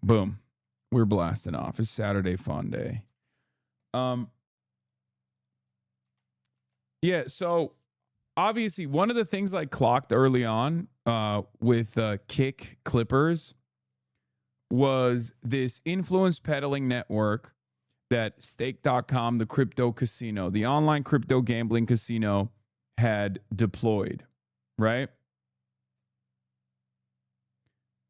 Boom. We're blasting off. It's Saturday fun day. Yeah, so obviously one of the things I clocked early on with Kick Clippers was this influence peddling network that Stake.com, the crypto casino, the online crypto gambling casino, had deployed, right?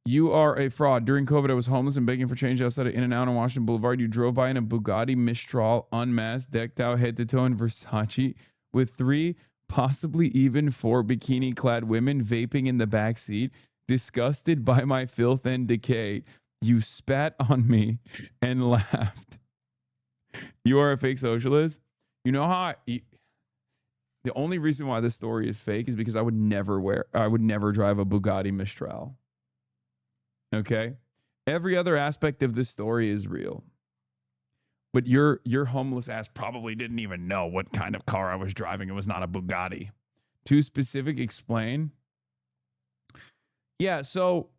You are a fraud. During COVID, I was homeless and begging for change outside of In-N-Out on Washington Boulevard. You drove by in a Bugatti Mistral, unmasked, decked out head to toe in Versace, with 3, possibly even 4 bikini-clad women vaping in the back seat. Disgusted by my filth and decay, you spat on me and laughed. You are a fake socialist. You know how the only reason why this story is fake is because I would never drive a Bugatti Mistral. Okay? Every other aspect of this story is real. But your homeless ass probably didn't even know what kind of car I was driving. It was not a Bugatti. Too specific, explain. Yeah, so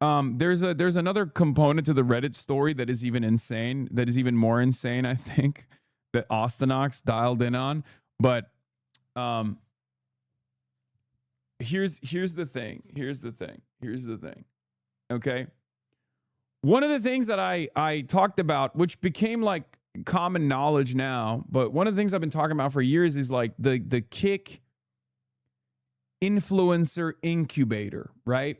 there's another component to the Reddit story that is even insane, that is even more insane, I think, that Austinox dialed in on. But here's the thing. Okay. One of the things that I talked about, which became like common knowledge now, but one of the things I've been talking about for years is like the Kick influencer incubator, right?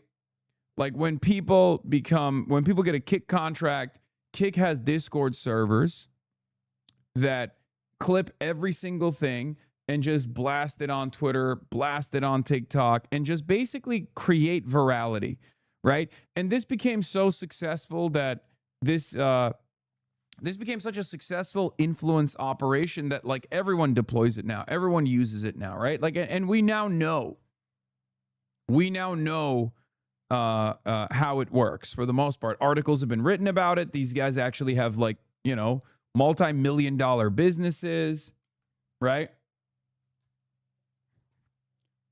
Like when people get a Kick contract, Kick has Discord servers that clip every single thing and just blast it on Twitter, blast it on TikTok, and just basically create virality. Right. And this became so successful that this became such a successful influence operation that like everyone deploys it now. Everyone uses it now. Right. Like, and we now know how it works for the most part. Articles have been written about it. These guys actually have like, multi-million-dollar businesses. Right.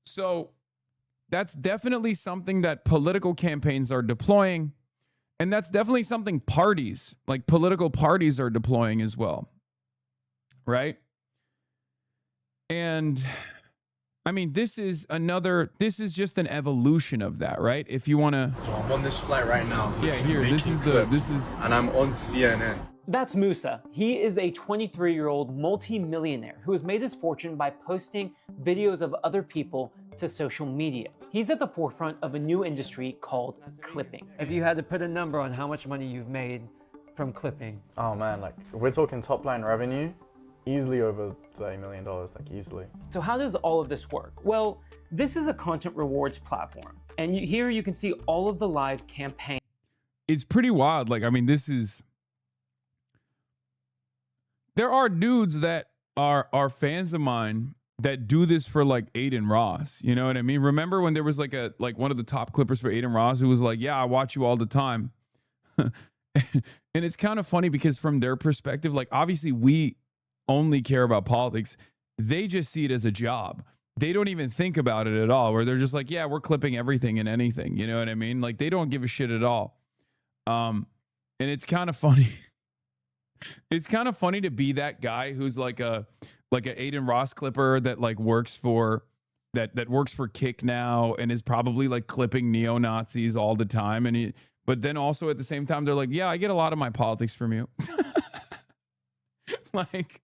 So that's definitely something that political campaigns are deploying. And that's definitely something parties, like political parties, are deploying as well. Right? And I mean, this is just an evolution of that, right? If you want to. So I'm on this flight right now. Yeah, here, and I'm on CNN. That's Musa. He is a 23-year-old multi-millionaire who has made his fortune by posting videos of other people to social media. He's at the forefront of a new industry called clipping. If you had to put a number on how much money you've made from clipping. Oh man, like we're talking top line revenue, easily over $30 million, like easily. So how does all of this work? Well, this is a content rewards platform. And here you can see all of the live campaigns. It's pretty wild. Like, I mean, there are dudes that are fans of mine that do this for like Aiden Ross. You know what I mean? Remember when there was like one of the top clippers for Aiden Ross who was like, yeah, I watch you all the time. And it's kind of funny because from their perspective, like obviously we only care about politics. They just see it as a job. They don't even think about it at all, where they're just like, yeah, we're clipping everything and anything. You know what I mean? Like they don't give a shit at all. And it's kind of funny. It's kind of funny to be that guy who's like a Aiden Ross clipper that like works for Kick now and is probably like clipping neo-Nazis all the time. But then also at the same time, they're like, yeah, I get a lot of my politics from you. Like,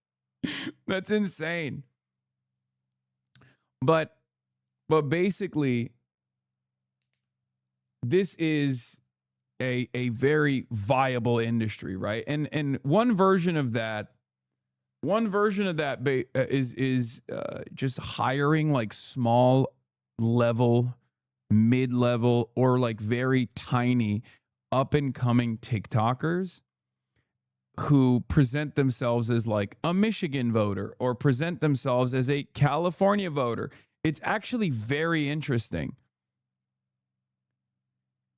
that's insane. But basically, this is a very viable industry, right? And one version of that is just hiring like small level, mid-level, or like very tiny up and coming TikTokers who present themselves as like a Michigan voter or present themselves as a California voter. It's actually very interesting.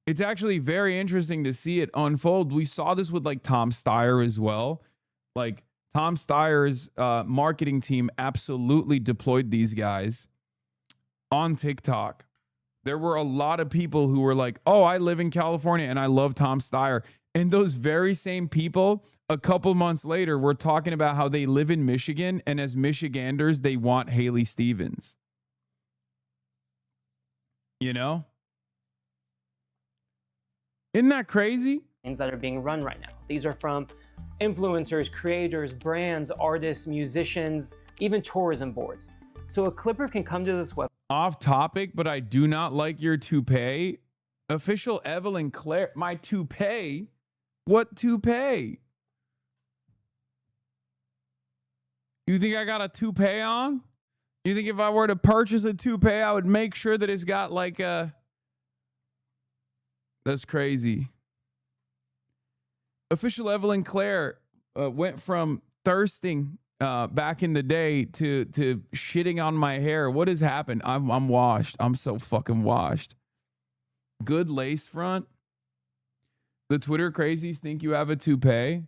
It's actually very interesting to see it unfold. We saw this with like Tom Steyer as well. Like Tom Steyer's marketing team absolutely deployed these guys on TikTok. There were a lot of people who were like, oh, I live in California and I love Tom Steyer. And those very same people, a couple months later, were talking about how they live in Michigan, and as Michiganders, they want Haley Stevens. You know? Isn't that crazy? That are being run right now. These are from influencers, creators, brands, artists, musicians, even tourism boards. So a clipper can come to this website. Off topic, but I do not like your toupee. Official Evelyn Claire, my toupee? What toupee? You think I got a toupee on? You think if I were to purchase a toupee, I would make sure that it's got like a... That's crazy. Official Evelyn Claire went from thirsting back in the day to shitting on my hair. What has happened? I'm washed. I'm so fucking washed. Good lace front. The Twitter crazies think you have a toupee.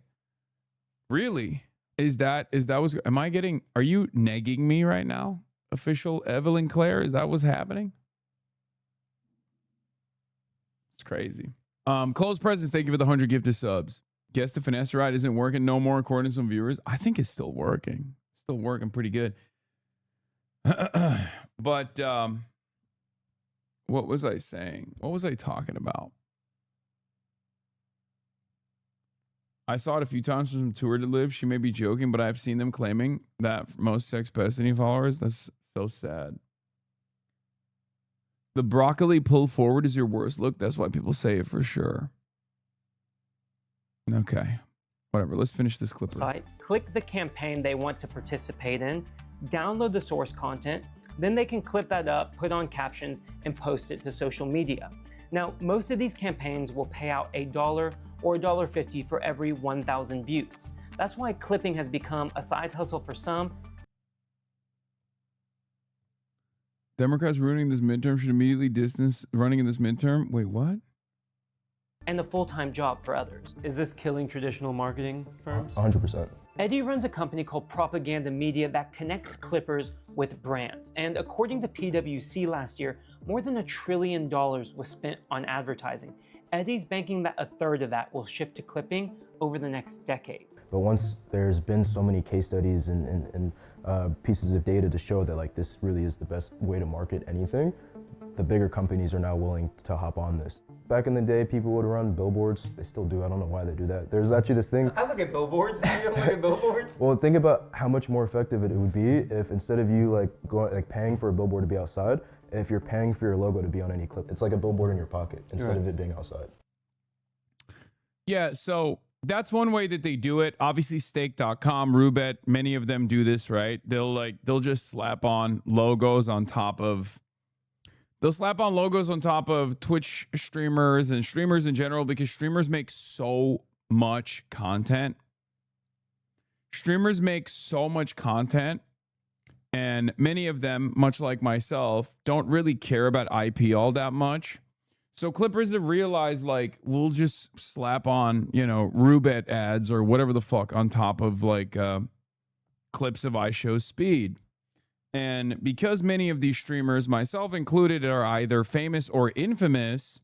Really? Is that what's... Am I getting... Are you negging me right now? Official Evelyn Claire? Is that what's happening? It's crazy. Close presents, thank you for the 100 gifted subs. Guess the finesse ride isn't working no more according to some viewers. I think it's still working. Still working pretty good. But what was I saying? What was I talking about? I saw it a few times from some tour to live. She may be joking, but I've seen them claiming that most Sex Destiny followers. That's so sad. The broccoli pull forward is your worst look. That's why people say it for sure. Okay. Whatever. Let's finish this clip. Click the campaign they want to participate in, download the source content, then they can clip that up, put on captions, and post it to social media. Now, most of these campaigns will pay out $1 or $1.50 for every 1,000 views. That's why clipping has become a side hustle for some. Democrats ruining this midterm should immediately distance running in this midterm. Wait, what? And a full-time job for others. Is this killing traditional marketing firms? 100%. Eddie runs a company called Propaganda Media that connects clippers with brands. And according to PwC last year, more than $1 trillion was spent on advertising. Eddie's banking that a third of that will shift to clipping over the next decade. But once there's been so many case studies and pieces of data to show that like this really is the best way to market anything, the bigger companies are now willing to hop on this. Back in the day, people would run billboards. They still do. I don't know why they do that. There's actually this thing. I look at billboards. You don't look at billboards? Well, think about how much more effective it would be if instead of you paying for a billboard to be outside, if you're paying for your logo to be on any clip. It's like a billboard in your pocket instead of it being outside. Yeah, so that's one way that they do it. Obviously, Stake.com, Roobet, many of them do this, right? They'll just slap on logos on top of... They'll slap on logos on top of Twitch streamers and streamers in general because streamers make so much content. Streamers make so much content, and many of them, much like myself, don't really care about IP all that much. So clippers have realized, like, we'll just slap on, Roobet ads or whatever the fuck on top of, like, clips of iShow's speed. And because many of these streamers, myself included, are either famous or infamous,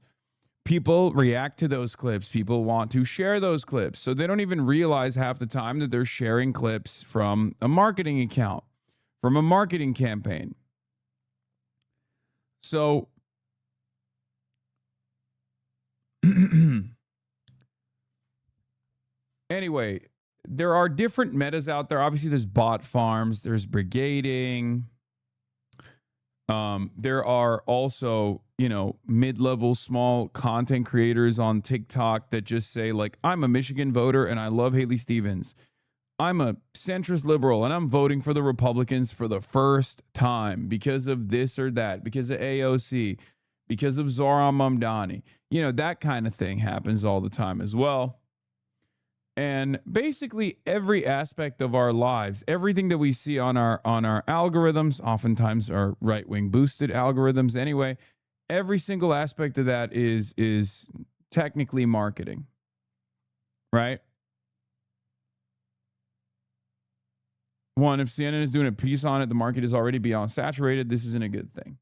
people react to those clips. People want to share those clips. So they don't even realize half the time that they're sharing clips from a marketing account, from a marketing campaign. So anyway, there are different metas out there. Obviously, there's bot farms, there's brigading. There are also, mid-level small content creators on TikTok that just say, like, I'm a Michigan voter and I love Haley Stevens. I'm a centrist liberal and I'm voting for the Republicans for the first time because of this or that, because of AOC, because of Zohran Mamdani. That kind of thing happens all the time as well. And basically every aspect of our lives, everything that we see on our algorithms, oftentimes are right-wing boosted algorithms anyway, every single aspect of that is technically marketing, right? One, if CNN is doing a piece on it, the market is already beyond saturated. This isn't a good thing.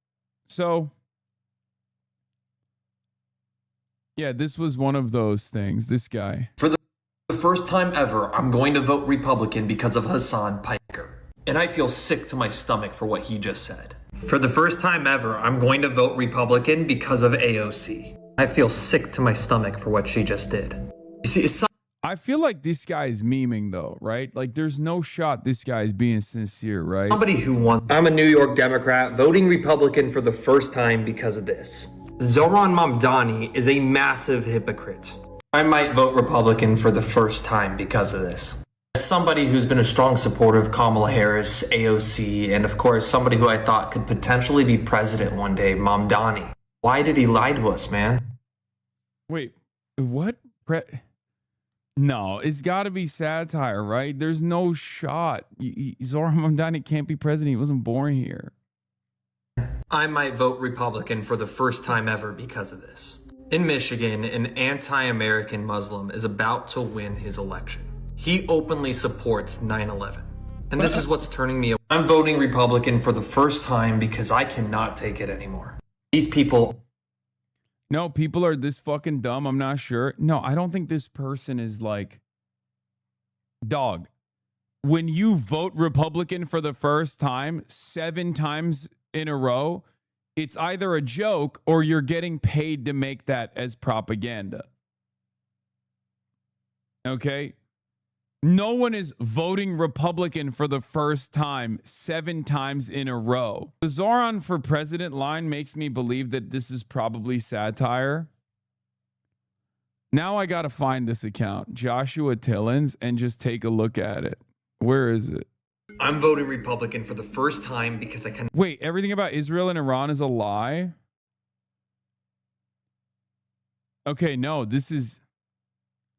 So Yeah, this was one of those things. This guy. For the first time ever, I'm going to vote Republican because of Hassan Piker. And I feel sick to my stomach for what he just said. For the first time ever, I'm going to vote Republican because of AOC. I feel sick to my stomach for what she just did. You see, it's I feel like this guy is memeing though, right? Like there's no shot this guy is being sincere, right? somebody who won. I'm a New York Democrat voting Republican for the first time because of this. Zoran Mamdani is a massive hypocrite. I might vote Republican for the first time because of this. As somebody who's been a strong supporter of Kamala Harris, AOC, and of course somebody who I thought could potentially be president one day, Mamdani. Why did he lie to us, man? Wait, what? No, it's got to be satire, right? There's no shot. Zoran Mamdani can't be president. He wasn't born here. I might vote Republican for the first time ever because of this. In Michigan, an anti-American Muslim is about to win his election. He openly supports 9/11. And this is what's turning me away. I'm voting Republican for the first time because I cannot take it anymore. These people... No, people are this fucking dumb. I'm not sure. No, I don't think this person is like... Dog, when you vote Republican for the first time, 7 times in a row, it's either a joke or you're getting paid to make that as propaganda. Okay? No one is voting Republican for the first time 7 times in a row. The Zoran for president line makes me believe that this is probably satire. Now I got to find this account, Joshua Tillins, and just take a look at it. Where is it? I'm voting Republican for the first time because I can... Wait, everything about Israel and Iran is a lie? Okay, no, this is...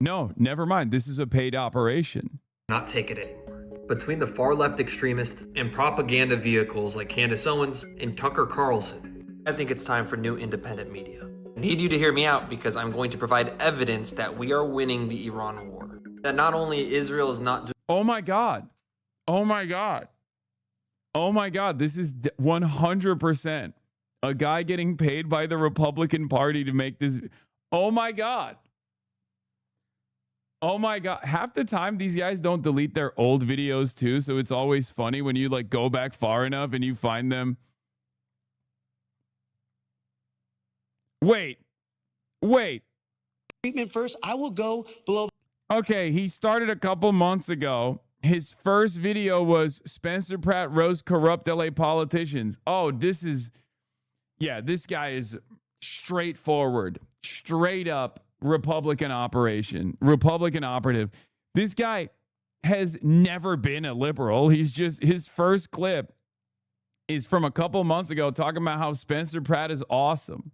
No, never mind. This is a paid operation. not take it anymore. Between the far left extremists and propaganda vehicles like Candace Owens and Tucker Carlson, I think it's time for new independent media. I need you to hear me out because I'm going to provide evidence that we are winning the Iran war. That not only Israel is not doing... Oh my God. Oh my God. Oh my God. This is 100% a guy getting paid by the Republican Party to make this. Oh my God. Oh my God. Half the time these guys don't delete their old videos too. So it's always funny when you like go back far enough and you find them. Wait. Treatment first. I will go below. Okay, he started a couple months ago. His first video was Spencer Pratt roast corrupt LA politicians. Oh, this guy is straightforward, straight up Republican operative. This guy has never been a liberal. His first clip is from a couple months ago talking about how Spencer Pratt is awesome.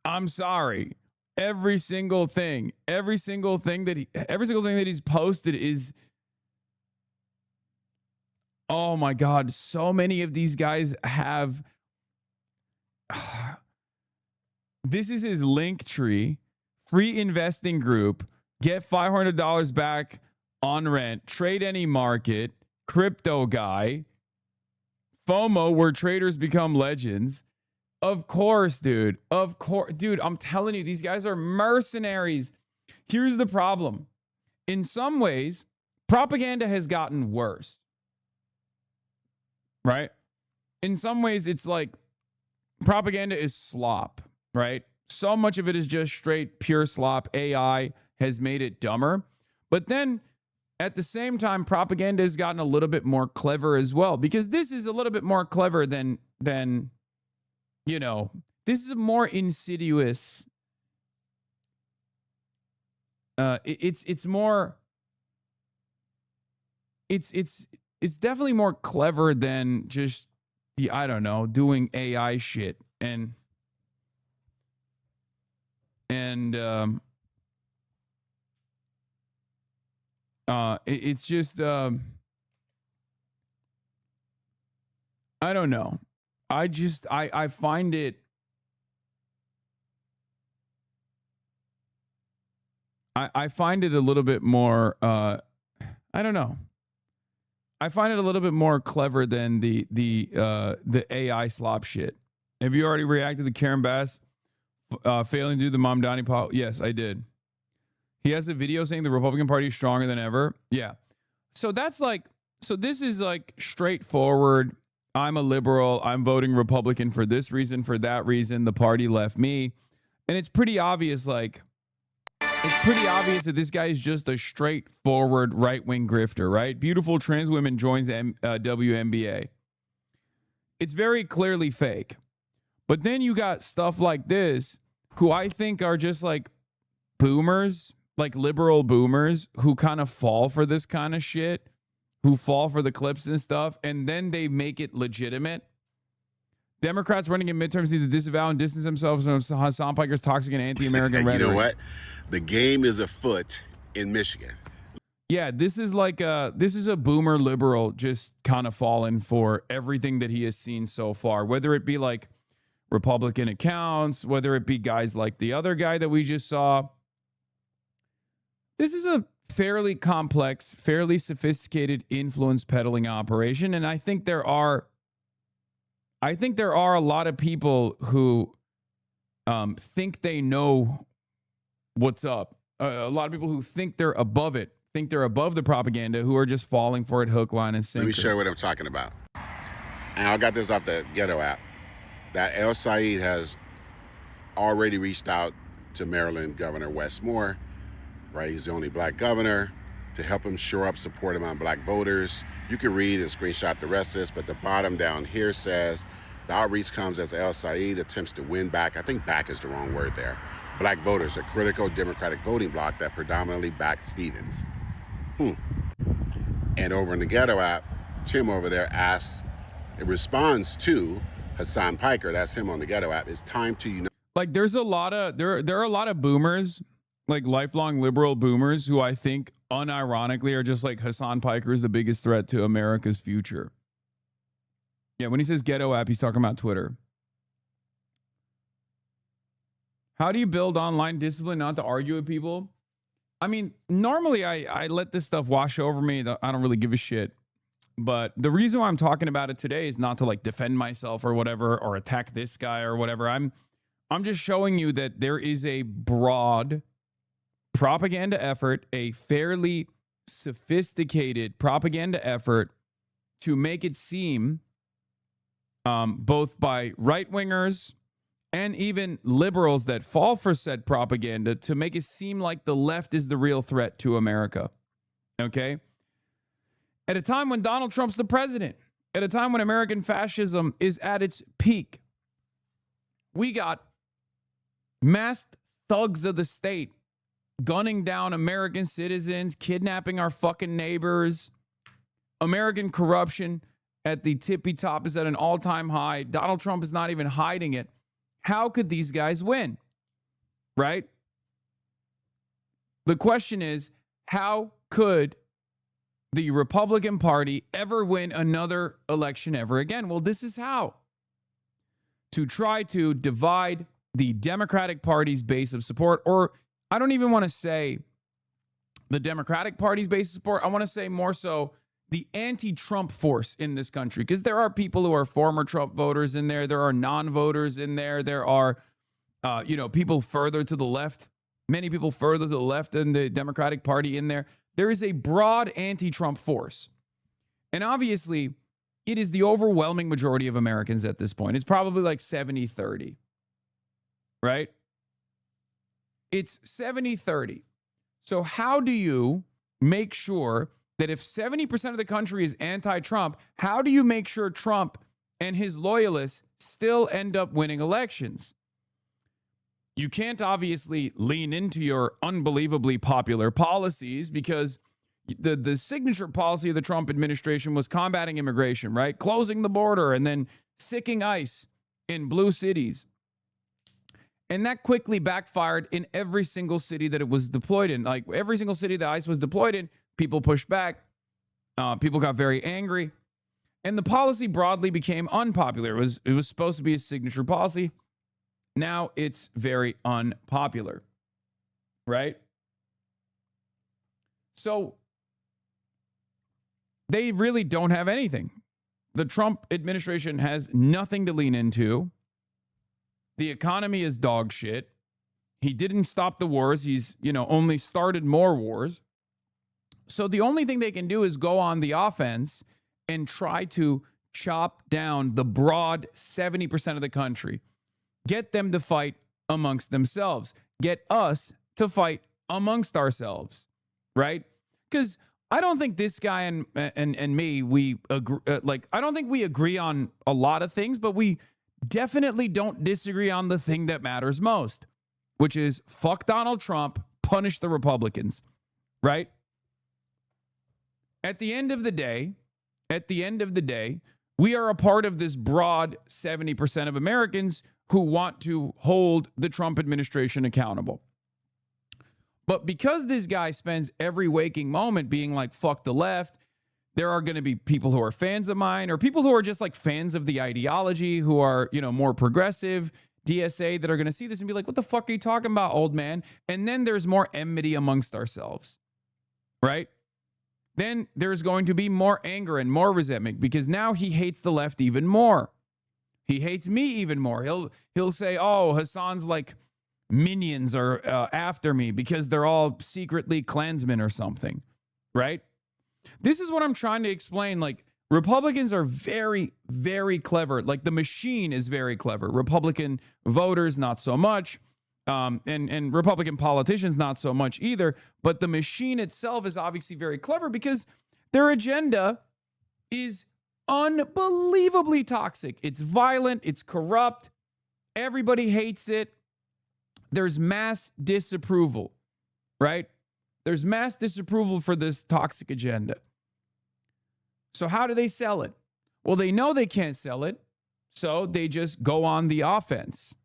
I'm sorry. Every single thing that he's posted is, oh my God, so many of these guys have, this is his link tree, free investing group, get $500 back on rent, trade any market, crypto guy, FOMO, where traders become legends. Of course, dude. Of course. Dude, I'm telling you, these guys are mercenaries. Here's the problem. In some ways, propaganda has gotten worse. Right? In some ways, it's like propaganda is slop, right? So much of it is just straight pure slop. AI has made it dumber. But then at the same time, propaganda has gotten a little bit more clever as well, because this is a little bit more clever than you know, this is a more insidious. It's definitely more clever than just I don't know, doing AI shit and it's just I don't know. I find it, I find it a little bit more, I don't know. I find it a little bit more clever than the AI slop shit. Have you already reacted to Karen Bass failing to do the Mamdani policy? Yes, I did. He has a video saying the Republican Party is stronger than ever. Yeah. So that's like, so this is like straightforward. I'm a liberal. I'm voting Republican for this reason, for that reason. The party left me. And it's pretty obvious, like, it's pretty obvious that this guy is just a straightforward right-wing grifter, right? Beautiful trans women joins WNBA. It's very clearly fake. But then you got stuff like this, who I think are just like boomers, like liberal boomers, who kind of fall for this kind of shit, who fall for the clips and stuff, and then they make it legitimate. Democrats running in midterms need to disavow and distance themselves from Hassan Piker's toxic and anti-American rhetoric. You know what? The game is afoot in Michigan. Yeah, this is a boomer liberal just kind of falling for everything that he has seen so far, whether it be like Republican accounts, whether it be guys like the other guy that we just saw. This is a fairly complex, fairly sophisticated influence peddling operation, and I think there are a lot of people who think they know what's up. A lot of people who think they're above it, think they're above the propaganda, who are just falling for it hook, line, and sinker. Let me show you what I'm talking about. And I got this off the Ghetto app. That El Said has already reached out to Maryland Governor Wes Moore, right? He's the only black governor, to help him shore up support among black voters. You can read and screenshot the rest of this, but the bottom down here says, the outreach comes as El Said attempts to win back, I think back is the wrong word there, black voters, a critical Democratic voting bloc that predominantly backed Stevens. And over in the Ghetto app, Tim over there asks, it responds to Hassan Piker, that's him on the Ghetto app, it's time to unite. Like there are a lot of boomers, like lifelong liberal boomers, who I think unironically are just like Hassan Piker is the biggest threat to America's future. Yeah, when he says Ghetto app, he's talking about Twitter. How do you build online discipline not to argue with people? I mean, normally I let this stuff wash over me. I don't really give a shit. But the reason why I'm talking about it today is not to like defend myself or whatever, or attack this guy or whatever. I'm just showing you that there is a broad propaganda effort, a fairly sophisticated propaganda effort to make it seem both by right-wingers and even liberals that fall for said propaganda, to make it seem like the left is the real threat to America. Okay? At a time when Donald Trump's the president, at a time when American fascism is at its peak, we got masked thugs of the state gunning down American citizens, kidnapping our fucking neighbors. American corruption at the tippy top is at an all-time high. Donald Trump is not even hiding it. How could these guys win? Right? The question is, how could the Republican Party ever win another election ever again? Well, this is how. To try to divide the Democratic Party's base of support, or I don't even want to say the Democratic Party's base of support. I want to say more so the anti-Trump force in this country, because there are people who are former Trump voters in there. There are non-voters in there. There are, people further to the left, many people further to the left in the Democratic Party in there. There is a broad anti-Trump force. And obviously, it is the overwhelming majority of Americans at this point. It's probably like 70-30, right? It's 70-30. So how do you make sure that if 70% of the country is anti-Trump, how do you make sure Trump and his loyalists still end up winning elections? You can't obviously lean into your unbelievably popular policies, because the signature policy of the Trump administration was combating immigration, right? Closing the border and then sicking ICE in blue cities. And that quickly backfired in every single city that it was deployed in. Like every single city that ICE was deployed in, people pushed back. People got very angry. And the policy broadly became unpopular. It was supposed to be a signature policy. Now it's very unpopular, right? So they really don't have anything. The Trump administration has nothing to lean into. The economy is dog shit. He didn't stop the wars. He's, only started more wars. So the only thing they can do is go on the offense and try to chop down the broad 70% of the country. Get them to fight amongst themselves. Get us to fight amongst ourselves, right? Because I don't think this guy and me, we agree, I don't think we agree on a lot of things, but we definitely don't disagree on the thing that matters most, which is fuck Donald Trump, punish the Republicans, right? At the end of the day, we are a part of this broad 70% of Americans who want to hold the Trump administration accountable. But because this guy spends every waking moment being like, fuck the left, there are going to be people who are fans of mine or people who are just like fans of the ideology, who are, more progressive, DSA, that are going to see this and be like, what the fuck are you talking about, old man? And then there's more enmity amongst ourselves, right? Then there's going to be more anger and more resentment because now he hates the left even more. He hates me even more. He'll say, oh, Hassan's like minions are after me because they're all secretly Klansmen or something, right? This is what I'm trying to explain. Like, Republicans are very, very clever. Like, the machine is very clever. Republican voters, not so much. And Republican politicians, not so much either. But the machine itself is obviously very clever because their agenda is unbelievably toxic. It's violent. It's corrupt. Everybody hates it. There's mass disapproval, right? There's mass disapproval for this toxic agenda. So how do they sell it? Well, they know they can't sell it, so they just go on the offense.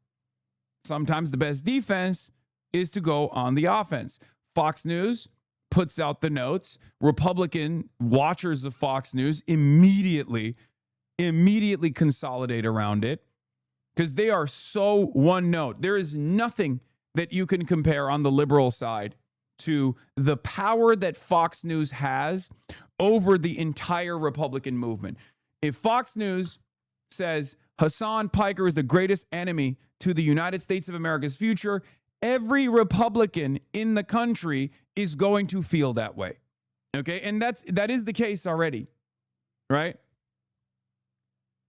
Sometimes the best defense is to go on the offense. Fox News puts out the notes. Republican watchers of Fox News immediately consolidate around it because they are so one note. There is nothing that you can compare on the liberal side to the power that Fox News has over the entire Republican movement. If Fox News says Hassan Piker is the greatest enemy to the United States of America's future, every Republican in the country is going to feel that way. Okay? And that is the case already, right?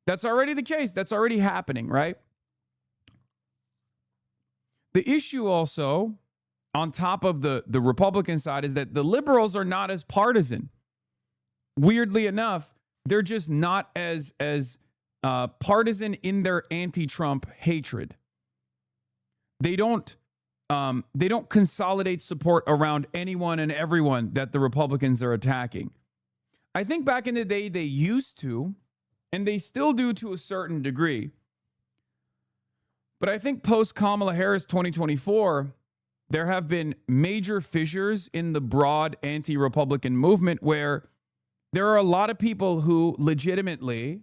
That's already the case. That's already happening, right? The issue also, on top of the Republican side, is that the liberals are not as partisan. Weirdly enough, they're just not as partisan in their anti-Trump hatred. They don't consolidate support around anyone and everyone that the Republicans are attacking. I think back in the day they used to, and they still do to a certain degree. But I think post Kamala Harris 2024, there have been major fissures in the broad anti-Republican movement where there are a lot of people who legitimately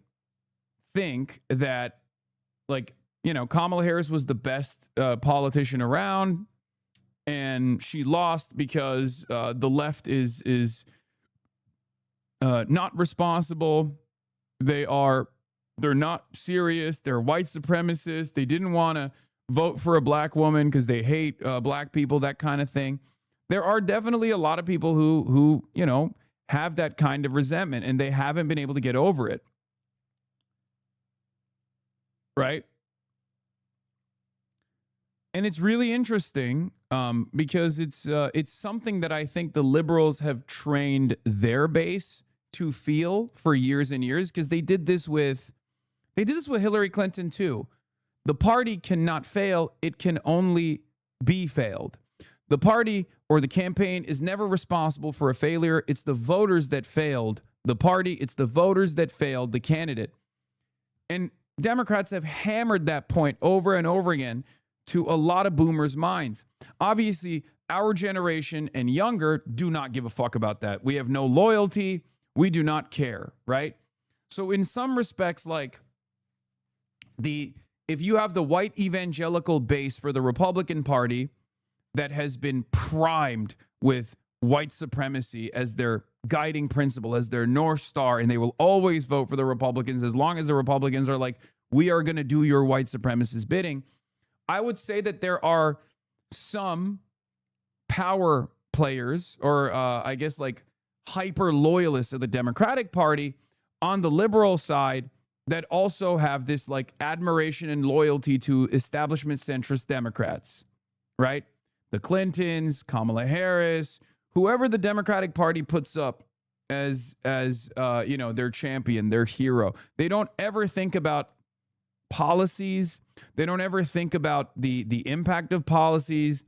think that, like, Kamala Harris was the best politician around, and she lost because the left is not responsible. They're not serious. They're white supremacists. They didn't want to vote for a black woman because they hate black people, that kind of thing. There are definitely a lot of people who have that kind of resentment, and they haven't been able to get over it. Right? And it's really interesting because it's something that I think the liberals have trained their base to feel for years and years, because they did this with Hillary Clinton too. The party cannot fail. It can only be failed. The party or the campaign is never responsible for a failure. It's the voters that failed the party. It's the voters that failed the candidate. And Democrats have hammered that point over and over again to a lot of boomers' minds. Obviously, our generation and younger do not give a fuck about that. We have no loyalty. We do not care, right? So in some respects, like, if you have the white evangelical base for the Republican Party that has been primed with white supremacy as their guiding principle, as their North Star, and they will always vote for the Republicans as long as the Republicans are like, we are going to do your white supremacist bidding. I would say that there are some power players, or I guess like hyper loyalists of the Democratic Party on the liberal side that also have this like admiration and loyalty to establishment centrist Democrats, right? The Clintons, Kamala Harris, whoever the Democratic Party puts up as their champion, their hero. They don't ever think about policies. They don't ever think about the impact of policies.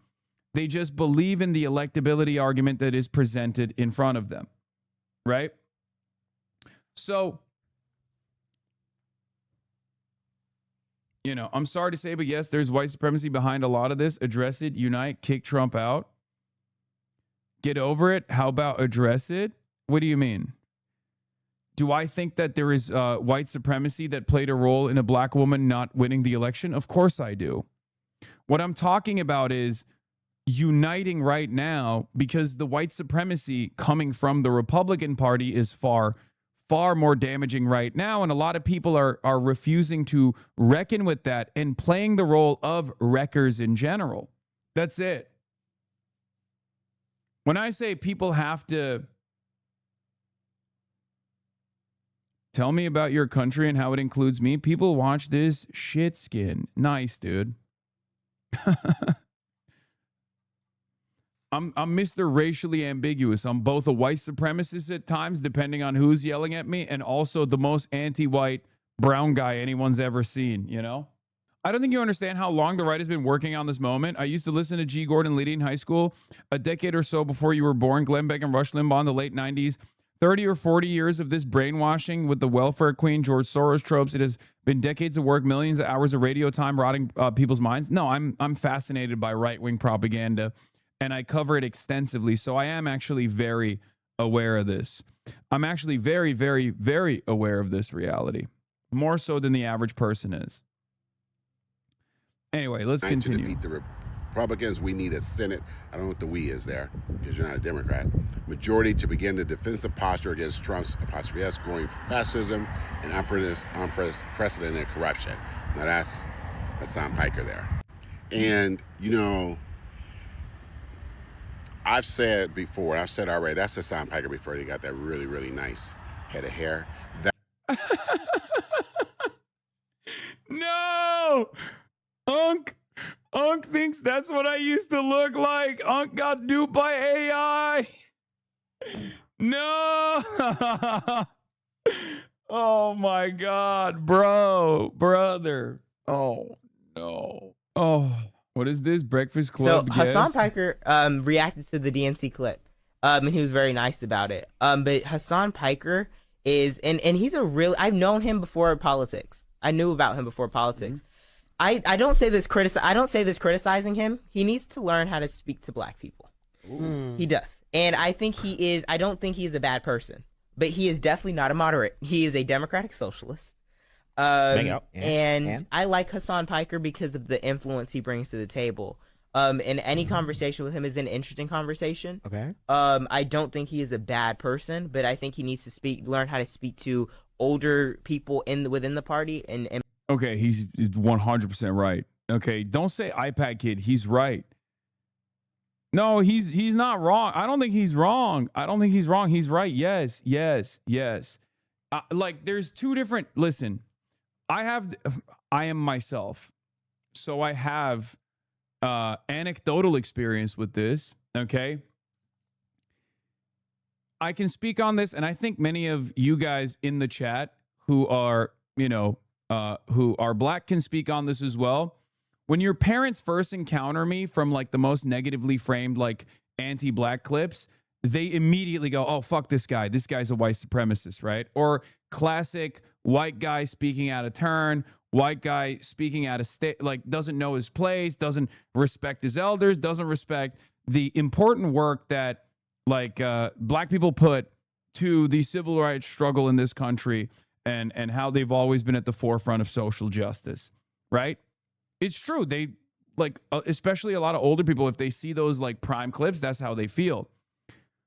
They just believe in the electability argument that is presented in front of them, right? So, I'm sorry to say, but yes, there's white supremacy behind a lot of this. Address it, unite, kick Trump out. Get over it. How about address it? What do you mean? Do I think that there is white supremacy that played a role in a black woman not winning the election? Of course I do. What I'm talking about is uniting right now, because the white supremacy coming from the Republican Party is far more damaging right now. And a lot of people are refusing to reckon with that and playing the role of wreckers in general. That's it. When I say people have to tell me about your country and how it includes me, people watch this shit skin. Nice, dude. I'm Mr. Racially Ambiguous. I'm both a white supremacist at times, depending on who's yelling at me, and also the most anti-white brown guy anyone's ever seen, I don't think you understand how long the right has been working on this moment. I used to listen to G. Gordon Liddy in high school a decade or so before you were born, Glenn Beck and Rush Limbaugh in the late 90s. 30 or 40 years of this brainwashing with the welfare queen, George Soros tropes. It has been decades of work, millions of hours of radio time rotting people's minds. No, I'm fascinated by right-wing propaganda, and I cover it extensively. So I am actually very aware of this. I'm actually very, very, very aware of this reality, more so than the average person is. Anyway, let's continue. To defeat the Republicans, we need a Senate. I don't know what the we is there, because you're not a Democrat. Majority to begin the defensive posture against Trump's ', growing fascism and unprecedented corruption. Now that's Hassan Piker there. And, I've said before, I've said already, that's Hassan Piker before he got that really, really nice head of hair. No! Unc thinks that's what I used to look like. Unc got duped by AI. No! Oh my God, brother. Oh no. Oh, what is this? Breakfast Club? So Hassan Piker reacted to the DNC clip, and he was very nice about it. But Hassan Piker is, and he's I've known him before politics. I knew about him before politics. I don't say this criticizing him. He needs to learn how to speak to black people. He does. And I think I don't think he is a bad person, but he is definitely not a moderate. He is a democratic socialist. And I like Hassan Piker because of the influence he brings to the table. And any conversation with him is an interesting conversation. Okay. I don't think he is a bad person, but I think he needs to learn how to speak to older people within the party and okay, he's 100% right. Okay, don't say iPad kid. He's right. No, he's not wrong. I don't think he's wrong. He's right. Yes. Like there's two different. Listen, I am myself, so I have anecdotal experience with this. Okay, I can speak on this, and I think many of you guys in the chat who are who are black can speak on this as well. When your parents first encounter me from like the most negatively framed like anti-black clips, they immediately go, oh, fuck this guy. This guy's a white supremacist, right? Or classic white guy speaking out of turn, white guy speaking out of state, like doesn't know his place, doesn't respect his elders, doesn't respect the important work that like black people put to the civil rights struggle in this country. And how they've always been at the forefront of social justice, right? It's true. They like, especially a lot of older people, if they see those like prime clips, that's how they feel.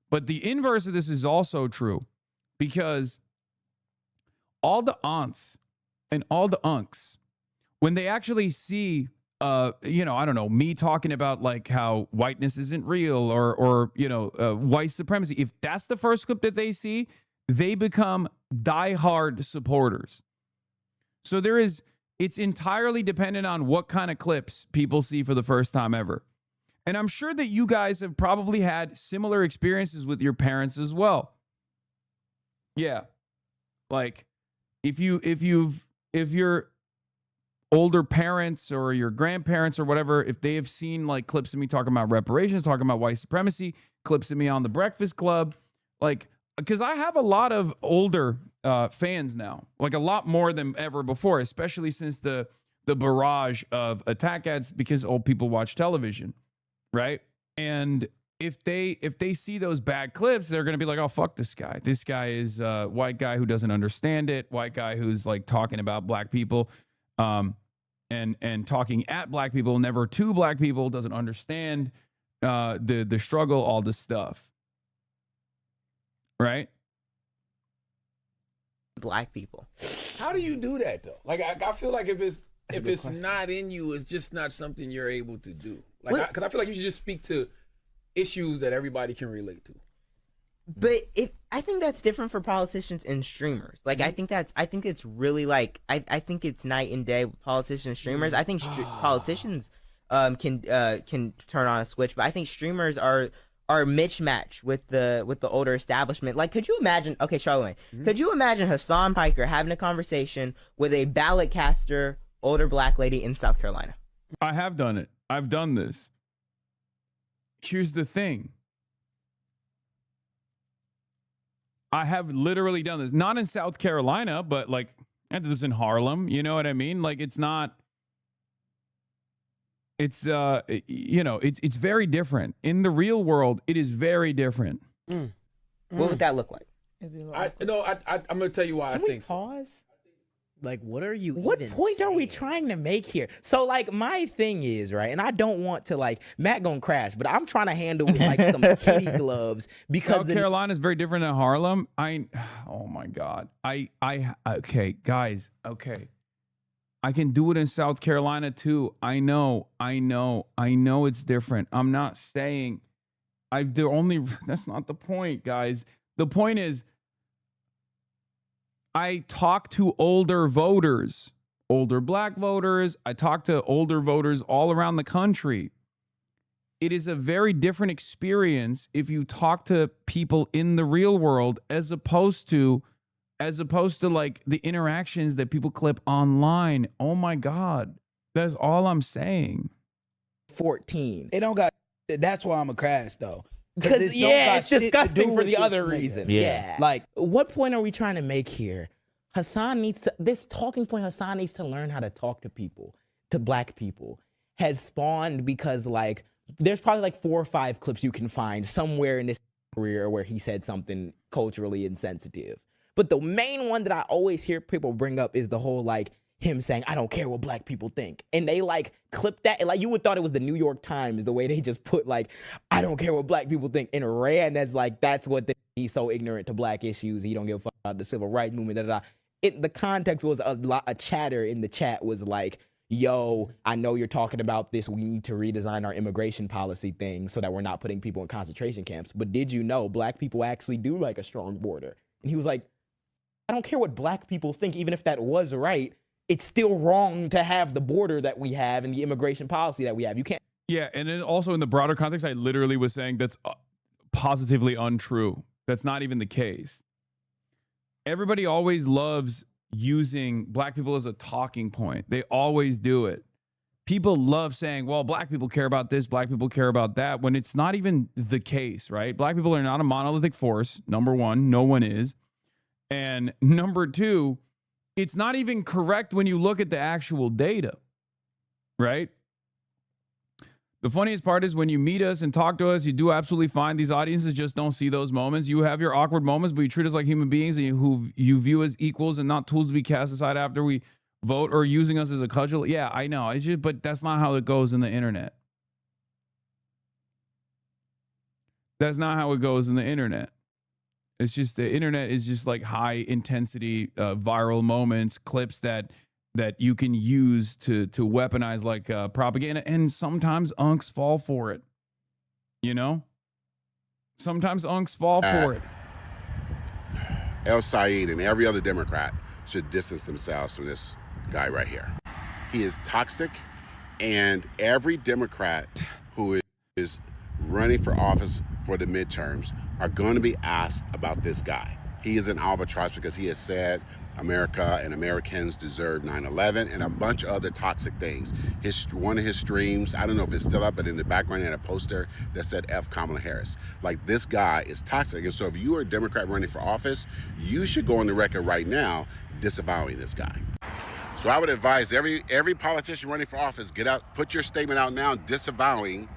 But the inverse of this is also true, because all the aunts and all the unks, when they actually see you know, I don't know, me talking about like how whiteness isn't real or you know, white supremacy. If that's the first clip that they see, they become diehard supporters. So it's entirely dependent on what kind of clips people see for the first time ever. And I'm sure that you guys have probably had similar experiences with your parents as well. Yeah. Like if your older parents or your grandparents or whatever, if they have seen like clips of me talking about reparations, talking about white supremacy, clips of me on The Breakfast Club, like, because I have a lot of older fans now, like a lot more than ever before, especially since the barrage of attack ads because old people watch television, right? And if they see those bad clips, they're going to be like, oh, fuck this guy. This guy is a white guy who doesn't understand it, white guy who's like talking about black people and talking at black people, never to black people, doesn't understand the struggle, all this stuff. Right? Black people. How do you do that though? Like I feel like if it's not in you, it's just not something you're able to do. Like because I feel like you should just speak to issues that everybody can relate to. But I think that's different for politicians and streamers. Like I think it's really like I think it's night and day with politicians and streamers. I think politicians can turn on a switch, but I think streamers are mismatched with the older establishment. Like, could you imagine? Okay, Charlamagne, could you imagine Hassan Piker having a conversation with a ballot caster, older black lady in South Carolina? I have done it. I've done this. Here's the thing. I have literally done this. Not in South Carolina, but like I did this in Harlem. You know what I mean? Like it's not. It's you know, it's very different. In the real world, it is very different. What would that look like? I'm gonna tell you why I think pause? Like, what are you What even point are we saying? trying to make here? So, like, my thing is, right, and I don't want to, like, Matt gonna crash, but I'm trying to handle with, like, some kitty gloves because South Carolina is very different than Harlem. Oh my God. Okay, guys, okay. I can do it in South Carolina too. I know it's different. I'm not saying that's not the point, guys. The point is I talk to older voters, older black voters. I talk to older voters all around the country. It is a very different experience if you talk to people in the real world as opposed to like the interactions that people clip online. Oh my God. That's all I'm saying. 14. It don't got. That's why I'm a crash though. Because it's disgusting for the this other nigga. reason. Yeah. Like, what point are we trying to make here? This talking point Hassan needs to learn how to talk to people, to black people, has spawned because, like, there's probably like 4 or 5 clips you can find somewhere in this career where he said something culturally insensitive. But the main one that I always hear people bring up is the whole, like, him saying, I don't care what black people think. And they, like, clip that. And, like, you would thought it was the New York Times, the way they just put, like, I don't care what black people think, and ran as, like, that's what he's so ignorant to black issues. He don't give a fuck about the civil rights movement, da-da-da. The context was a chatter in the chat was like, yo, I know you're talking about this. We need to redesign our immigration policy thing so that we're not putting people in concentration camps. But did you know black people actually do like a strong border? And he was like, I don't care what black people think. Even if that was right, it's still wrong to have the border that we have and the immigration policy that we have. You can't. Yeah. And then also in the broader context, I literally was saying that's positively untrue. That's not even the case. Everybody always loves using black people as a talking point. They always do it. People love saying, well, black people care about this, black people care about that, when it's not even the case, right? Black people are not a monolithic force. Number one, no one is. And number two, it's not even correct when you look at the actual data, right? The funniest part is when you meet us and talk to us, you do absolutely fine. These audiences just don't see those moments. You have your awkward moments, but you treat us like human beings and who you view as equals and not tools to be cast aside after we vote or using us as a cudgel. Yeah, I know. It's just, but that's not how it goes in the internet. That's not how it goes in the internet. It's just the internet is just like high intensity viral moments, clips that that you can use to weaponize like propaganda, and sometimes unks fall for it. You know, sometimes unks fall for it. El Said and every other Democrat should distance themselves from this guy right here. He is toxic, and every Democrat who is running for office for the midterms are going to be asked about this guy. He is an albatross because he has said America and Americans deserve 9/11 and a bunch of other toxic things. One of his streams, I don't know if it's still up, but in the background he had a poster that said F Kamala Harris. Like, this guy is toxic. And so if you are a Democrat running for office, you should go on the record right now disavowing this guy. So I would advise every politician running for office, get out, put your statement out now disavowing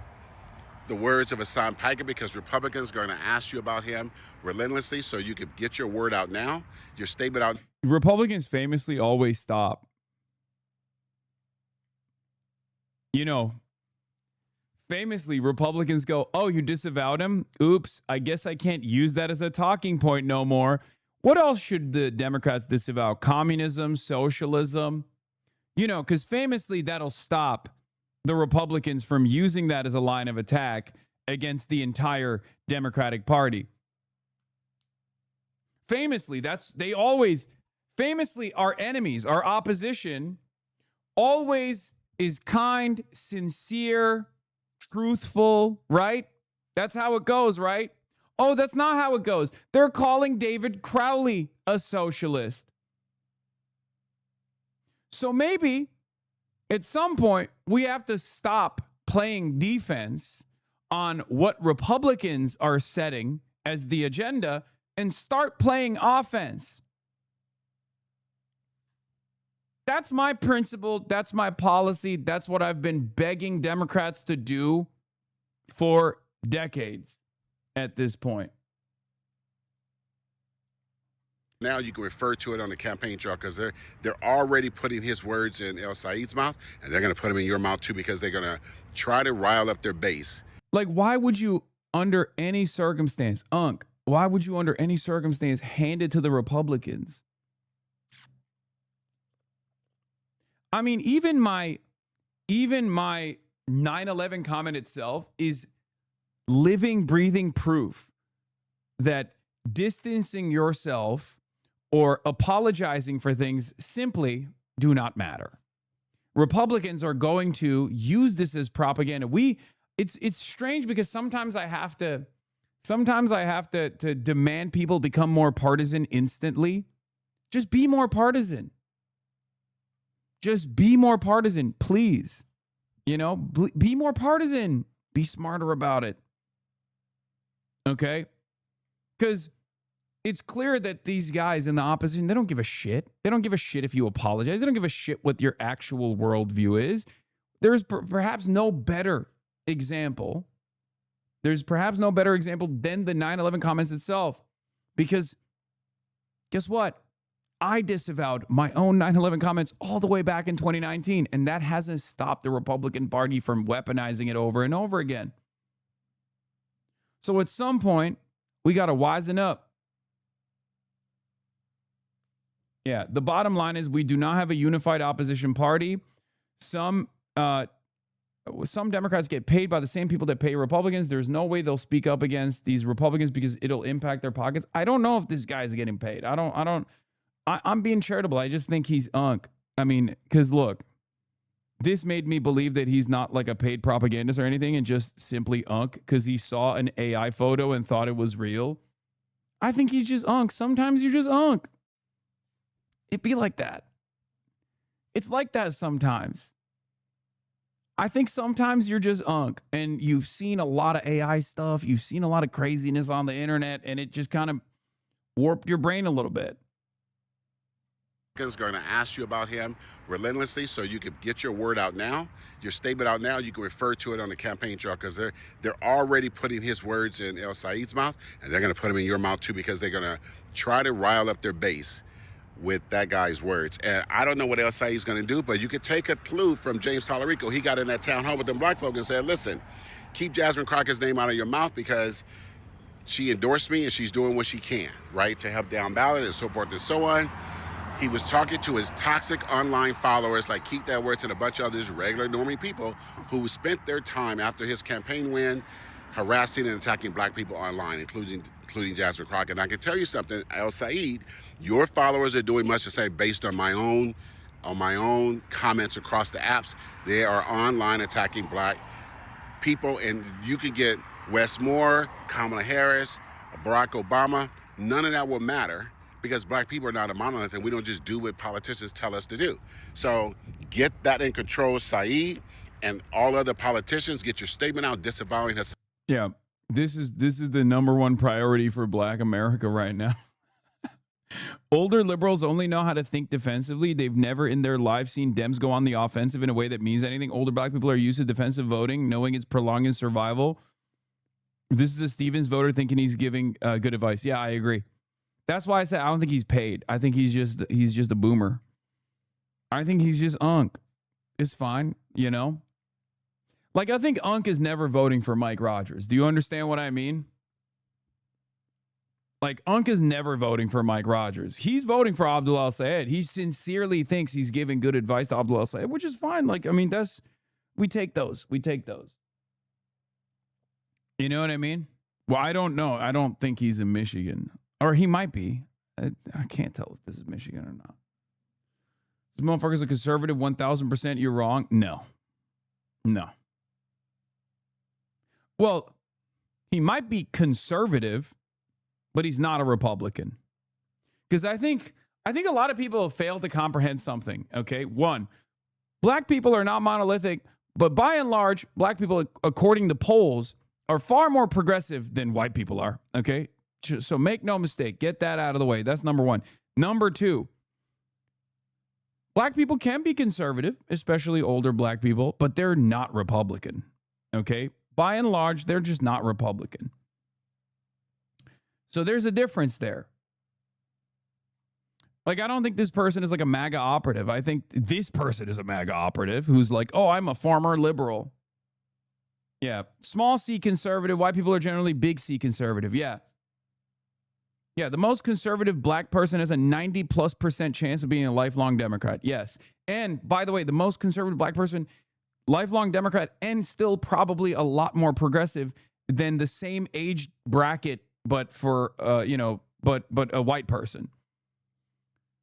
the words of Hassan Piker, because Republicans are going to ask you about him relentlessly. So you could get your word out now, your statement out. Republicans famously always stop. You know, famously, Republicans go, oh, you disavowed him? Oops, I guess I can't use that as a talking point no more. What else should the Democrats disavow? Communism, socialism? You know, because famously that'll stop the Republicans from using that as a line of attack against the entire Democratic Party. Famously, our enemies, our opposition, always is kind, sincere, truthful, right? That's how it goes, right? Oh, that's not how it goes. They're calling David Crowley a socialist. So maybe at some point we have to stop playing defense on what Republicans are setting as the agenda and start playing offense. That's my principle. That's my policy. That's what I've been begging Democrats to do for decades at this point. Now you can refer to it on the campaign trail, because they're already putting his words in El Said's mouth, and they're going to put them in your mouth too, because they're going to try to rile up their base. Like, why would you, under any circumstance, why would you under any circumstance hand it to the Republicans? I mean, even my 9/11 comment itself is living, breathing proof that distancing yourself or apologizing for things simply do not matter. Republicans are going to use this as propaganda. It's strange because sometimes I have to demand people become more partisan instantly. Just be more partisan. Just be more partisan, please. You know, be more partisan. Be smarter about it. Okay? Because it's clear that these guys in the opposition, they don't give a shit. They don't give a shit if you apologize. They don't give a shit what your actual worldview is. There's perhaps no better example. There's perhaps no better example than the 9/11 comments itself. Because guess what? I disavowed my own 9/11 comments all the way back in 2019, and that hasn't stopped the Republican Party from weaponizing it over and over again. So at some point, we got to wisen up. Yeah, the bottom line is we do not have a unified opposition party. Some Democrats get paid by the same people that pay Republicans. There's no way they'll speak up against these Republicans because it'll impact their pockets. I don't know if this guy's getting paid. I'm being charitable. I just think he's unk. I mean, because look, this made me believe that he's not like a paid propagandist or anything and just simply unk because he saw an AI photo and thought it was real. I think he's just unk. Sometimes you're just unk. It be like that. It's like that sometimes. I think sometimes you're just unk and you've seen a lot of AI stuff. You've seen a lot of craziness on the internet and it just kind of warped your brain a little bit. Is going to ask you about him relentlessly, so you could get your word out now, your statement out now. You can refer to it on the campaign trail, because they're already putting his words in El Said's mouth, and they're going to put them in your mouth too, because they're going to try to rile up their base with that guy's words. And I don't know what El Said's going to do, but you could take a clue from James Tallarico. He got in that town hall with them black folk and said, listen, keep Jasmine Crockett's name out of your mouth, because she endorsed me and she's doing what she can, right, to help down ballot and so forth and so on. He was talking to his toxic online followers like Keith Edwards and a bunch of others, regular normie people who spent their time after his campaign win harassing and attacking black people online, including Jasmine Crockett. And I can tell you something, El Said, your followers are doing much the same based on my own comments across the apps. They are online attacking black people, and you could get Wes Moore, Kamala Harris, Barack Obama. None of that will matter because black people are not a monolith, and we don't just do what politicians tell us to do. So get that in control, Saeed, and all other politicians. Get your statement out disavowing Hassan. Yeah, this is the number one priority for Black America right now. Older liberals only know how to think defensively. They've never in their lives seen Dems go on the offensive in a way that means anything. Older black people are used to defensive voting, knowing it's prolonging survival. This is a Stevens voter thinking he's giving good advice. Yeah, I agree. That's why I said I don't think he's paid. I think he's just a boomer. I think he's just Unc. It's fine, you know? Like, I think Unc is never voting for Mike Rogers. Do you understand what I mean? Like, Unc is never voting for Mike Rogers. He's voting for Abdul El-Sayed. He sincerely thinks he's giving good advice to Abdul El-Sayed, which is fine. Like, I mean, we take those. We take those. You know what I mean? Well, I don't know. I don't think he's in Michigan. Or he might be. I can't tell if this is Michigan or not. This motherfucker's a conservative 1,000%. You're wrong. No. Well, he might be conservative, but he's not a Republican. Because I think a lot of people have failed to comprehend something, okay? One, black people are not monolithic, but by and large, black people, according to polls, are far more progressive than white people are, okay? So make no mistake. Get that out of the way. That's number one. Number two, black people can be conservative, especially older black people, but they're not Republican, okay? By and large, they're just not Republican. So there's a difference there. Like, I don't think this person is like a MAGA operative. I think this person is a MAGA operative who's like, oh, I'm a former liberal. Yeah. Small C conservative. White people are generally big C conservative. Yeah. Yeah. The most conservative black person has a 90+% chance of being a lifelong Democrat. Yes. And by the way, the most conservative black person, lifelong Democrat, and still probably a lot more progressive than the same age bracket, but for, but a white person.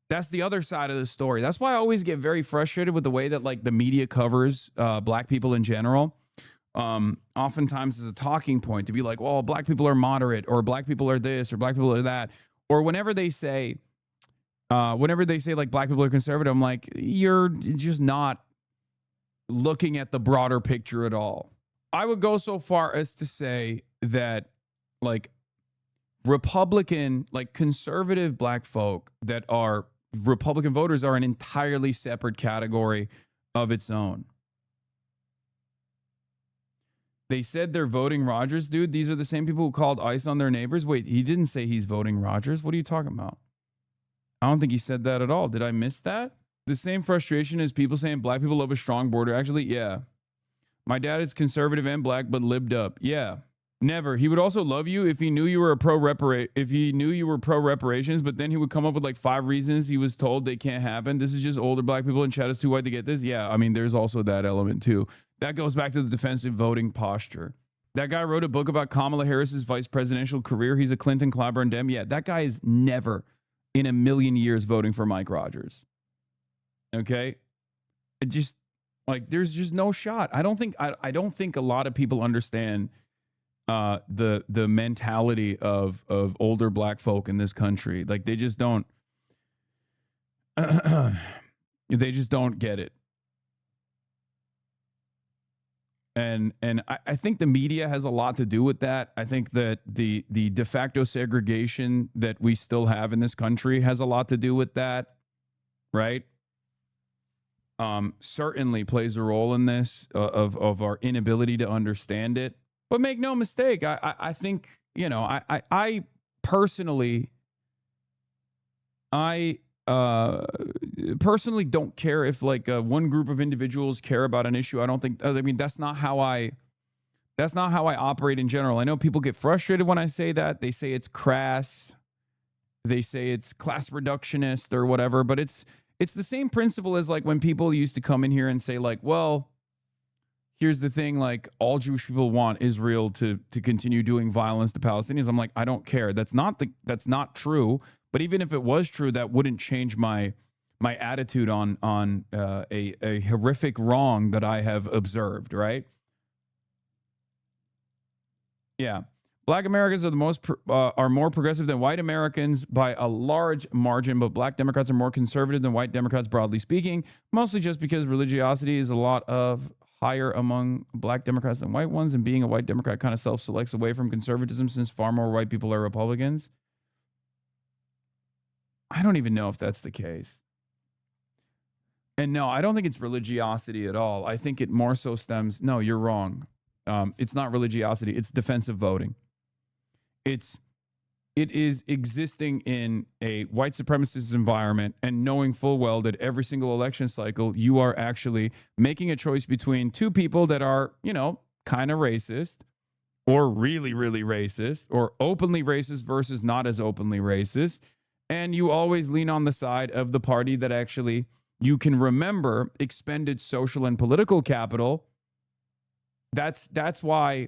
That's the other side of the story. That's why I always get very frustrated with the way that like the media covers black people in general. Oftentimes as a talking point to be like, well, black people are moderate, or black people are this, or black people are that. Or whenever they say like black people are conservative, I'm like, you're just not looking at the broader picture at all. I would go so far as to say that like Republican, like conservative black folk that are Republican voters are an entirely separate category of its own. They said they're voting Rogers, dude. These are the same people who called ICE on their neighbors. Wait, he didn't say he's voting Rogers. What are you talking about? I don't think he said that at all. Did I miss that? The same frustration as people saying black people love a strong border. Actually, yeah. My dad is conservative and black, but lived up. Yeah. Never. He would also love you if he knew you were pro reparations, but then he would come up with like 5 reasons he was told they can't happen. This is just older black people and Chad is too white to get this. Yeah, I mean, there's also that element too. That goes back to the defensive voting posture. That guy wrote a book about Kamala Harris's vice presidential career. He's a Clinton Clyburn Dem. Yeah, that guy is never in a million years voting for Mike Rogers. Okay? It just like there's just no shot. I don't think a lot of people understand the mentality of older black folk in this country. Like they just don't get it. And I think the media has a lot to do with that. I think that the de facto segregation that we still have in this country has a lot to do with that, right? Certainly plays a role in this of our inability to understand it. But make no mistake, I think, I personally don't care if like one group of individuals care about an issue. That's not how I operate in general. I know people get frustrated when I say that. They say it's crass. they say it's class reductionist or whatever, but it's the same principle as like when people used to come in here and say like, well, here's the thing, like all Jewish people want Israel to continue doing violence to Palestinians. I'm like, I don't care. That's not true. But even if it was true, that wouldn't change my attitude on a horrific wrong that I have observed, right? Yeah. Black Americans are more progressive than white Americans by a large margin, but black Democrats are more conservative than white Democrats, broadly speaking, mostly just because religiosity is a lot of higher among black Democrats than white ones, and being a white Democrat kind of self-selects away from conservatism since far more white people are Republicans. I don't even know if that's the case. And no, I don't think it's religiosity at all. I think it more so stems, no, you're wrong. It's not religiosity, it's defensive voting. It is existing in a white supremacist environment and knowing full well that every single election cycle, you are actually making a choice between two people that are, you know, kind of racist or really, really racist or openly racist versus not as openly racist. And you always lean on the side of the party that actually you can remember expended social and political capital. That's why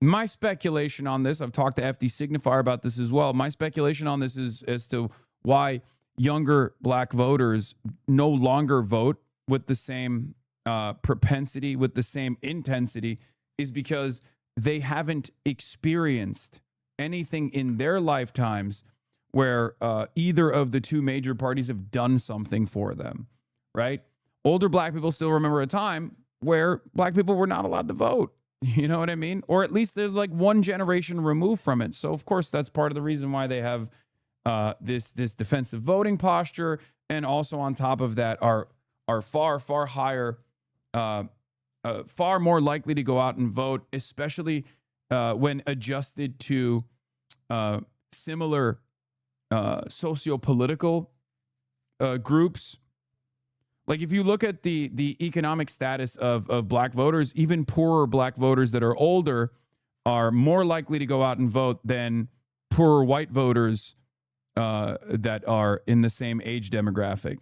my speculation on this, I've talked to FD Signifier about this as well. My speculation on this is as to why younger black voters no longer vote with the same propensity, with the same intensity, is because they haven't experienced anything in their lifetimes where either of the two major parties have done something for them, right? Older black people still remember a time where black people were not allowed to vote. You know what I mean? Or at least there's like one generation removed from it. So of course that's part of the reason why they have this defensive voting posture, and also on top of that are far higher, far more likely to go out and vote, especially when adjusted to similar socio-political groups. Like if you look at the economic status of black voters, even poorer black voters that are older are more likely to go out and vote than poorer white voters that are in the same age demographic.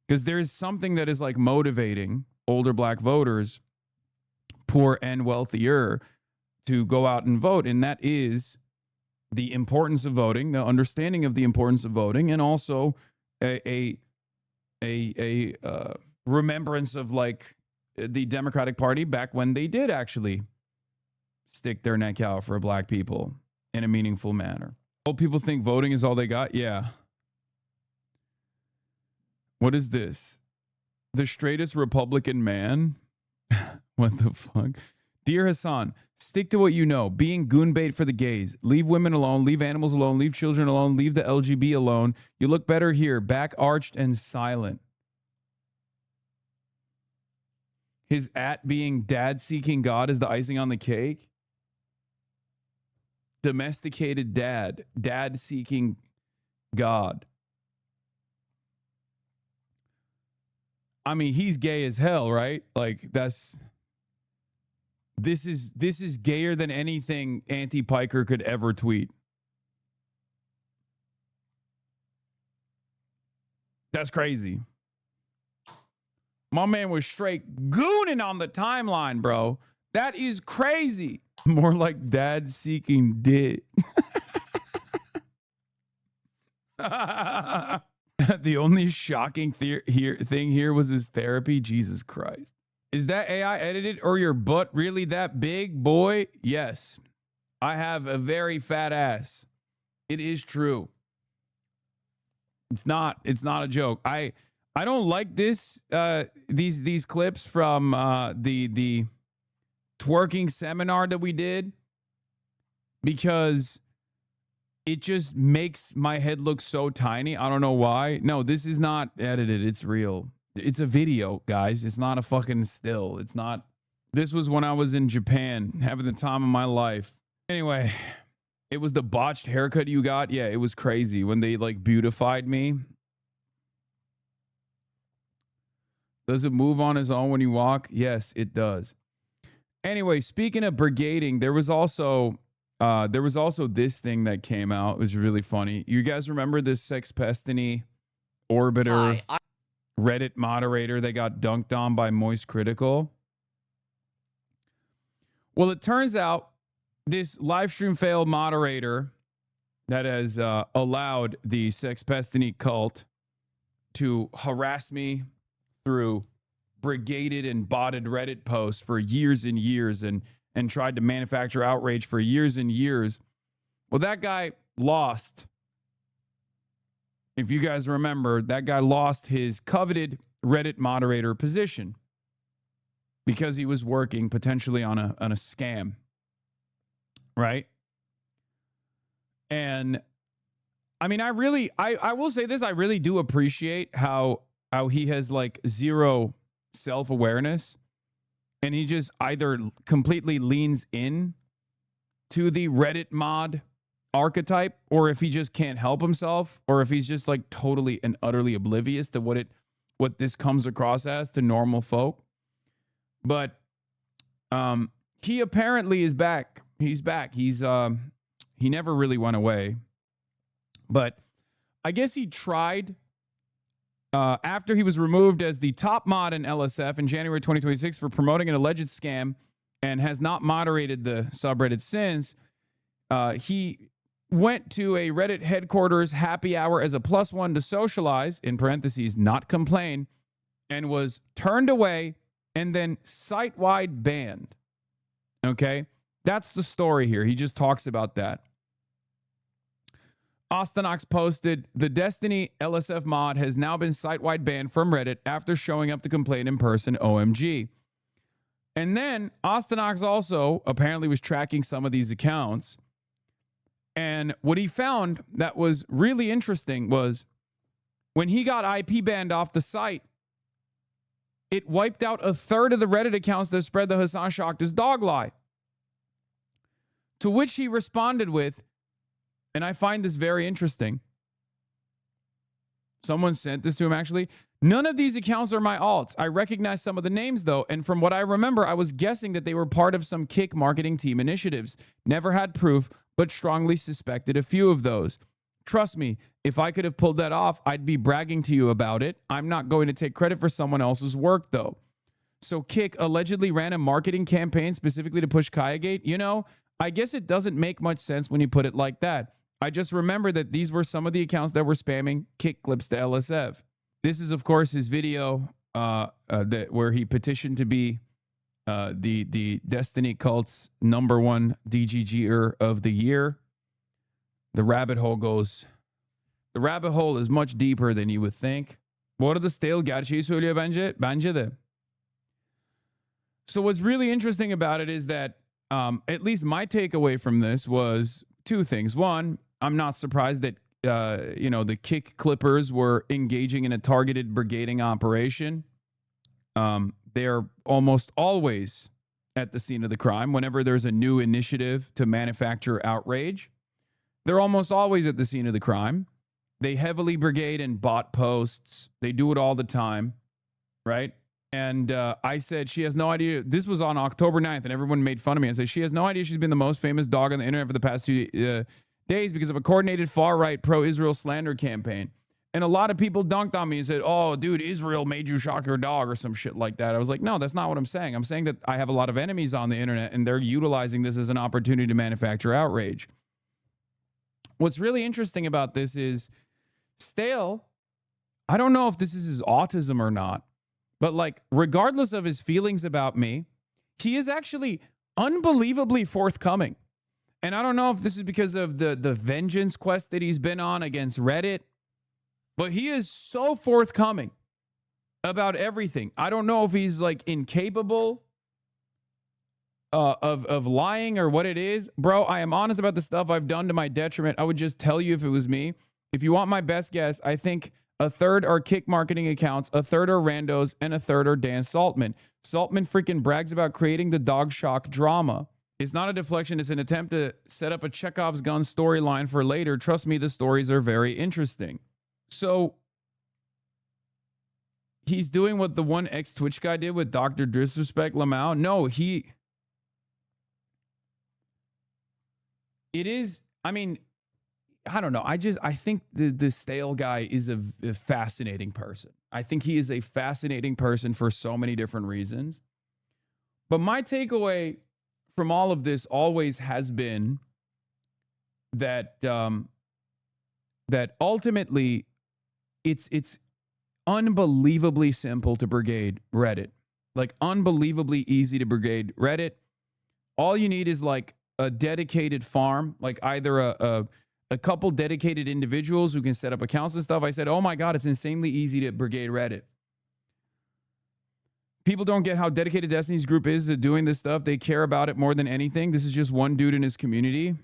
Because there's something that is like motivating older black voters, poor and wealthier, to go out and vote. And that is the importance of voting, the understanding of the importance of voting, and also a remembrance of like the Democratic Party back when they did actually stick their neck out for black people in a meaningful manner. Old people think voting is all they got. Yeah. What is this? The straightest Republican man? What the fuck? Dear Hassan, stick to what you know. Being goon bait for the gays. Leave women alone. Leave animals alone. Leave children alone. Leave the LGB alone. You look better here. Back arched and silent. His being dad seeking God is the icing on the cake. Domesticated dad seeking God. I mean, he's gay as hell, right? Like this is gayer than anything anti-Piker could ever tweet. That's crazy. My man was straight gooning on the timeline, bro. That is crazy. More like dad seeking dick. The only shocking thing here was his therapy. Jesus Christ. Is that AI edited or your butt really that big, boy? Yes. I have a very fat ass. It is true. It's not a joke. I don't like these clips from the twerking seminar that we did, because it just makes my head look so tiny. I don't know why. No, this is not edited. It's real. It's a video, guys. It's not a fucking still. It's not. This was when I was in Japan, having the time of my life. Anyway, it was the botched haircut you got. Yeah, it was crazy when they like beautified me. Does it move on its own when you walk? Yes, it does. Anyway, speaking of brigading, there was also there was also this thing that came out. It was really funny. You guys remember this Sexpestiny orbiter Reddit moderator that got dunked on by Moist Critical? Well, it turns out this live stream fail moderator that has allowed the Sexpestiny cult to harass me through brigaded and botted Reddit posts for years and years and tried to manufacture outrage for years and years. Well, that guy lost. If you guys remember, that guy lost his coveted Reddit moderator position because he was working potentially on a scam, right? And I mean, I will say this, I really do appreciate how he has like zero self-awareness, and he just either completely leans in to the Reddit mod archetype, or if he just can't help himself, or if he's just like totally and utterly oblivious to what this comes across as to normal folk. But he apparently is back. He's back. He never really went away. But I guess he tried after he was removed as the top mod in LSF in January 2026 for promoting an alleged scam and has not moderated the subreddit since. He went to a Reddit headquarters happy hour as a +1 to socialize, in parentheses, not complain, and was turned away and then site-wide banned. Okay? That's the story here. He just talks about that. Ostenox posted, the Destiny LSF mod has now been site-wide banned from Reddit after showing up to complain in person, OMG. And then Ostenox also apparently was tracking some of these accounts. And what he found that was really interesting was when he got IP banned off the site, it wiped out a third of the Reddit accounts that spread the Hassan Shaktas dog lie. To which he responded with, and I find this very interesting. Someone sent this to him, actually. None of these accounts are my alts. I recognize some of the names, though, and from what I remember, I was guessing that they were part of some Kick marketing team initiatives. Never had proof, but strongly suspected a few of those. Trust me, if I could have pulled that off, I'd be bragging to you about it. I'm not going to take credit for someone else's work, though. So Kick allegedly ran a marketing campaign specifically to push Kayagate. You know, I guess it doesn't make much sense when you put it like that. I just remember that these were some of the accounts that were spamming Kick clips to LSF. This is, of course, his video where he petitioned to be the Destiny cult's #1 DGGer of the year. The rabbit hole is much deeper than you would think. Bu arada Stale gerçeği söylüyor bence de. So what's really interesting about it is that at least my takeaway from this was two things. One, I'm not surprised that the Kick Clippers were engaging in a targeted brigading operation. They're almost always at the scene of the crime. Whenever there's a new initiative to manufacture outrage, they're almost always at the scene of the crime. They heavily brigade in bot posts. They do it all the time, right? And I said, she has no idea. This was on October 9th, and everyone made fun of me. I said, she has no idea she's been the most famous dog on the internet for the past 2 days because of a coordinated far-right pro-Israel slander campaign. And a lot of people dunked on me and said, oh, dude, Israel made you shock your dog or some shit like that. I was like, no, that's not what I'm saying. I'm saying that I have a lot of enemies on the internet, and they're utilizing this as an opportunity to manufacture outrage. What's really interesting about this is Stale, I don't know if this is his autism or not, but like, regardless of his feelings about me, he is actually unbelievably forthcoming. And I don't know if this is because of the vengeance quest that he's been on against Reddit, but he is so forthcoming about everything. I don't know if he's like incapable of lying or what it is. Bro, I am honest about the stuff I've done to my detriment. I would just tell you if it was me. If you want my best guess, I think a third are Kick marketing accounts, a third are randos, and a third are Dan Saltman. Saltman freaking brags about creating the dog shock drama. It's not a deflection. It's an attempt to set up a Chekhov's gun storyline for later. Trust me, the stories are very interesting. So he's doing what the one ex-Twitch guy did with Dr. Disrespect Lamau. No, he It is, I mean, I don't know. I think the stale guy is a fascinating person. I think he is a fascinating person for so many different reasons. But my takeaway from all of this always has been that that ultimately it's unbelievably simple to brigade Reddit. Like unbelievably easy to brigade Reddit. All you need is like a dedicated farm, like either a couple dedicated individuals who can set up accounts and stuff. I said, oh my God, it's insanely easy to brigade Reddit. People don't get how dedicated Destiny's group is to doing this stuff. They care about it more than anything. This is just one dude in his community.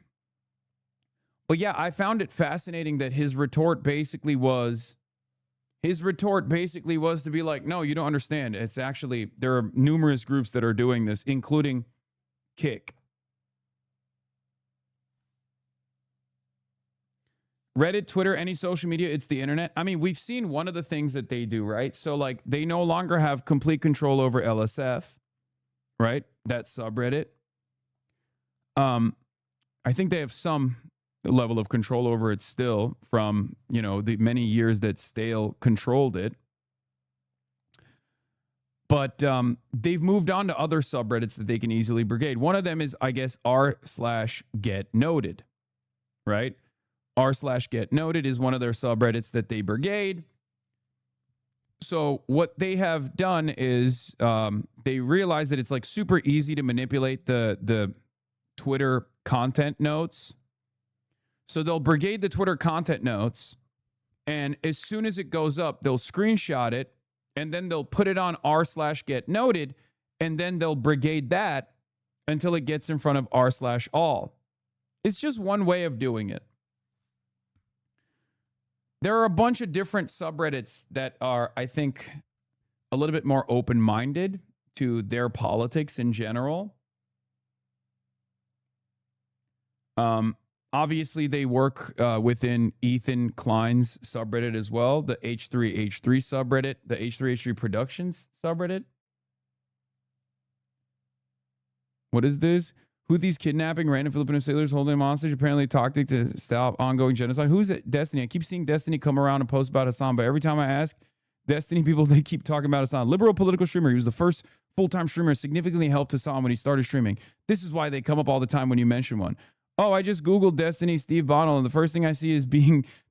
But yeah, I found it fascinating that his retort basically was to be like, no, you don't understand. It's actually, there are numerous groups that are doing this, including Kick. Reddit, Twitter, any social media, it's the internet. I mean, we've seen one of the things that they do, right? So like they no longer have complete control over LSF, right? That subreddit. I think they have some level of control over it still from, you know, the many years that Stale controlled it. But they've moved on to other subreddits that they can easily brigade. One of them is, I guess, r/getnoted, right? r/getnoted is one of their subreddits that they brigade. So what they have done is they realize that it's like super easy to manipulate the Twitter content notes. So they'll brigade the Twitter content notes, and as soon as it goes up, they'll screenshot it, and then they'll put it on r/getnoted, and then they'll brigade that until it gets in front of r/all. It's just one way of doing it. There are a bunch of different subreddits that are, I think, a little bit more open-minded to their politics in general. Obviously, they work within Ethan Klein's subreddit as well, the H3H3 subreddit, the H3H3 Productions subreddit. What is this? Houthis kidnapping random Filipino sailors, holding them hostage, apparently a tactic to stop ongoing genocide. Who's it? Destiny. I keep seeing Destiny come around and post about Hassan, but every time I ask Destiny people, they keep talking about Hassan. Liberal political streamer. He was the first full-time streamer, significantly helped Hassan when he started streaming. This is why they come up all the time when you mention one. Oh, I just Googled Destiny Steve Bonnell, and the first thing I see is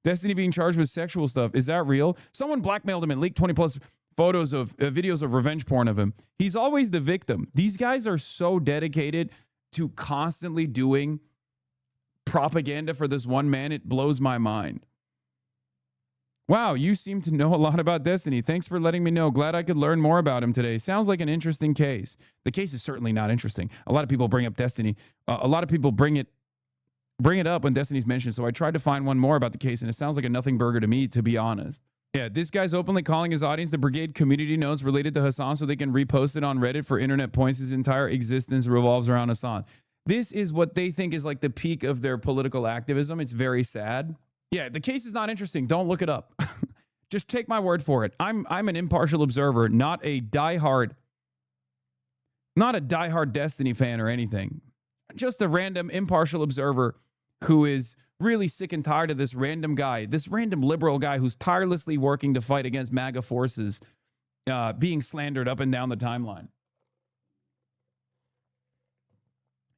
Destiny being charged with sexual stuff. Is that real? Someone blackmailed him and leaked 20 plus photos of videos of revenge porn of him. He's always the victim. These guys are so dedicated to constantly doing propaganda for this one man. It blows my mind. Wow, you seem to know a lot about Destiny. Thanks for letting me know. Glad I could learn more about him today. Sounds like an interesting case. The case is certainly not interesting. A lot of people bring up Destiny. A lot of people bring it up when Destiny's mentioned. So I tried to find one more about the case, and it sounds like a nothing burger to me, to be honest. Yeah, this guy's openly calling his audience the brigade community notes related to Hassan so they can repost it on Reddit for internet points. His entire existence revolves around Hassan. This is what they think is like the peak of their political activism. It's very sad. Yeah, the case is not interesting. Don't look it up. Just take my word for it. I'm an impartial observer, not a diehard Destiny fan or anything. Just a random impartial observer who is really sick and tired of this random guy, this random liberal guy who's tirelessly working to fight against MAGA forces, being slandered up and down the timeline.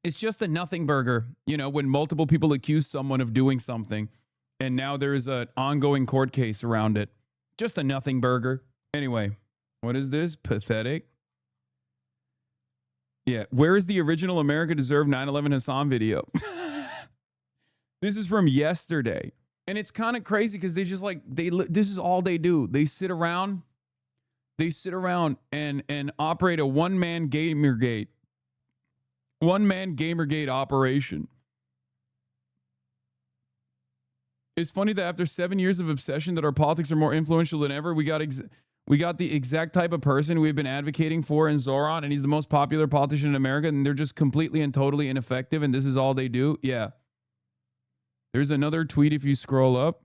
It's just a nothing burger, you know, when multiple people accuse someone of doing something, and now there's an ongoing court case around it. Just a nothing burger. Anyway, what is this? Pathetic. Yeah, where is the original America Deserved 9/11 Hassan video? This is from yesterday. And it's kind of crazy because they just like, this is all they do. They sit around and operate a one-man Gamergate operation. It's funny that after 7 years of obsession that our politics are more influential than ever, we got the exact type of person we've been advocating for in Zoran, and he's the most popular politician in America, and they're just completely and totally ineffective, and this is all they do? Yeah. There's another tweet if you scroll up.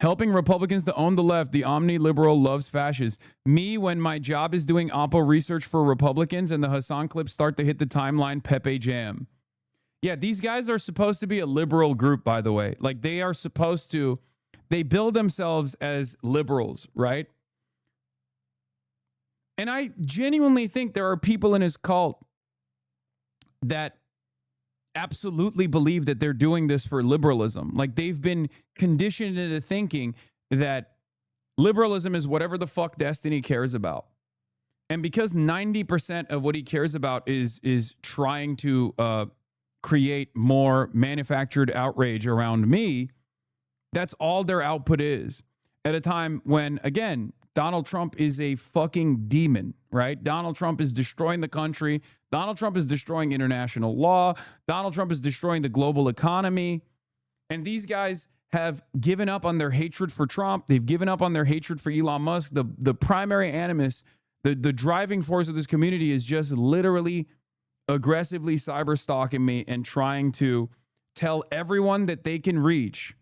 Helping Republicans to own the left, the omni-liberal loves fascists. Me, when my job is doing Oppo research for Republicans and the Hassan clips start to hit the timeline, Pepe Jam. Yeah, these guys are supposed to be a liberal group, by the way. Like they are supposed to, they build themselves as liberals, right? And I genuinely think there are people in his cult that absolutely believe that they're doing this for liberalism. Like they've been conditioned into thinking that liberalism is whatever the fuck Destiny cares about. And because 90% of what he cares about is trying to create more manufactured outrage around me, that's all their output is. At a time when, again, Donald Trump is a fucking demon, right? Donald Trump is destroying the country. Donald Trump is destroying international law. Donald Trump is destroying the global economy. And these guys have given up on their hatred for Trump. They've given up on their hatred for Elon Musk. The primary animus, the driving force of this community is just literally aggressively cyber stalking me and trying to tell everyone that they can reach.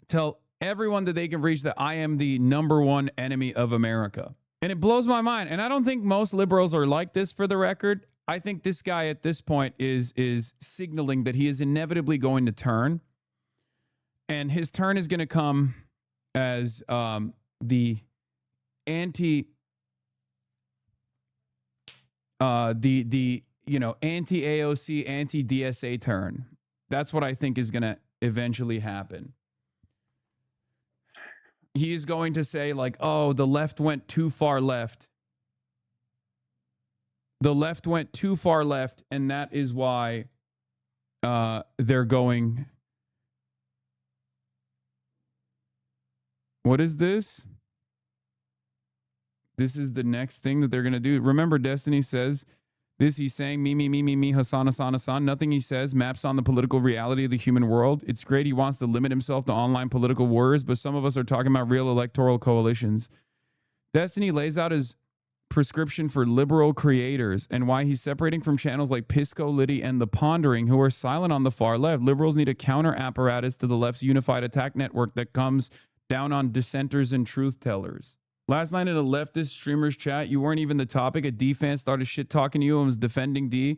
Tell everyone that they can reach that I am the number one enemy of America. And it blows my mind. And I don't think most liberals are like this, for the record. I think this guy at this point is signaling that he is inevitably going to turn. And his turn is going to come as the anti-AOC, anti-DSA turn. That's what I think is going to eventually happen. He is going to say like, oh, the left went too far left. The left went too far left, and that is why they're going. What is this? This is the next thing that they're going to do. Remember, Destiny says this. He's saying me, Hassan, Hassan, Hassan. Nothing he says maps on the political reality of the human world. It's great he wants to limit himself to online political wars, but some of us are talking about real electoral coalitions. Destiny lays out his prescription for liberal creators and why he's separating from channels like Pisco, Liddy, and The Pondering, who are silent on the far left. Liberals need a counter apparatus to the left's unified attack network that comes down on dissenters and truth tellers. Last night in a leftist streamer's chat, you weren't even the topic. A D fan started shit talking to you and was defending D.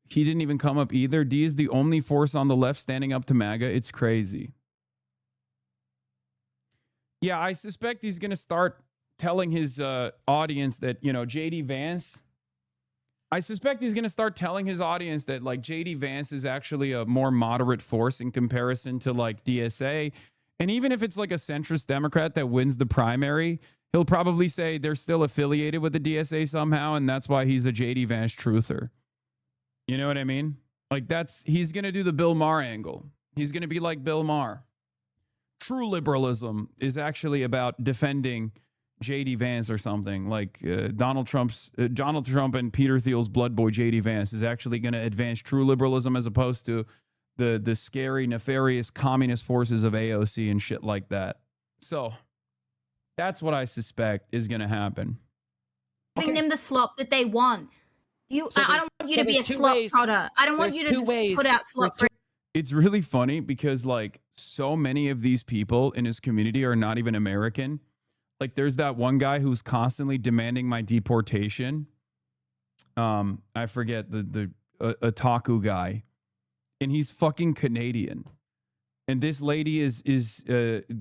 He didn't even come up either. D is the only force on the left standing up to MAGA. It's crazy. Yeah, I suspect he's going to start telling his audience that, you know, JD Vance. I suspect he's going to start telling his audience that, like, JD Vance is actually a more moderate force in comparison to, like, DSA. And even if it's like a centrist Democrat that wins the primary, he'll probably say they're still affiliated with the DSA somehow, and that's why he's a JD Vance truther. You know what I mean? Like, he's going to do the Bill Maher angle. He's going to be like Bill Maher. True liberalism is actually about defending JD Vance or something. Like Donald Trump and Peter Thiel's blood boy JD Vance is actually going to advance true liberalism as opposed to the scary, nefarious communist forces of AOC and shit like that. So that's what I suspect is going to happen. Giving them the slop that they want. I don't want you to be a slop trotter. I don't want you to just put out slop. It's really funny because, like, so many of these people in his community are not even American. Like, there's that one guy who's constantly demanding my deportation. I forget the otaku guy, and he's fucking Canadian. And this lady is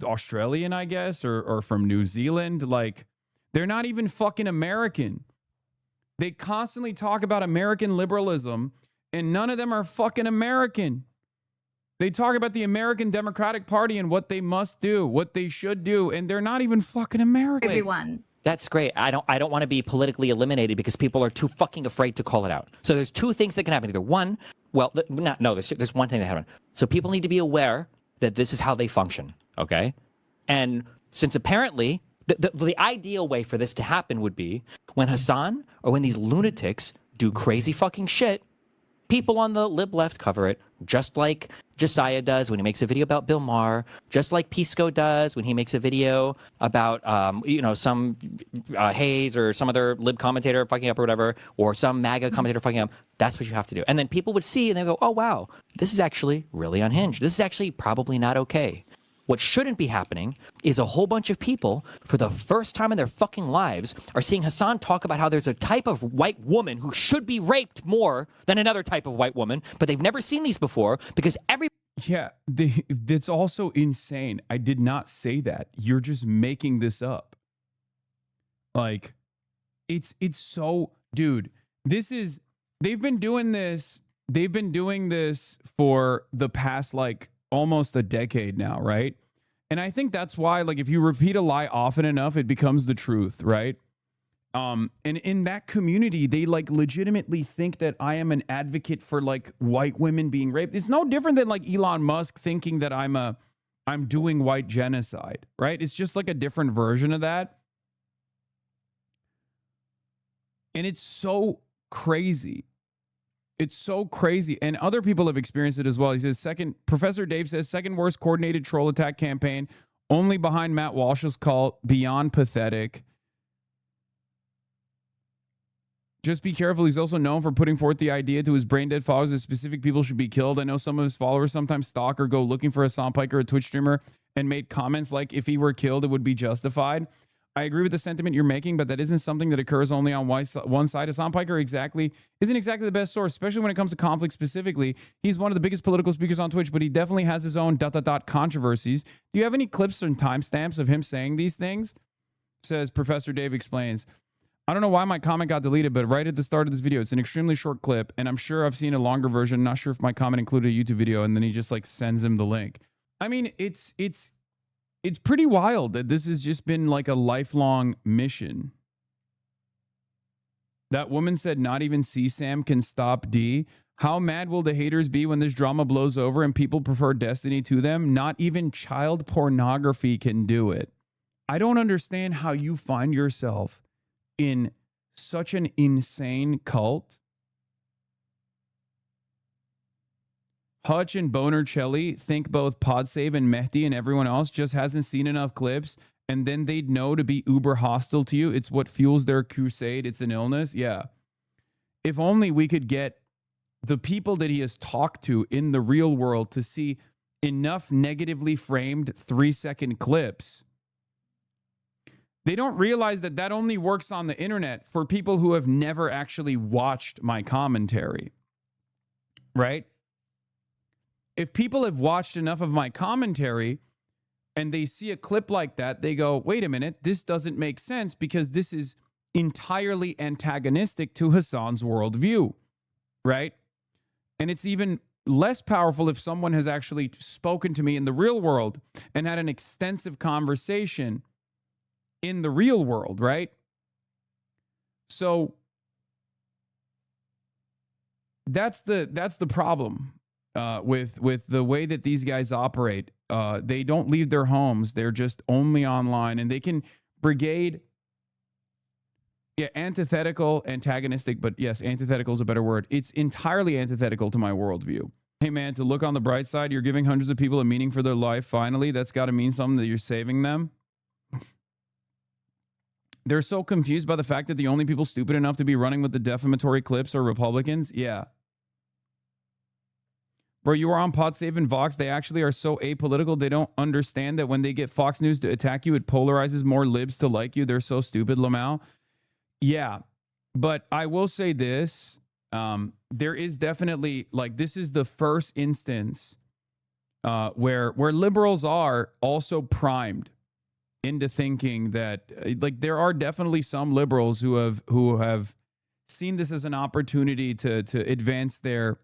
Australian, I guess, or from New Zealand. Like, they're not even fucking American. They constantly talk about American liberalism, and none of them are fucking American. They talk about the American Democratic Party and what they must do, what they should do, and they're not even fucking American. Everyone. That's great. I don't want to be politically eliminated because people are too fucking afraid to call it out. So there's two things that can happen. Either one, there's one thing that happen. So people need to be aware that this is how they function, okay? And since apparently the ideal way for this to happen would be when Hassan or when these lunatics do crazy fucking shit, people on the lib left cover it, just like Josiah does when he makes a video about Bill Maher, just like Pisco does when he makes a video about, some Hayes or some other lib commentator fucking up or whatever, or some MAGA commentator fucking up. That's what you have to do. And then people would see and they go, oh, wow, this is actually really unhinged. This is actually probably not okay. What shouldn't be happening is a whole bunch of people, for the first time in their fucking lives, are seeing Hassan talk about how there's a type of white woman who should be raped more than another type of white woman, but they've never seen these before because Yeah, that's also insane. I did not say that. You're just making this up. Like, it's so, dude, they've been doing this for the past, like, almost a decade now, right? And I think that's why, like, if you repeat a lie often enough, it becomes the truth, right? And in that community, they like legitimately think that I am an advocate for like white women being raped. It's no different than like Elon Musk thinking that I'm doing white genocide, right? It's just like a different version of that. And it's so crazy. It's so crazy. And other people have experienced it as well. He says, Professor Dave says, second worst coordinated troll attack campaign, only behind Matt Walsh's call, beyond pathetic. Just be careful. He's also known for putting forth the idea to his brain-dead followers that specific people should be killed. I know some of his followers sometimes stalk or go looking for Hassan Piker, a Twitch streamer, and made comments like, if he were killed, it would be justified. I agree with the sentiment you're making, but that isn't something that occurs only on one side. Hassan Piker isn't exactly the best source, especially when it comes to conflict specifically. He's one of the biggest political speakers on Twitch, but he definitely has his own ... controversies. Do you have any clips and timestamps of him saying these things? Says Professor Dave explains. I don't know why my comment got deleted, but right at the start of this video, it's an extremely short clip, and I'm sure I've seen a longer version. Not sure if my comment included a YouTube video, and then he just like sends him the link. I mean, it's pretty wild that this has just been like a lifelong mission. That woman said not even CSAM can stop D. How mad will the haters be when this drama blows over and people prefer Destiny to them? Not even child pornography can do it. I don't understand how you find yourself in such an insane cult. Hutch and Bonercelli think both Podsave and Mehdi and everyone else just hasn't seen enough clips, and then they'd know to be uber hostile to you. It's what fuels their crusade. It's an illness. Yeah. If only we could get the people that he has talked to in the real world to see enough negatively framed 3-second clips. They don't realize that that only works on the internet for people who have never actually watched my commentary, right? If people have watched enough of my commentary and they see a clip like that, they go, wait a minute, this doesn't make sense because this is entirely antagonistic to Hassan's worldview, right? And it's even less powerful if someone has actually spoken to me in the real world and had an extensive conversation in the real world, right? So that's the problem with the way that these guys operate. They don't leave their homes. They're just only online, and they can brigade. Yeah, antithetical, antagonistic, but yes, antithetical is a better word. It's entirely antithetical to my worldview. Hey man, to look on the bright side, you're giving hundreds of people a meaning for their life. Finally, that's got to mean something that you're saving them. They're so confused by the fact that the only people stupid enough to be running with the defamatory clips are Republicans. Yeah. Bro, you are on PodSave and Vox. They actually are so apolitical. They don't understand that when they get Fox News to attack you, it polarizes more libs to like you. They're so stupid, Lamau. Yeah. But I will say this. There is definitely, like, this is the first instance where liberals are also primed into thinking that, like, there are definitely some liberals who have seen this as an opportunity to advance their,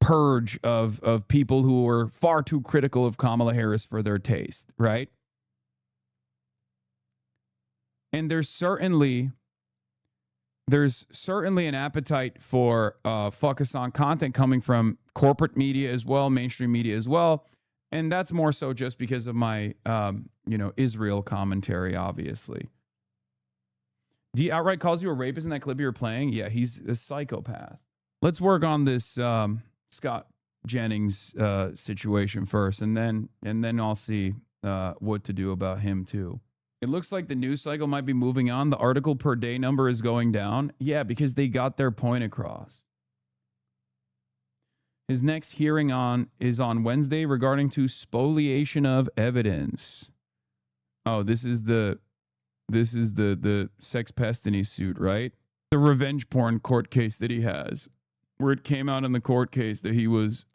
purge of people who are far too critical of Kamala Harris for their taste, right? And there's certainly an appetite for fuck Hassan content coming from corporate media as well, mainstream media as well. And that's more so just because of my, Israel commentary, obviously. He outright calls you a rapist in that clip you were playing? Yeah, he's a psychopath. Let's work on this Scott Jennings situation first, and then I'll see what to do about him too. It looks like the news cycle might be moving on. The article per day number is going down. Yeah, because they got their point across. His next hearing is on Wednesday regarding to spoliation of evidence. Oh, this is the sex pestiny suit, right? The revenge porn court case that he has, where it came out in the court case that he was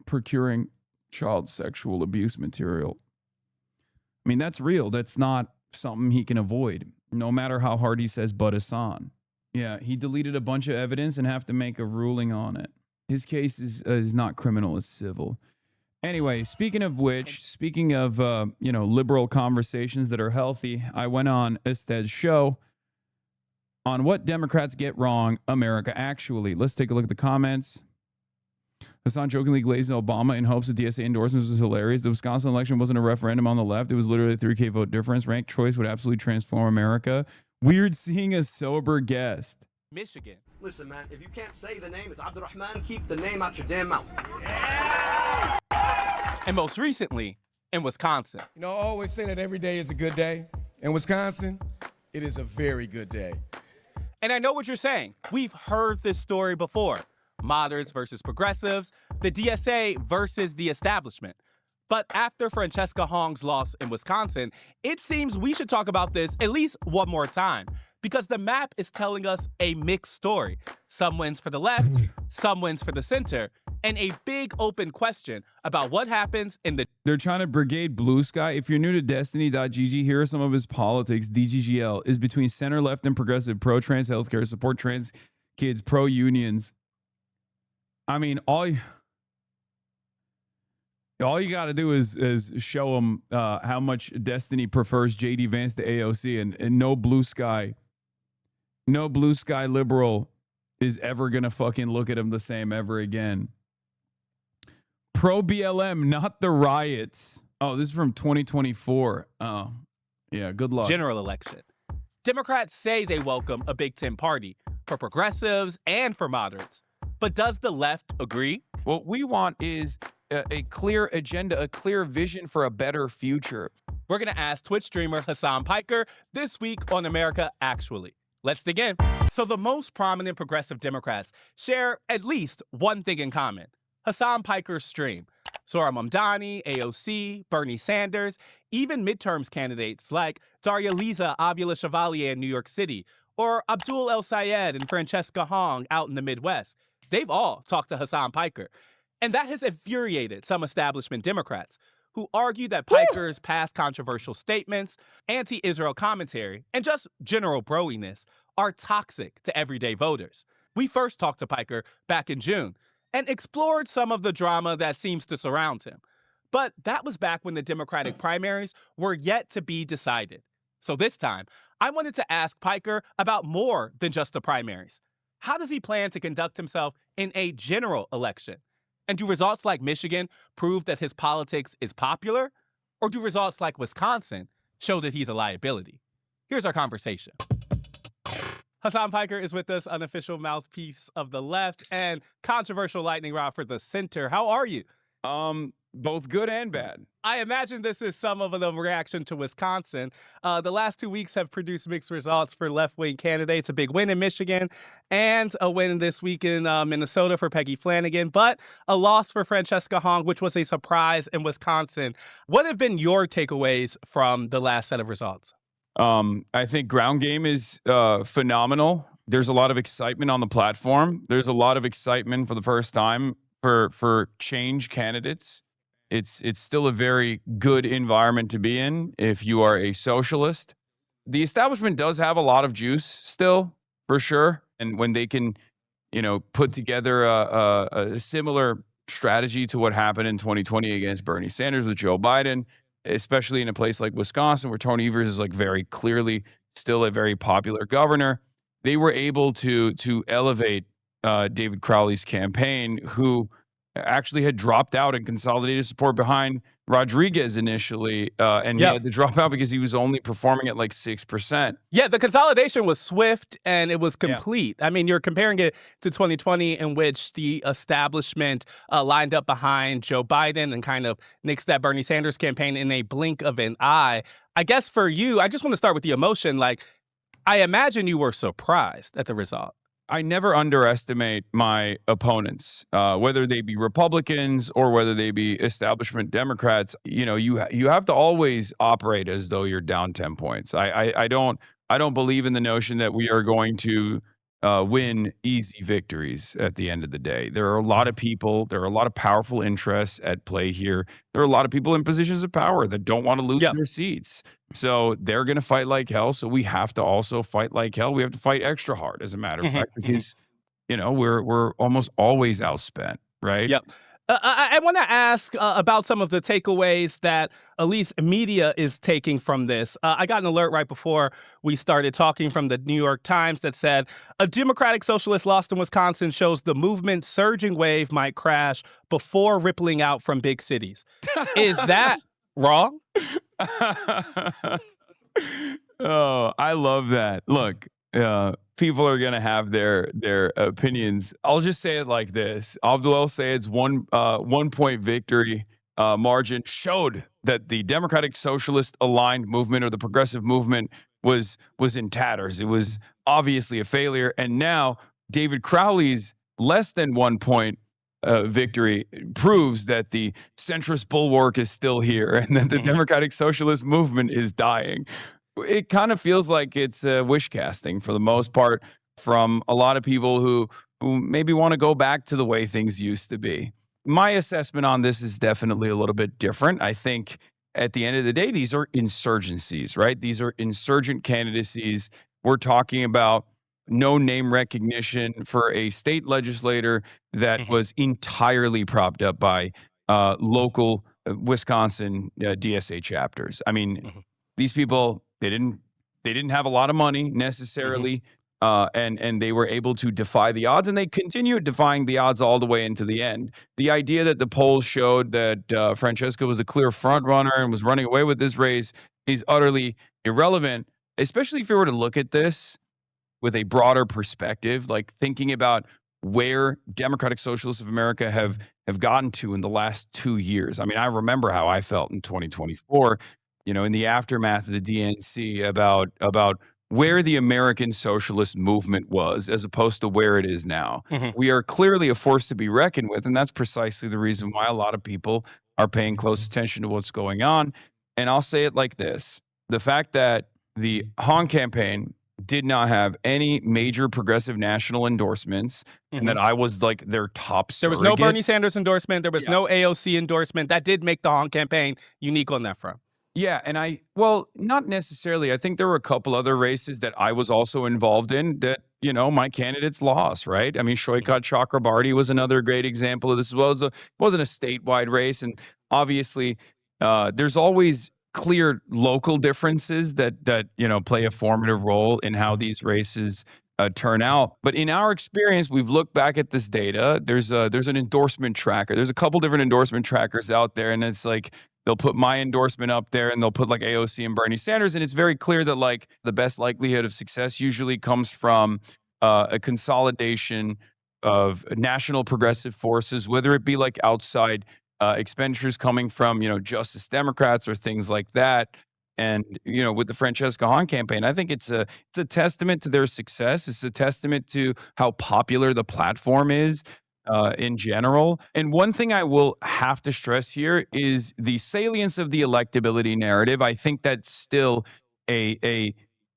procuring child sexual abuse material. I mean, that's real. That's not something he can avoid, no matter how hard he says but Hassan. Yeah, he deleted a bunch of evidence and have to make a ruling on it. His case is not criminal, it's civil. Anyway, speaking of liberal conversations that are healthy, I went on Ested's show on what Democrats get wrong, America Actually. Let's take a look at the comments. Hassan jokingly glazed Obama in hopes of DSA endorsements was hilarious. The Wisconsin election wasn't a referendum on the left. It was literally a 3K vote difference. Ranked choice would absolutely transform America. Weird seeing a sober guest. Michigan. Listen, man, if you can't say the name, it's Abdurrahman. Keep the name out your damn mouth. And most recently, in Wisconsin. You know, I always say that every day is a good day. In Wisconsin, it is a very good day. And I know what you're saying. We've heard this story before. Moderates versus progressives, the DSA versus the establishment. But after Francesca Hong's loss in Wisconsin, it seems we should talk about this at least one more time, because the map is telling us a mixed story. Some wins for the left, some wins for the center, and a big open question about what happens in the... They're trying to brigade blue sky. If you're new to Destiny.gg, here are some of his politics. DGGL is between center, left, and progressive, pro-trans healthcare, support trans kids, pro-unions. I mean, all you got to do is show them how much Destiny prefers JD Vance to AOC, and no blue sky liberal is ever going to fucking look at him the same ever again. Pro BLM, not the riots. Oh, this is from 2024. Oh, yeah, good luck. General election. Democrats say they welcome a Big Ten party for progressives and for moderates. But does the left agree? What we want is a clear agenda, a clear vision for a better future. We're going to ask Twitch streamer Hassan Piker this week on America Actually. Let's dig in. So the most prominent progressive Democrats share at least one thing in common. Hassan Piker's stream. Zohran Mamdani, AOC, Bernie Sanders, even midterms candidates like Daria Liza Avila Chevalier in New York City, or Abdul El Sayed and Francesca Hong out in the Midwest. They've all talked to Hassan Piker. And that has infuriated some establishment Democrats who argue that Piker's past controversial statements, anti-Israel commentary, and just general broiness are toxic to everyday voters. We first talked to Piker back in June and explored some of the drama that seems to surround him. But that was back when the Democratic primaries were yet to be decided. So this time, I wanted to ask Piker about more than just the primaries. How does he plan to conduct himself in a general election? And do results like Michigan prove that his politics is popular? Or do results like Wisconsin show that he's a liability? Here's our conversation. Hassan Piker is with us, unofficial mouthpiece of the left and controversial lightning rod for the center. How are you? Both good and bad. I imagine this is some of the reaction to Wisconsin. The last 2 weeks have produced mixed results for left-wing candidates, a big win in Michigan and a win this week in Minnesota for Peggy Flanagan, but a loss for Francesca Hong, which was a surprise in Wisconsin. What have been your takeaways from the last set of results? I think ground game is phenomenal. There's a lot of excitement on the platform. There's a lot of excitement for the first time for change candidates. It's still a very good environment to be in if you are a socialist. The establishment does have a lot of juice still, for sure. And when they can, put together a similar strategy to what happened in 2020 against Bernie Sanders with Joe Biden, especially in a place like Wisconsin where Tony Evers is like very clearly still a very popular governor, they were able to elevate David Crowley's campaign, who actually had dropped out and consolidated support behind Rodriguez initially. And he had to drop out because he was only performing at like 6%. Yeah, the consolidation was swift and it was complete. I mean, you're comparing it to 2020 in which the establishment lined up behind Joe Biden and kind of nixed that Bernie Sanders campaign in a blink of an eye. I guess for you, I just want to start with the emotion. Like, I imagine you were surprised at the result. I never underestimate my opponents, whether they be Republicans or whether they be establishment Democrats. You know, you have to always operate as though you're down 10 points. I don't believe in the notion that we are going to win easy victories at the end of the day. There are a lot of people, there are a lot of powerful interests at play here. There are a lot of people in positions of power that don't want to lose their seats. So they're going to fight like hell. So we have to also fight like hell. We have to fight extra hard, as a matter of fact, because, you know, we're almost always outspent, right? Yep. I want to ask about some of the takeaways that at least media is taking from this. I got an alert right before we started talking from the New York Times that said a Democratic Socialist lost in Wisconsin shows the movement's surging wave might crash before rippling out from big cities. Is that wrong? Oh, I love that. Look, people are gonna have their opinions. I'll just say it like this: Abdul Sayed's 1 point victory margin showed that the Democratic Socialist aligned movement, or the progressive movement, was in tatters. It was obviously a failure, and now David Crowley's less than 1 point victory proves that the centrist bulwark is still here and that the Democratic Socialist movement is dying. It kind of feels like it's wish casting for the most part from a lot of people who maybe want to go back to the way things used to be. My assessment on this is definitely a little bit different. I think at the end of the day, these are insurgencies, right? These are insurgent candidacies. We're talking about no name recognition for a state legislator that was entirely propped up by local Wisconsin DSA chapters. I mean, these people, they didn't have a lot of money necessarily, and they were able to defy the odds, and they continued defying the odds all the way into the end. The idea that the polls showed that Francesca was a clear front runner and was running away with this race is utterly irrelevant, especially if you were to look at this with a broader perspective, like thinking about where Democratic Socialists of America have gotten to in the last 2 years. I mean, I remember how I felt in 2024, you know, in the aftermath of the DNC about where the American socialist movement was as opposed to where it is now. We are clearly a force to be reckoned with, and that's precisely the reason why a lot of people are paying close attention to what's going on. And I'll say it like this: the fact that the Hong campaign did not have any major progressive national endorsements, and that I was like their top surrogate. There was no Bernie Sanders endorsement. There was no AOC endorsement. That did make the Hong campaign unique on that front. Yeah, and well, not necessarily. I think there were a couple other races that I was also involved in that, you know, my candidates lost, right? I mean, Shoykat Chakrabarty was another great example of this as well. It wasn't a statewide race, and obviously there's always clear local differences that you know play a formative role in how these races turn out. But in our experience, we've looked back at this data. There's an endorsement tracker. There's a couple different endorsement trackers out there, and it's like they'll put my endorsement up there, and they'll put like AOC and Bernie Sanders, and it's very clear that like the best likelihood of success usually comes from a consolidation of national progressive forces, whether it be like outside expenditures coming from, you know, Justice Democrats or things like that. And, you know, with the Francesca Hahn campaign, I think it's a testament to their success. It's a testament to how popular the platform is in general. And one thing I will have to stress here is the salience of the electability narrative. I think that's still a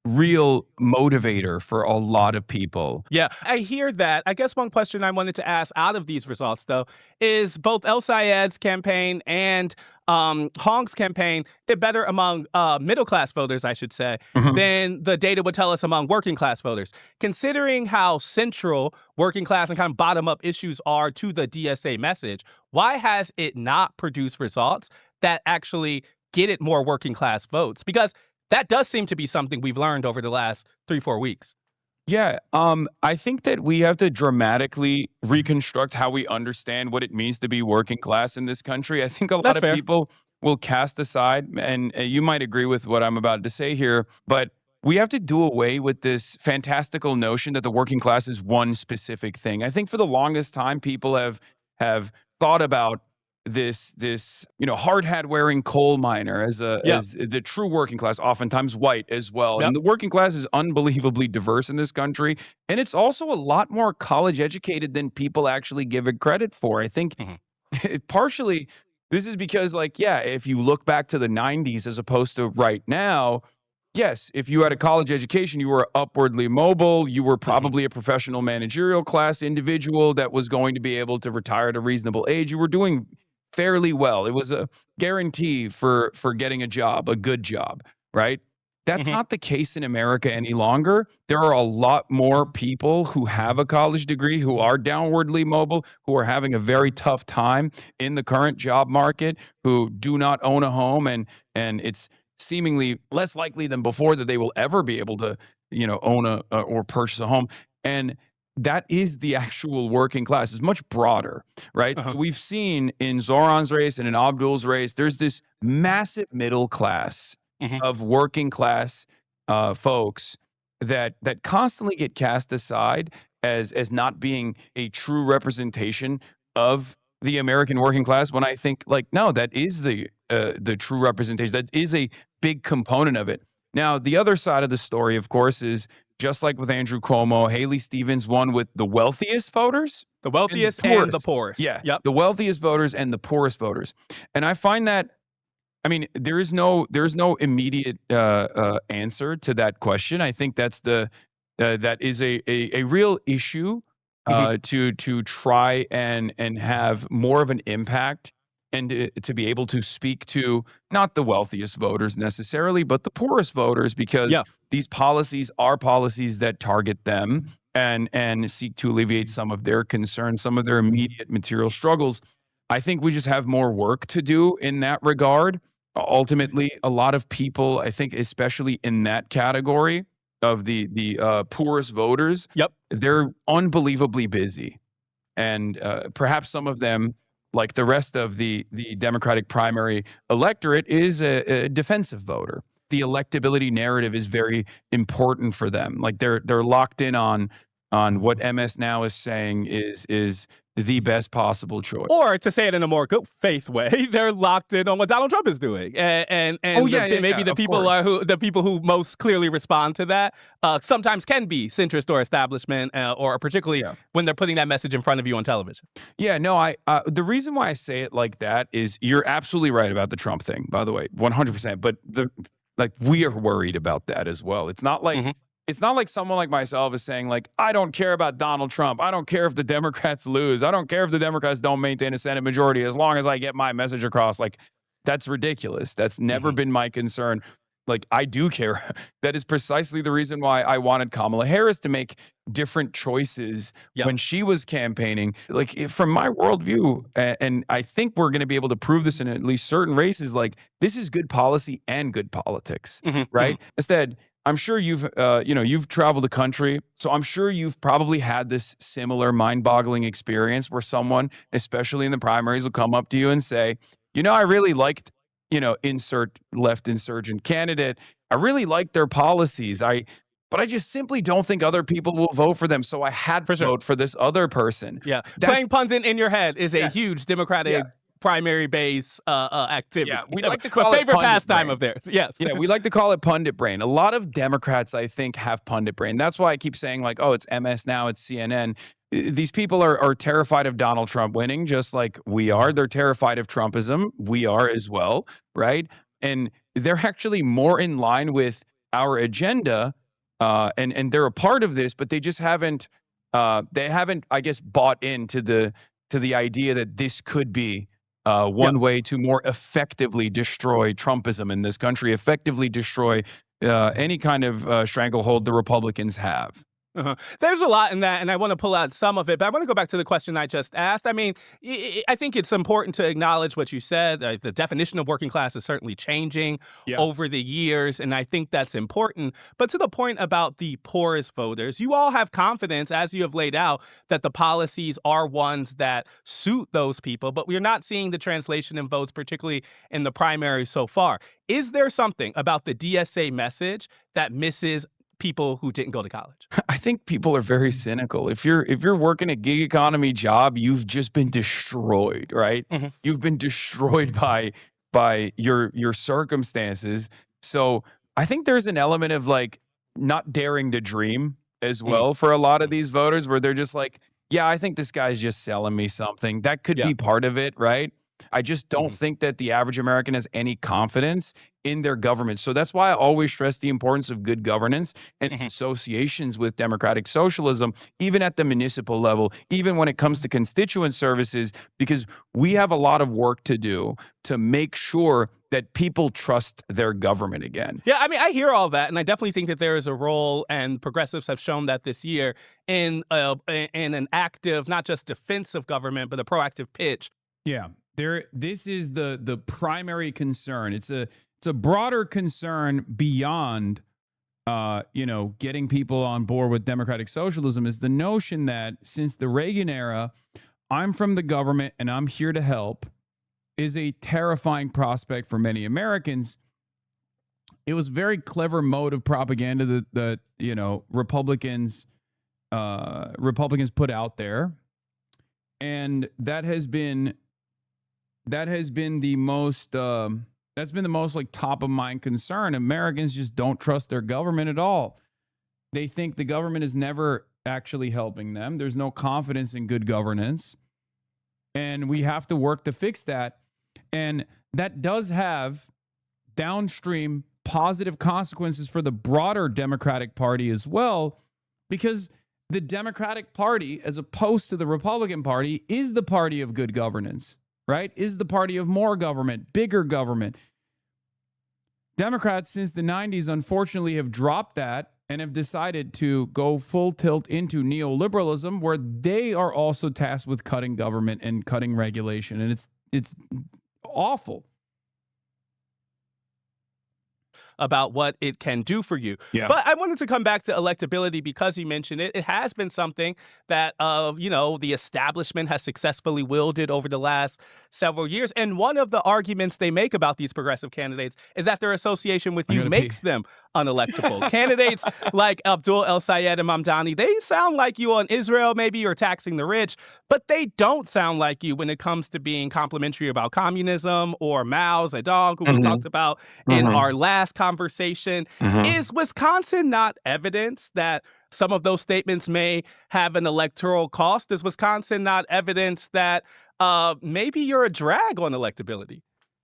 real motivator for a lot of people. Yeah, I hear that. I guess one question I wanted to ask out of these results, though, is both El Sayed's campaign and Hong's campaign did better among middle-class voters, I should say, than the data would tell us among working-class voters. Considering how central working-class and kind of bottom-up issues are to the DSA message, why has it not produced results that actually get it more working-class votes? Because that does seem to be something we've learned over the last 3-4 weeks. Yeah, I think that we have to dramatically reconstruct how we understand what it means to be working class in this country. I think a lot of people will cast aside, and you might agree with what I'm about to say here, but we have to do away with this fantastical notion that the working class is one specific thing. I think for the longest time, people have thought about this hard hat wearing coal miner as the true working class, oftentimes white as well. And the working class is unbelievably diverse in this country, and it's also a lot more college educated than people actually give it credit for. I think partially this is because, if you look back to the 90s as opposed to right now, yes, if you had a college education, you were upwardly mobile. You were probably a professional managerial class individual that was going to be able to retire at a reasonable age. You were doing fairly well. It was a guarantee for getting a job, a good job, right? That's not the case in America any longer. There are a lot more people who have a college degree, who are downwardly mobile, who are having a very tough time in the current job market, who do not own a home, and it's seemingly less likely than before that they will ever be able to, own or purchase a home. And that is the actual working class. It's much broader, right? We've seen in Zoran's race and in Abdul's race, there's this massive middle class of working class folks that constantly get cast aside as not being a true representation of the American working class, when I think no, that is the true representation. That is a big component of it. Now, the other side of the story, of course, is just like with Andrew Cuomo, Haley Stevens won with the wealthiest voters. The wealthiest and the poorest. Yeah, the wealthiest voters and the poorest voters. And I find that, there is no immediate answer to that question. I think that is a real issue to try and have more of an impact, and to be able to speak to not the wealthiest voters necessarily, but the poorest voters, because these policies are policies that target them and seek to alleviate some of their concerns, some of their immediate material struggles. I think we just have more work to do in that regard. Ultimately, a lot of people, I think, especially in that category of the poorest voters, they're unbelievably busy. And perhaps some of them, like the rest of the Democratic primary electorate, is a defensive voter. The electability narrative is very important for them. They're locked in on what MS Now is saying is the best possible choice. Or to say it in a more good faith way, they're locked in on what Donald Trump is doing, and maybe the people who most clearly respond to that sometimes can be centrist or establishment, or particularly when they're putting that message in front of you on television. Yeah, no, the reason why I say it like that is you're absolutely right about the Trump thing, by the way, 100%. But we are worried about that as well. It's not like. It's not like someone like myself is saying, I don't care about Donald Trump. I don't care if the Democrats lose. I don't care if the Democrats don't maintain a Senate majority, as long as I get my message across. That's ridiculous. That's never been my concern. I do care. That is precisely the reason why I wanted Kamala Harris to make different choices when she was campaigning. From my worldview, and I think we're going to be able to prove this in at least certain races, this is good policy and good politics, right? Instead, I'm sure you've traveled the country, so I'm sure you've probably had this similar mind-boggling experience where someone, especially in the primaries, will come up to you and say, I really liked, insert left insurgent candidate. I really liked their policies. But I just simply don't think other people will vote for them, so I had to vote for this other person. Yeah, playing pundit in your head is a huge Democratic primary base activity. Yeah, we like to call a it favorite pundit pastime brain. of theirs. Yes. Yeah, we like to call it pundit brain. A lot of Democrats, I think, have pundit brain. That's why I keep saying it's MS Now, it's CNN. These people are terrified of Donald Trump winning, just like we are. They're terrified of Trumpism. We are as well, right? And they're actually more in line with our agenda, and they're a part of this, but they just haven't, I guess, bought into the idea that this could be one way to more effectively destroy Trumpism in this country, effectively destroy any kind of stranglehold the Republicans have. There's a lot in that, and I want to pull out some of it, but I want to go back to the question I just asked. I think it's important to acknowledge what you said. The definition of working class is certainly changing over the years, and I think that's important. But to the point about the poorest voters, you all have confidence, as you have laid out, that the policies are ones that suit those people, but we're not seeing the translation in votes, particularly in the primary so far. Is there something about the DSA message that misses people who didn't go to college? I think people are very cynical. If you're working a gig economy job, you've just been destroyed, right? You've been destroyed by your circumstances. So I think there's an element of like not daring to dream as well for a lot of these voters, where they're just like, yeah, I think this guy's just selling me something. That could be part of it, right? I just don't think that the average American has any confidence in their government. So that's why I always stress the importance of good governance and its associations with democratic socialism, even at the municipal level, even when it comes to constituent services, because we have a lot of work to do to make sure that people trust their government again. Yeah, I mean, I hear all that, and I definitely think that there is a role, and progressives have shown that this year in an active, not just defensive government, but a proactive pitch. Yeah. This is the primary concern. It's a broader concern beyond getting people on board with democratic socialism, is the notion that since the Reagan era, I'm from the government and I'm here to help, is a terrifying prospect for many Americans. It was a very clever mode of propaganda that Republicans put out there, and that has been the most like top of mind concern. Americans just don't trust their government at all. They think the government is never actually helping them. There's no confidence in good governance, and we have to work to fix that. And that does have downstream positive consequences for the broader Democratic Party as well, because the Democratic Party, as opposed to the Republican Party, is the party of good governance. Right? Is the party of more government, bigger government. Democrats since the 90s, unfortunately, have dropped that and have decided to go full tilt into neoliberalism, where they are also tasked with cutting government and cutting regulation. And it's awful. About what it can do for you. Yeah. But I wanted to come back to electability because you mentioned it. It has been something that, the establishment has successfully wielded over the last several years. And one of the arguments they make about these progressive candidates is that their association with you makes them unelectable. Candidates like Abdul El Sayed and Mamdani, they sound like you on Israel, maybe, or taxing the rich, but they don't sound like you when it comes to being complimentary about communism or Mao Zedong, who we talked about in our last conversation. Is Wisconsin not evidence that some of those statements may have an electoral cost? Is Wisconsin not evidence that maybe you're a drag on electability?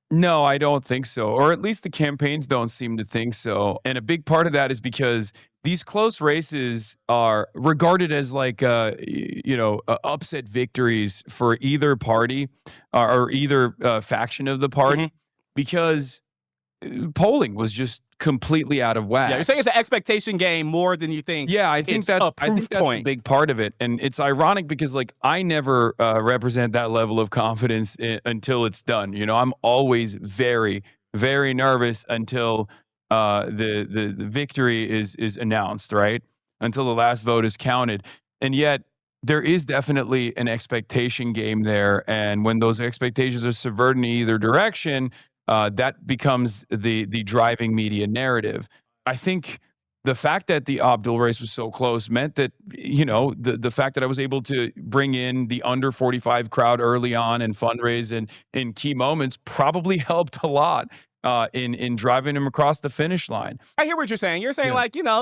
No, I don't think so. Or at least the campaigns don't seem to think so. And a big part of that is because these close races are regarded as like, upset victories for either party or either faction of the party, because polling was just completely out of whack. Yeah, you're saying it's an expectation game more than you think. Yeah, I think that's a big part of it. And it's ironic because like I never represent that level of confidence until it's done. I'm always very, very nervous until the victory is announced, right? Until the last vote is counted. And yet there is definitely an expectation game there. And when those expectations are subverted in either direction, that becomes the driving media narrative. I think the fact that the Abdul race was so close meant that, the fact that I was able to bring in the under 45 crowd early on and fundraise in key moments probably helped a lot in driving him across the finish line. I hear what you're saying. You're saying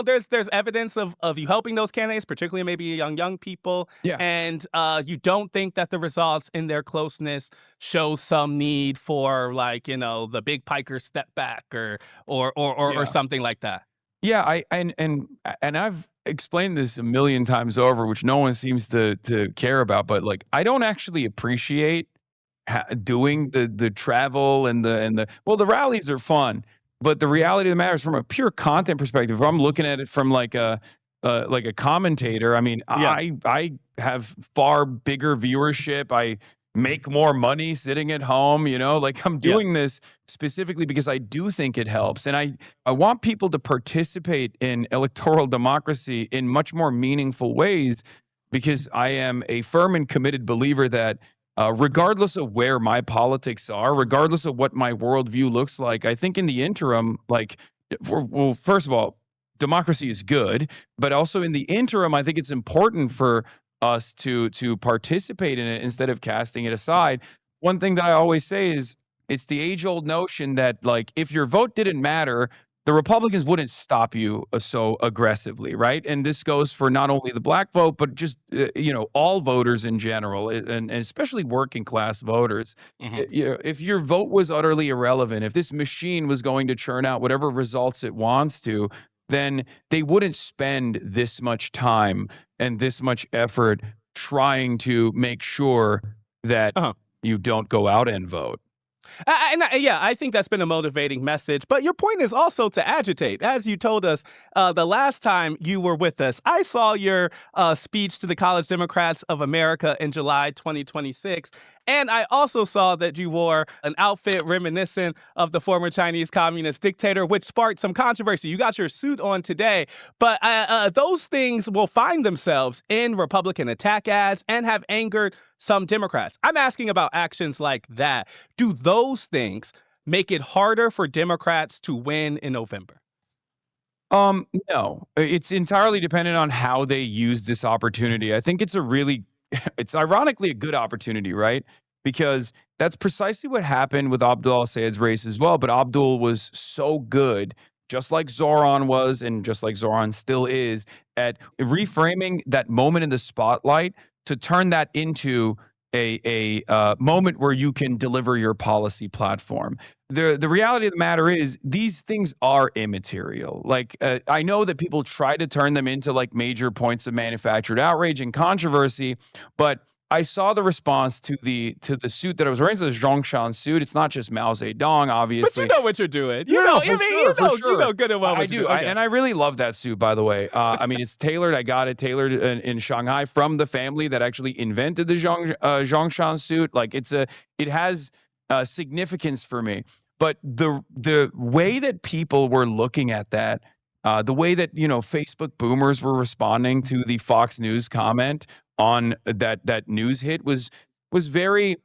there's evidence of you helping those candidates, particularly maybe young people. Yeah. And you don't think that the results in their closeness show some need for the big piker step back or something like that. Yeah, and I've explained this a million times over, which no one seems to care about, but like I don't actually appreciate doing the travel and the rallies are fun, but the reality of the matter is from a pure content perspective, if I'm looking at it from like a commentator, I mean, I have far bigger viewership. I make more money sitting at home, like I'm doing this specifically because I do think it helps. And I want people to participate in electoral democracy in much more meaningful ways, because I am a firm and committed believer that regardless of where my politics are, regardless of what my worldview looks like, I think in the interim, first of all, democracy is good, but also in the interim, I think it's important for us to participate in it instead of casting it aside. One thing that I always say is it's the age-old notion that, like, if your vote didn't matter, the Republicans wouldn't stop you so aggressively, right? And this goes for not only the black vote, but just all voters in general, and especially working class voters. If your vote was utterly irrelevant, if this machine was going to churn out whatever results it wants to, then they wouldn't spend this much time and this much effort trying to make sure that you don't go out and vote. I think that's been a motivating message. But your point is also to agitate. As you told us the last time you were with us, I saw your speech to the College Democrats of America in July 2026. And I also saw that you wore an outfit reminiscent of the former Chinese communist dictator, which sparked some controversy. You got your suit on today, but those things will find themselves in Republican attack ads and have angered some Democrats. I'm asking about actions like that. Do those things make it harder for Democrats to win in November? No, it's entirely dependent on how they use this opportunity. I think it's it's ironically a good opportunity, right? Because that's precisely what happened with Abdul al-Sayed's race as well. But Abdul was so good, just like Zoran was, and just like Zoran still is, at reframing that moment in the spotlight to turn that into a moment where you can deliver your policy platform. The reality of the matter is these things are immaterial. Like, I know that people try to turn them into like major points of manufactured outrage and controversy, but I saw the response to the suit that I was wearing. It's a Zhongshan suit. It's not just Mao Zedong, obviously. But you know what you're doing. You No, know, for I mean, sure. you know good and well. I what do, you're doing. Okay. and I really love that suit, by the way. I mean, it's tailored. I got it tailored in Shanghai from the family that actually invented the Zhongshan suit. Like, it has significance for me. But the way that people were looking at that, the way that Facebook boomers were responding to the Fox News comment on that news hit was very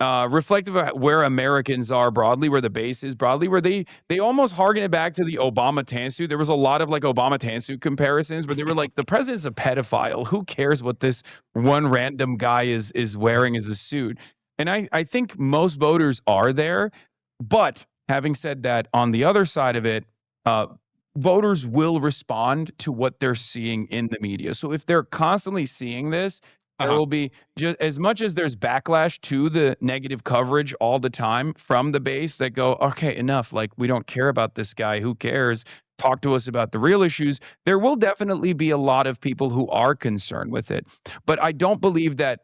reflective of where Americans are broadly, where the base is broadly, where they almost harken it back to the Obama tan suit. There was a lot of like Obama tan suit comparisons, but they were like, the president's a pedophile. Who cares what this one random guy is wearing as a suit? And I think most voters are there. But having said that, on the other side of it, voters will respond to what they're seeing in the media. So if they're constantly seeing this, there will be, just as much as there's backlash to the negative coverage all the time from the base that go, okay, enough. Like, we don't care about this guy. Who cares? Talk to us about the real issues. There will definitely be a lot of people who are concerned with it. But I don't believe that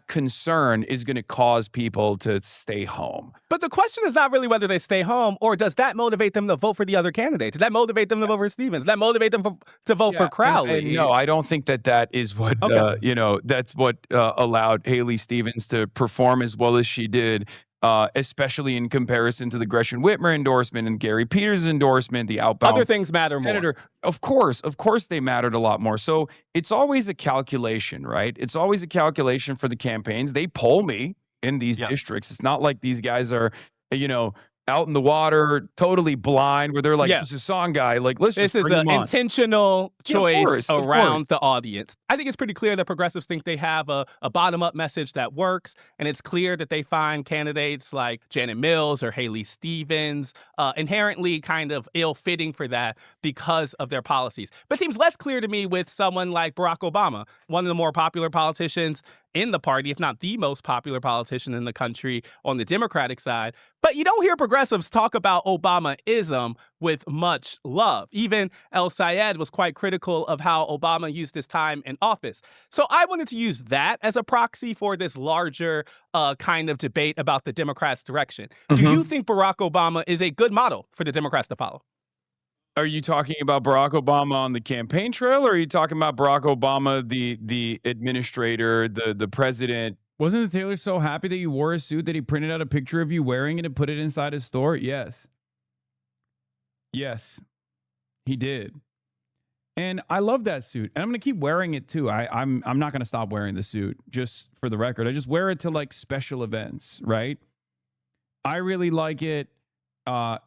concern is going to cause people to stay home. But the question is not really whether they stay home, or does that motivate them to vote for the other candidate? Does that motivate them to vote for Stevens? Does that motivate them to vote for Crowley? And no, I don't think that is what, that's what allowed Haley Stevens to perform as well as she did, especially in comparison to the Gretchen Whitmer endorsement and Gary Peters' endorsement, the outbound. Other things matter more. Senator. Of course, they mattered a lot more. So it's always a calculation, right? It's always a calculation for the campaigns. They poll me in these districts. It's not like these guys are, out in the water, totally blind, where they're like, this is Hassan guy. Like, let's just This is an intentional choice around the audience. I think it's pretty clear that progressives think they have a bottom-up message that works, and it's clear that they find candidates like Janet Mills or Haley Stevens inherently kind of ill-fitting for that because of their policies. But it seems less clear to me with someone like Barack Obama, one of the more popular politicians in the party, if not the most popular politician in the country on the Democratic side. But you don't hear progressives talk about Obama-ism with much love. Even El Sayed was quite critical of how Obama used his time in office. So I wanted to use that as a proxy for this larger kind of debate about the Democrats' direction. Do you think Barack Obama is a good model for the Democrats to follow? Are you talking about Barack Obama on the campaign trail, or are you talking about Barack Obama, the administrator, the president? Wasn't the tailor so happy that you wore a suit that he printed out a picture of you wearing it and put it inside his store? Yes. Yes, he did. And I love that suit. And I'm going to keep wearing it too. I'm not going to stop wearing the suit, just for the record. I just wear it to like special events, right? I really like it.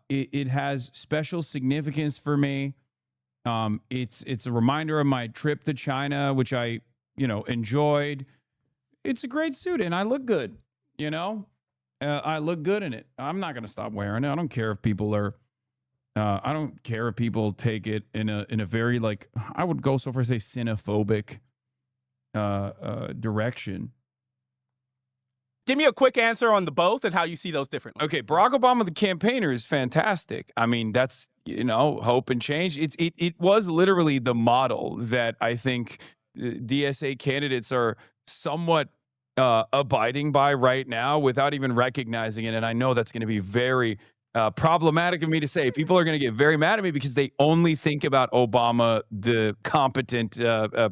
It has special significance for me. It's a reminder of my trip to China, which I enjoyed. It's a great suit, and I look good. I look good in it. I'm not gonna stop wearing it. I don't care if people are. I don't care if people take it in a very, like, I would go so far as to say xenophobic direction. Give me a quick answer on the both and how you see those differently. Okay, Barack Obama, the campaigner, is fantastic. I mean, that's, hope and change. It was literally the model that I think DSA candidates are somewhat abiding by right now without even recognizing it. And I know that's going to be very problematic of me to say. People are going to get very mad at me because they only think about Obama, the competent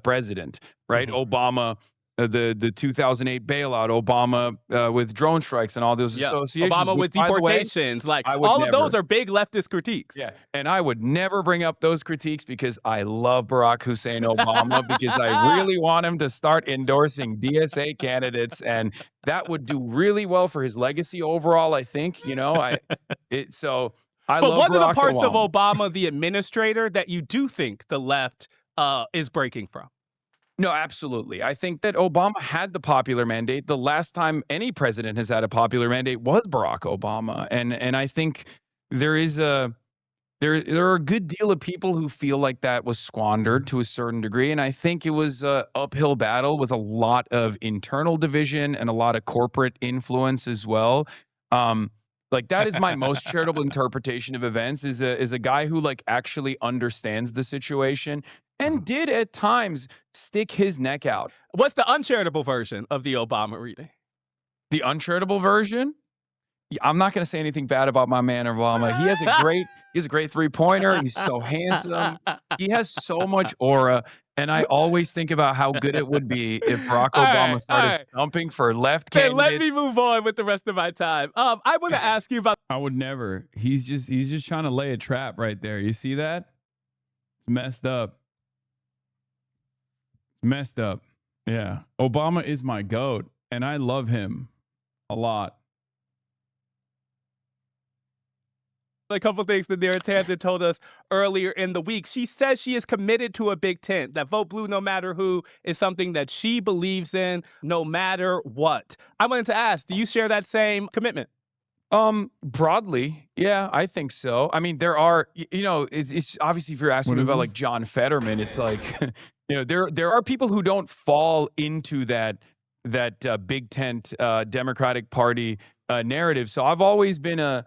president, right? Obama, the 2008 bailout, Obama with drone strikes and all those associations. Obama with deportations, all of those are big leftist critiques. Yeah, and I would never bring up those critiques because I love Barack Hussein Obama because I really want him to start endorsing DSA candidates, and that would do really well for his legacy overall, I think. But love what are the Barack parts of Obama. Obama, the administrator, that you do think the left is breaking from? No, absolutely. I think that Obama had the popular mandate. The last time any president has had a popular mandate was Barack Obama. And I think there are a good deal of people who feel like that was squandered to a certain degree. And I think it was an uphill battle with a lot of internal division and a lot of corporate influence as well. Like, that is my most charitable interpretation of events, is a guy who actually understands the situation and did at times stick his neck out. What's the uncharitable version of the Obama reading? The uncharitable version? Yeah, I'm not going to say anything bad about my man Obama. He has a great three-pointer. He's so handsome. He has so much aura. And I always think about how good it would be if Barack Obama started jumping for left candidates. Let me move on with the rest of my time. I want to ask you about. I would never. He's just trying to lay a trap right there. You see that? It's messed up. Messed up. Yeah. Obama is my GOAT, and I love him a lot. A couple things that Neera Tanden told us earlier in the week. She says she is committed to a big tent, that vote blue no matter who is something that she believes in no matter what. I wanted to ask, do you share that same commitment? Broadly, yeah, I think so. I mean, there are, it's obviously, if you're asking me about John Fetterman, it's like, there are people who don't fall into that big tent Democratic Party narrative. So I've always been a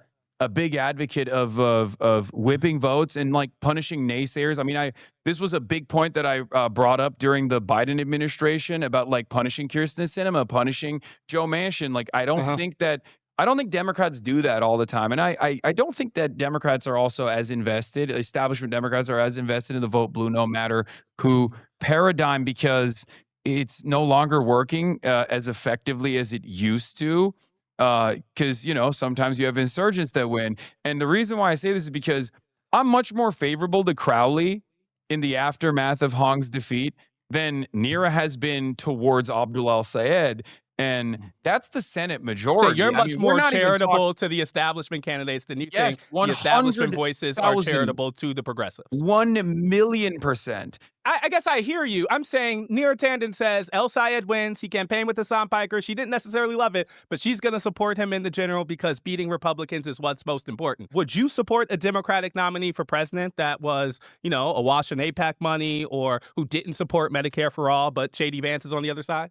big advocate of whipping votes and punishing naysayers. I mean, this was a big point that I brought up during the Biden administration about punishing Kyrsten Sinema, punishing Joe Manchin. I don't think Democrats do that all the time. And I don't think that Democrats are also as invested, establishment Democrats are as invested in the vote blue no matter who paradigm, because it's no longer working as effectively as it used to. Because, sometimes you have insurgents that win. And the reason why I say this is because I'm much more favorable to Crowley in the aftermath of Hong's defeat than Neera has been towards Abdul al-Sayed. And that's the Senate majority. So you're much more charitable to the establishment candidates than you think the establishment voices are charitable to the progressives. 1,000,000%. I guess I hear you. I'm saying Neera Tanden says el-Sayed wins. He campaigned with Hassan Piker. She didn't necessarily love it, but she's going to support him in the general because beating Republicans is what's most important. Would you support a Democratic nominee for president that was, awash in AIPAC money, or who didn't support Medicare for all, but J.D. Vance is on the other side?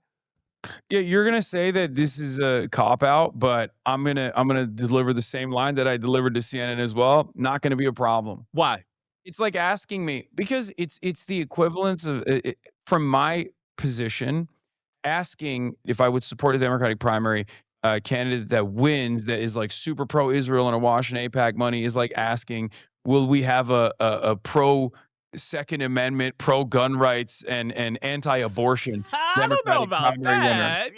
Yeah, you're gonna say that this is a cop out, but I'm gonna deliver the same line that I delivered to CNN as well. Not gonna be a problem. Why? It's like asking me, because it's the equivalence of from my position, asking if I would support a Democratic primary candidate that wins, that is super pro-Israel and awash in AIPAC money, is like asking, will we have a pro Second Amendment, pro-gun rights, and anti-abortion I don't know about that.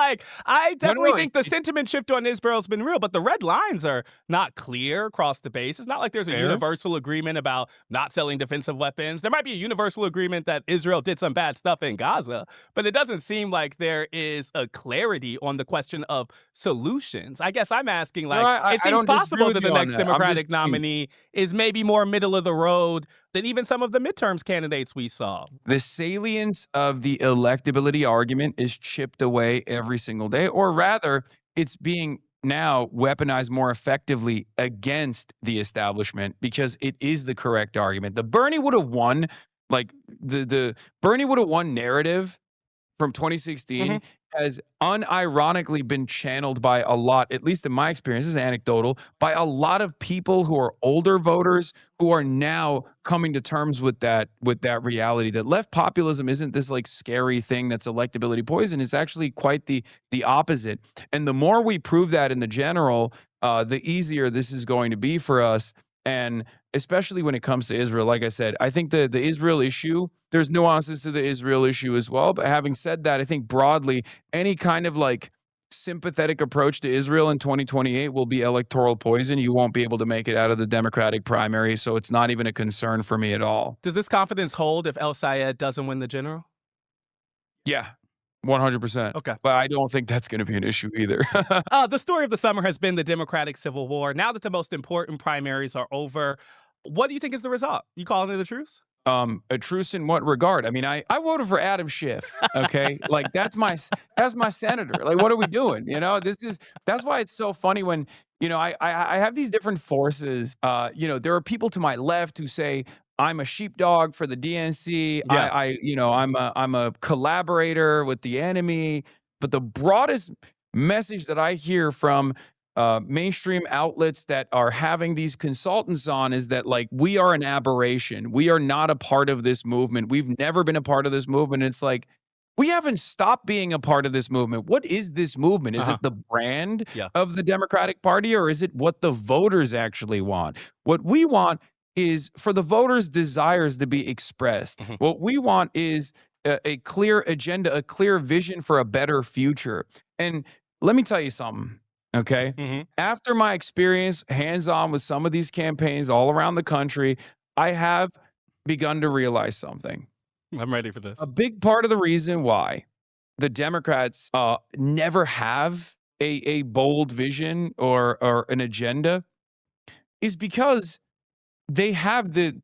like, I definitely think the sentiment shift on Israel has been real, but the red lines are not clear across the base. It's not like there's a universal agreement about not selling defensive weapons. There might be a universal agreement that Israel did some bad stuff in Gaza, but it doesn't seem like there is a clarity on the question of solutions. I guess I'm asking, like, it seems possible that the next Democratic nominee is maybe more middle of the road than even some of the midterms candidates we saw. The salience of the electability argument is chipped away every single day, or rather, it's being now weaponized more effectively against the establishment because it is the correct argument. The Bernie would have won, like the Bernie would have won narrative from 2016 has unironically been channeled by a lot, at least in my experience, this is anecdotal, by a lot of people who are older voters who are now coming to terms with that reality that left populism isn't this like scary thing that's electability poison. It's actually quite the opposite. And the more we prove that in the general, the easier this is going to be for us. And especially when it comes to Israel, like I said, I think the Israel issue, there's nuances to the Israel issue as well. But having said that, I think broadly, any kind of like sympathetic approach to Israel in 2028 will be electoral poison. You won't be able to make it out of the Democratic primary. So it's not even a concern for me at all. Does this confidence hold if El Sayed doesn't win the general? Yeah. 100%. Okay. But I don't think that's going to be an issue either. The story of the summer has been the Democratic Civil War. Now that the most important primaries are over, what do you think is the result? You calling it a truce? A truce in what regard? I mean, I voted for Adam Schiff. Okay, like that's my senator. Like, what are we doing? You know, that's why it's so funny when I have these different forces. There are people to my left who say I'm a sheepdog for the DNC. Yeah. I'm a collaborator with the enemy. But the broadest message that I hear from mainstream outlets that are having these consultants on is that, like, we are an aberration. We are not a part of this movement. We've never been a part of this movement. It's like, we haven't stopped being a part of this movement. What is this movement? Is it the brand of the Democratic Party, or is it what the voters actually want? What we want is for the voters' desires to be expressed. What we want is a clear agenda, a clear vision for a better future. And let me tell you something. Okay. After my experience hands-on with some of these campaigns all around the country, I have begun to realize something. I'm ready for this. A big part of the reason why the Democrats never have a bold vision or an agenda is because they have the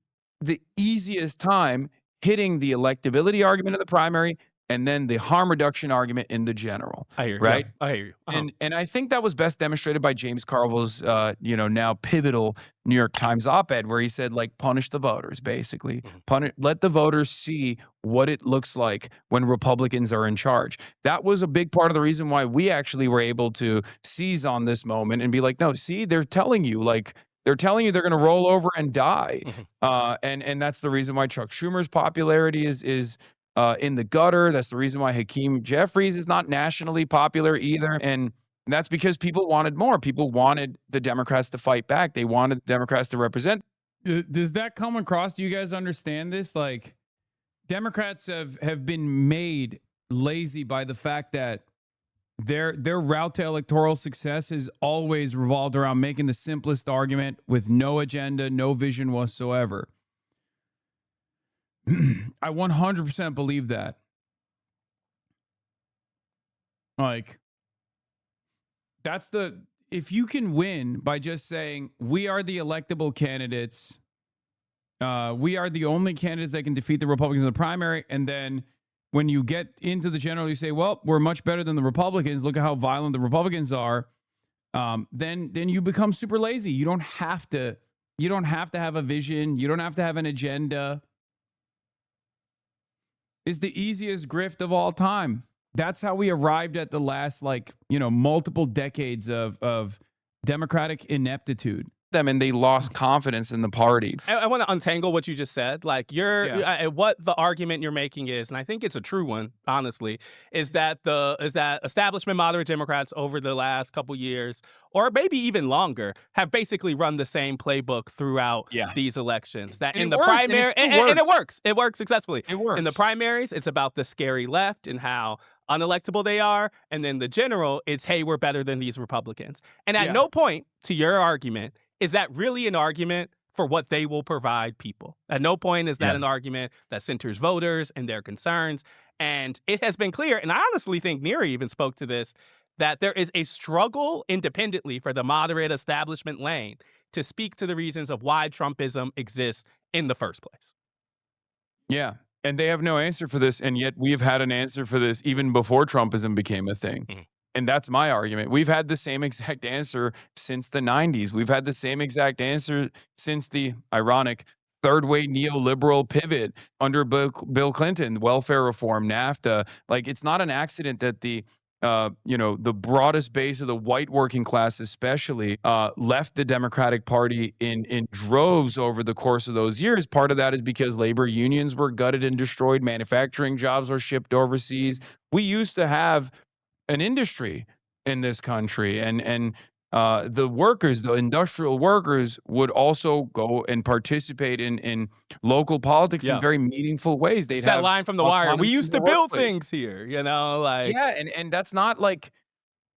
easiest time hitting the electability argument of the primary and then the harm reduction argument in the general. I hear you. Right? Yeah, I hear you. And I think that was best demonstrated by James Carville's now pivotal New York Times op-ed where he said, like, punish the voters, basically. Let the voters see what it looks like when Republicans are in charge. That was a big part of the reason why we actually were able to seize on this moment and be like, no, see, they're telling you they're going to roll over and die. And that's the reason why Chuck Schumer's popularity is in the gutter. That's the reason why Hakeem Jeffries is not nationally popular either. And that's because people wanted more. People wanted the Democrats to fight back. They wanted the Democrats to represent. Does that come across? Do you guys understand this? Like, Democrats have been made lazy by the fact that their route to electoral success has always revolved around making the simplest argument with no agenda, no vision whatsoever. I 100% believe that. Like, if you can win by just saying, we are the electable candidates, we are the only candidates that can defeat the Republicans in the primary, and then when you get into the general, you say, well, we're much better than the Republicans. Look at how violent the Republicans are. Then you become super lazy. You don't have to have a vision. You don't have to have an agenda. It's the easiest grift of all time. That's how we arrived at the last, multiple decades of Democratic ineptitude. them and they lost confidence in the party. I want to untangle what you just said. Like what the argument you're making is, and I think it's a true one, honestly, is that establishment moderate Democrats over the last couple years, or maybe even longer, have basically run the same playbook throughout these elections. That in the primary, and it works. It works successfully. It works. In the primaries, it's about the scary left and how unelectable they are, and then the general, it's, hey, we're better than these Republicans. And at no point, to your argument, is that really an argument for what they will provide people. At no point is that an argument that centers voters and their concerns. And it has been clear, and I honestly think Neri even spoke to this, that there is a struggle independently for the moderate establishment lane to speak to the reasons of why Trumpism exists in the first place. Yeah. And they have no answer for this, and yet we've had an answer for this even before Trumpism became a thing. And that's my argument. We've had the same exact answer since the 90s. We've had the same exact answer since the ironic third-way neoliberal pivot under Bill Clinton, welfare reform, NAFTA. Like, it's not an accident that the broadest base of the white working class especially left the Democratic Party in droves over the course of those years. Part of that is because labor unions were gutted and destroyed. Manufacturing jobs were shipped overseas. We used to have an industry in this country, and the workers, the industrial workers, would also go and participate in local politics in very meaningful ways. They'd It's that have line from The Wire. We used to build workplace. things here, like And that's not like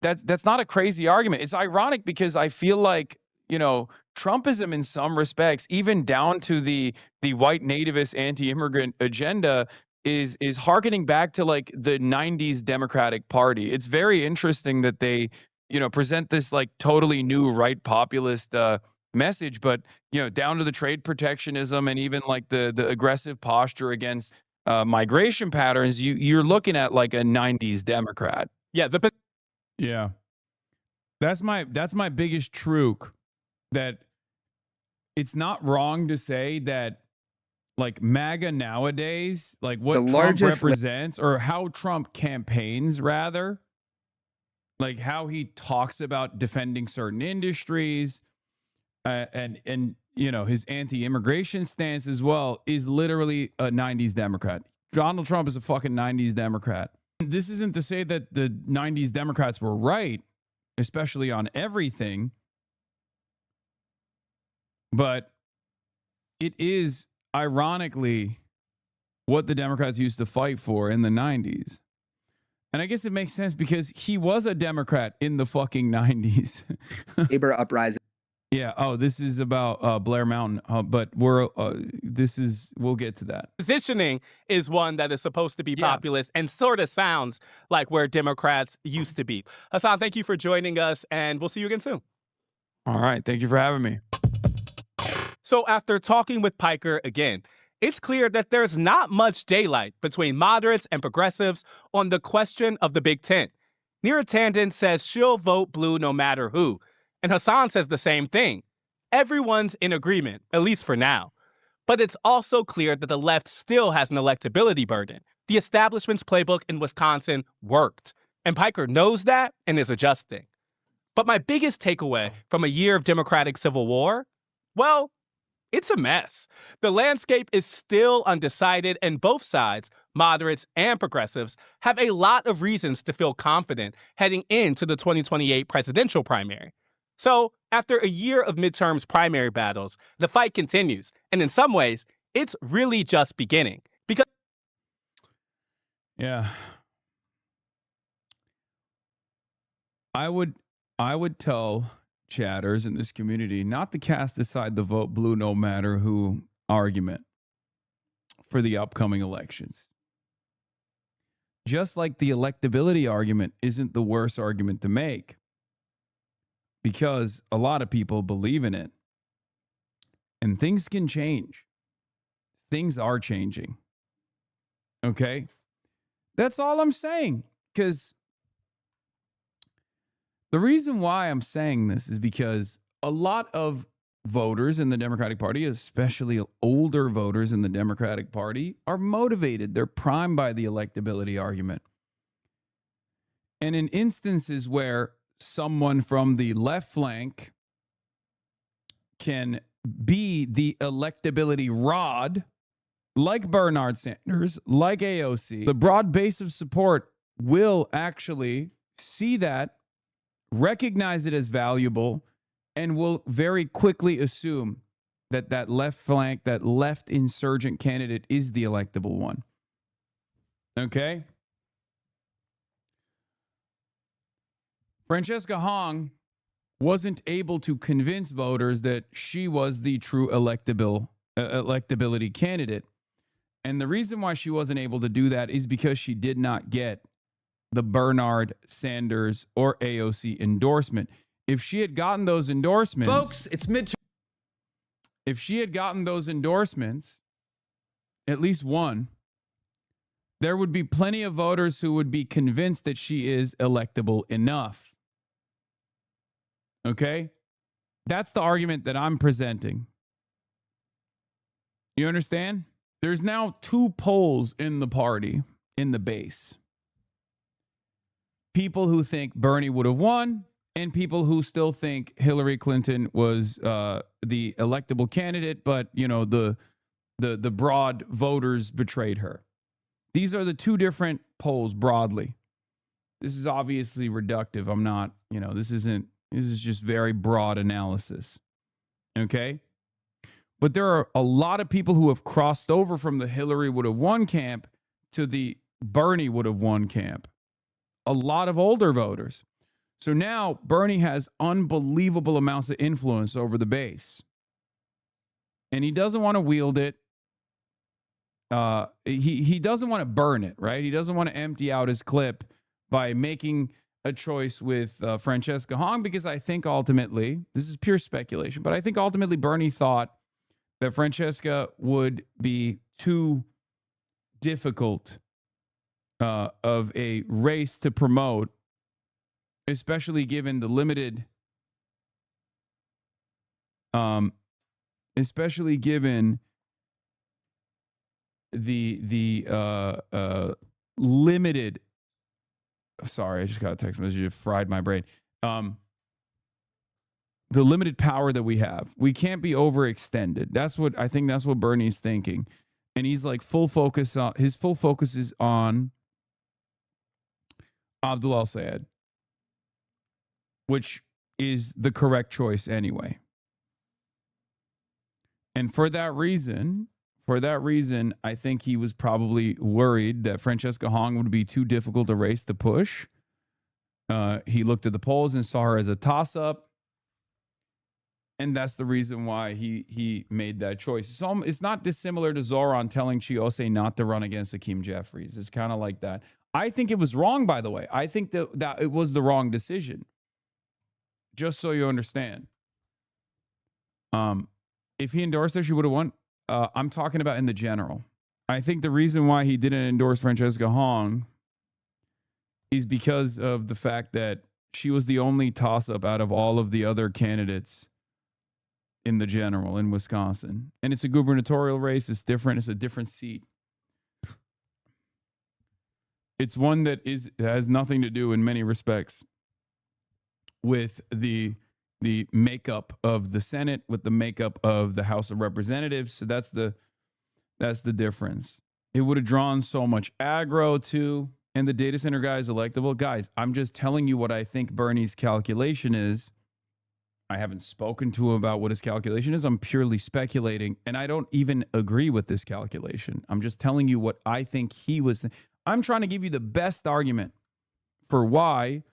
that's not a crazy argument. It's ironic because I feel like, Trumpism in some respects, even down to the white nativist anti-immigrant agenda, is hearkening back to like the 90s Democratic Party. It's very interesting that they present this like totally new right populist message, but down to the trade protectionism and even like the aggressive posture against migration patterns, you're looking at like a 90s Democrat. Yeah, that's my biggest truc, that it's not wrong to say that like MAGA nowadays, like what Trump represents, or how Trump campaigns rather, like how he talks about defending certain industries, and his anti-immigration stance as well, is literally a 90s Democrat. Donald Trump is a fucking 90s Democrat. This isn't to say that the 90s Democrats were right, especially on everything, but it is ironically what the Democrats used to fight for in the 90s. And I guess it makes sense because he was a Democrat in the fucking 90s. Labor uprising. Yeah. Oh, this is about Blair Mountain, but we'll get to that. Positioning is one that is supposed to be populist and sort of sounds like where Democrats used to be. Hasan, thank you for joining us, and we'll see you again soon. All right. Thank you for having me. So after talking with Piker again, it's clear that there's not much daylight between moderates and progressives on the question of the Big Tent. Neera Tanden says she'll vote blue no matter who, and Hasan says the same thing. Everyone's in agreement, at least for now. But it's also clear that the left still has an electability burden. The establishment's playbook in Wisconsin worked, and Piker knows that and is adjusting. But my biggest takeaway from a year of Democratic civil war? Well, it's a mess. The landscape is still undecided, and both sides, moderates and progressives, have a lot of reasons to feel confident heading into the 2028 presidential primary. So, after a year of midterms primary battles, the fight continues, and in some ways, it's really just beginning. Because I would tell chatters in this community not to cast aside the vote blue no matter who argument for the upcoming elections. Just like the electability argument isn't the worst argument to make, because a lot of people believe in it. And things can change. Things are changing. Okay? That's all I'm saying. Because the reason why I'm saying this is because a lot of voters in the Democratic Party, especially older voters in the Democratic Party, are motivated. They're primed by the electability argument. And in instances where someone from the left flank can be the electability rod, like Bernard Sanders, like AOC, the broad base of support will actually see that, recognize it as valuable, and will very quickly assume that that left flank, that left insurgent candidate is the electable one. Okay? Francesca Hong wasn't able to convince voters that she was the true electability candidate. And the reason why she wasn't able to do that is because she did not get the Bernard Sanders or AOC endorsement. If she had gotten those endorsements, Folks, it's midterm. If she had gotten those endorsements, at least one, there would be plenty of voters who would be convinced that she is electable enough. Okay? That's the argument that I'm presenting. You understand? There's now two poles in the party, in the base. People who think Bernie would have won, and people who still think Hillary Clinton was the electable candidate, but you know the broad voters betrayed her. These are the two different polls broadly. This is obviously reductive. I'm not, this is just very broad analysis. Okay? But there are a lot of people who have crossed over from the Hillary would have won camp to the Bernie would have won camp. A lot of older voters. So now Bernie has unbelievable amounts of influence over the base. And he doesn't want to wield it. He doesn't want to burn it, right? He doesn't want to empty out his clip by making a choice with Francesca Hong, because I think ultimately, this is pure speculation, but I think ultimately Bernie thought that Francesca would be too difficult of a race to promote, especially given the limited, especially given the limited. Sorry, I just got a text message. It fried my brain. The limited power that we have. We can't be overextended. That's what Bernie's thinking. And he's like his full focus is on Abdul al-Sayed, which is the correct choice anyway. And for that reason, I think he was probably worried that Francesca Hong would be too difficult a race to push. He looked at the polls and saw her as a toss-up. And that's the reason why he made that choice. So it's not dissimilar to Zoran telling Chiose not to run against Hakeem Jeffries. It's kind of like that. I think it was wrong, by the way. I think that it was the wrong decision. Just so you understand. If he endorsed her, she would have won. I'm talking about in the general. I think the reason why he didn't endorse Francesca Hong is because of the fact that she was the only toss-up out of all of the other candidates in the general in Wisconsin. And it's a gubernatorial race. It's different. It's a different seat. It's one that has nothing to do in many respects with the makeup of the Senate, with the makeup of the House of Representatives. So that's the difference. It would have drawn so much aggro too. And the data center guy is electable. Guys, I'm just telling you what I think Bernie's calculation is. I haven't spoken to him about what his calculation is. I'm purely speculating, and I don't even agree with this calculation. I'm just telling you what I think he was. I'm trying to give you the best argument for why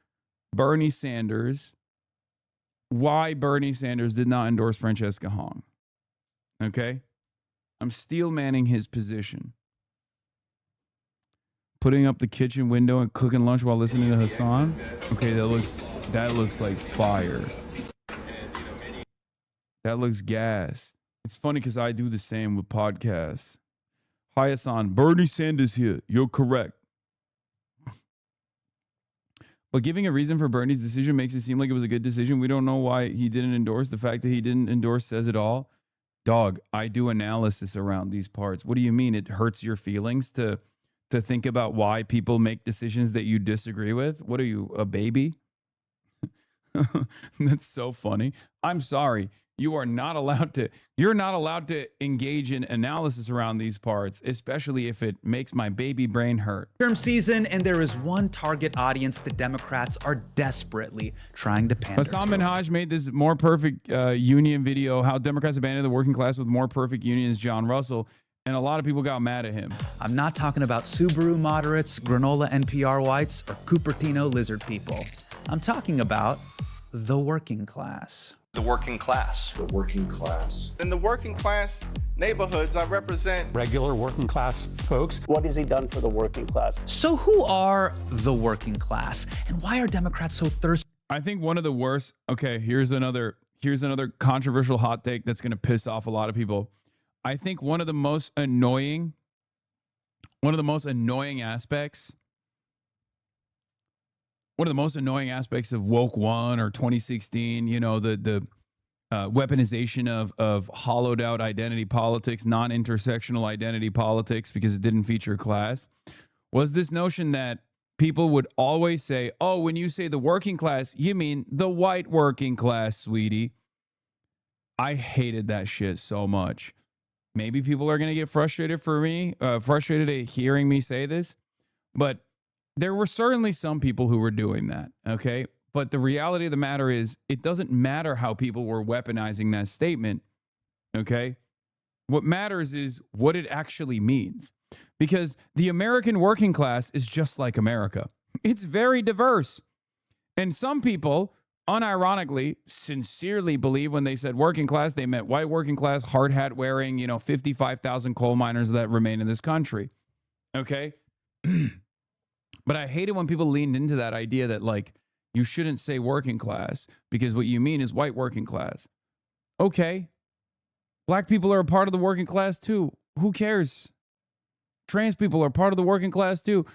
Bernie Sanders did not endorse Francesca Hong. Okay? I'm steel manning his position. Putting up the kitchen window and cooking lunch while listening to Hassan. Okay, that looks like fire. That looks gas. It's funny because I do the same with podcasts. Hi, Hassan. Bernie Sanders here. You're correct. But giving a reason for Bernie's decision makes it seem like it was a good decision. We don't know why he didn't endorse. The fact that he didn't endorse says it all. Dog, I do analysis around these parts. What do you mean? It hurts your feelings to think about why people make decisions that you disagree with? What are you, a baby? That's so funny. I'm sorry. you're not allowed to engage in analysis around these parts, especially if it makes my baby brain hurt. Term season, and there is one target audience the Democrats are desperately trying to pander Hassan to. Minhaj made this more perfect union video, how Democrats abandoned the working class with more perfect unions, John Russell, and a lot of people got mad at him. I'm not talking about Subaru moderates, granola NPR whites, or Cupertino lizard people. I'm talking about the working class. The working class. The working class. In the working class neighborhoods, I represent regular working class folks. What has he done for the working class? So who are the working class, and why are Democrats so thirsty? I think one of the worst. Okay, here's another controversial hot take that's going to piss off a lot of people. I think one of the most annoying aspects of Woke One or 2016, you know, the weaponization of hollowed out identity politics, non-intersectional identity politics, because it didn't feature class, was this notion that people would always say, oh, when you say the working class, you mean the white working class, sweetie. I hated that shit so much. Maybe people are going to get frustrated at hearing me say this, but there were certainly some people who were doing that, okay? But the reality of the matter is, it doesn't matter how people were weaponizing that statement, okay? What matters is what it actually means. Because the American working class is just like America. It's very diverse. And some people, unironically, sincerely believe when they said working class, they meant white working class, hard hat wearing, 55,000 coal miners that remain in this country, okay? But I hate it when people leaned into that idea that, like, you shouldn't say working class because what you mean is white working class. Okay. Black people are a part of the working class too. Who cares? Trans people are part of the working class too.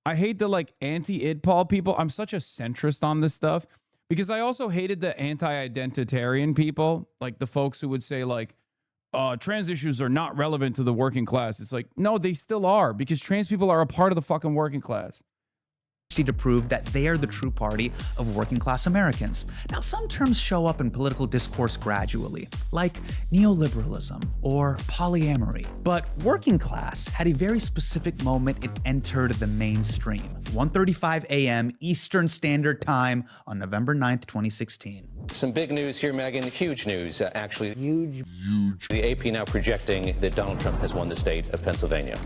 I hate the, like, anti-IDPOL people. I'm such a centrist on this stuff because I also hated the anti-identitarian people, like the folks who would say, like, trans issues are not relevant to the working class. It's like, no, they still are, because trans people are a part of the fucking working class. To prove that they are the true party of working class Americans. Now, some terms show up in political discourse gradually, like neoliberalism or polyamory. But working class had a very specific moment it entered the mainstream. 1:35 a.m. Eastern Standard Time on November 9th, 2016. Some big news here, Megan. Huge news, actually. Huge. The AP now projecting that Donald Trump has won the state of Pennsylvania.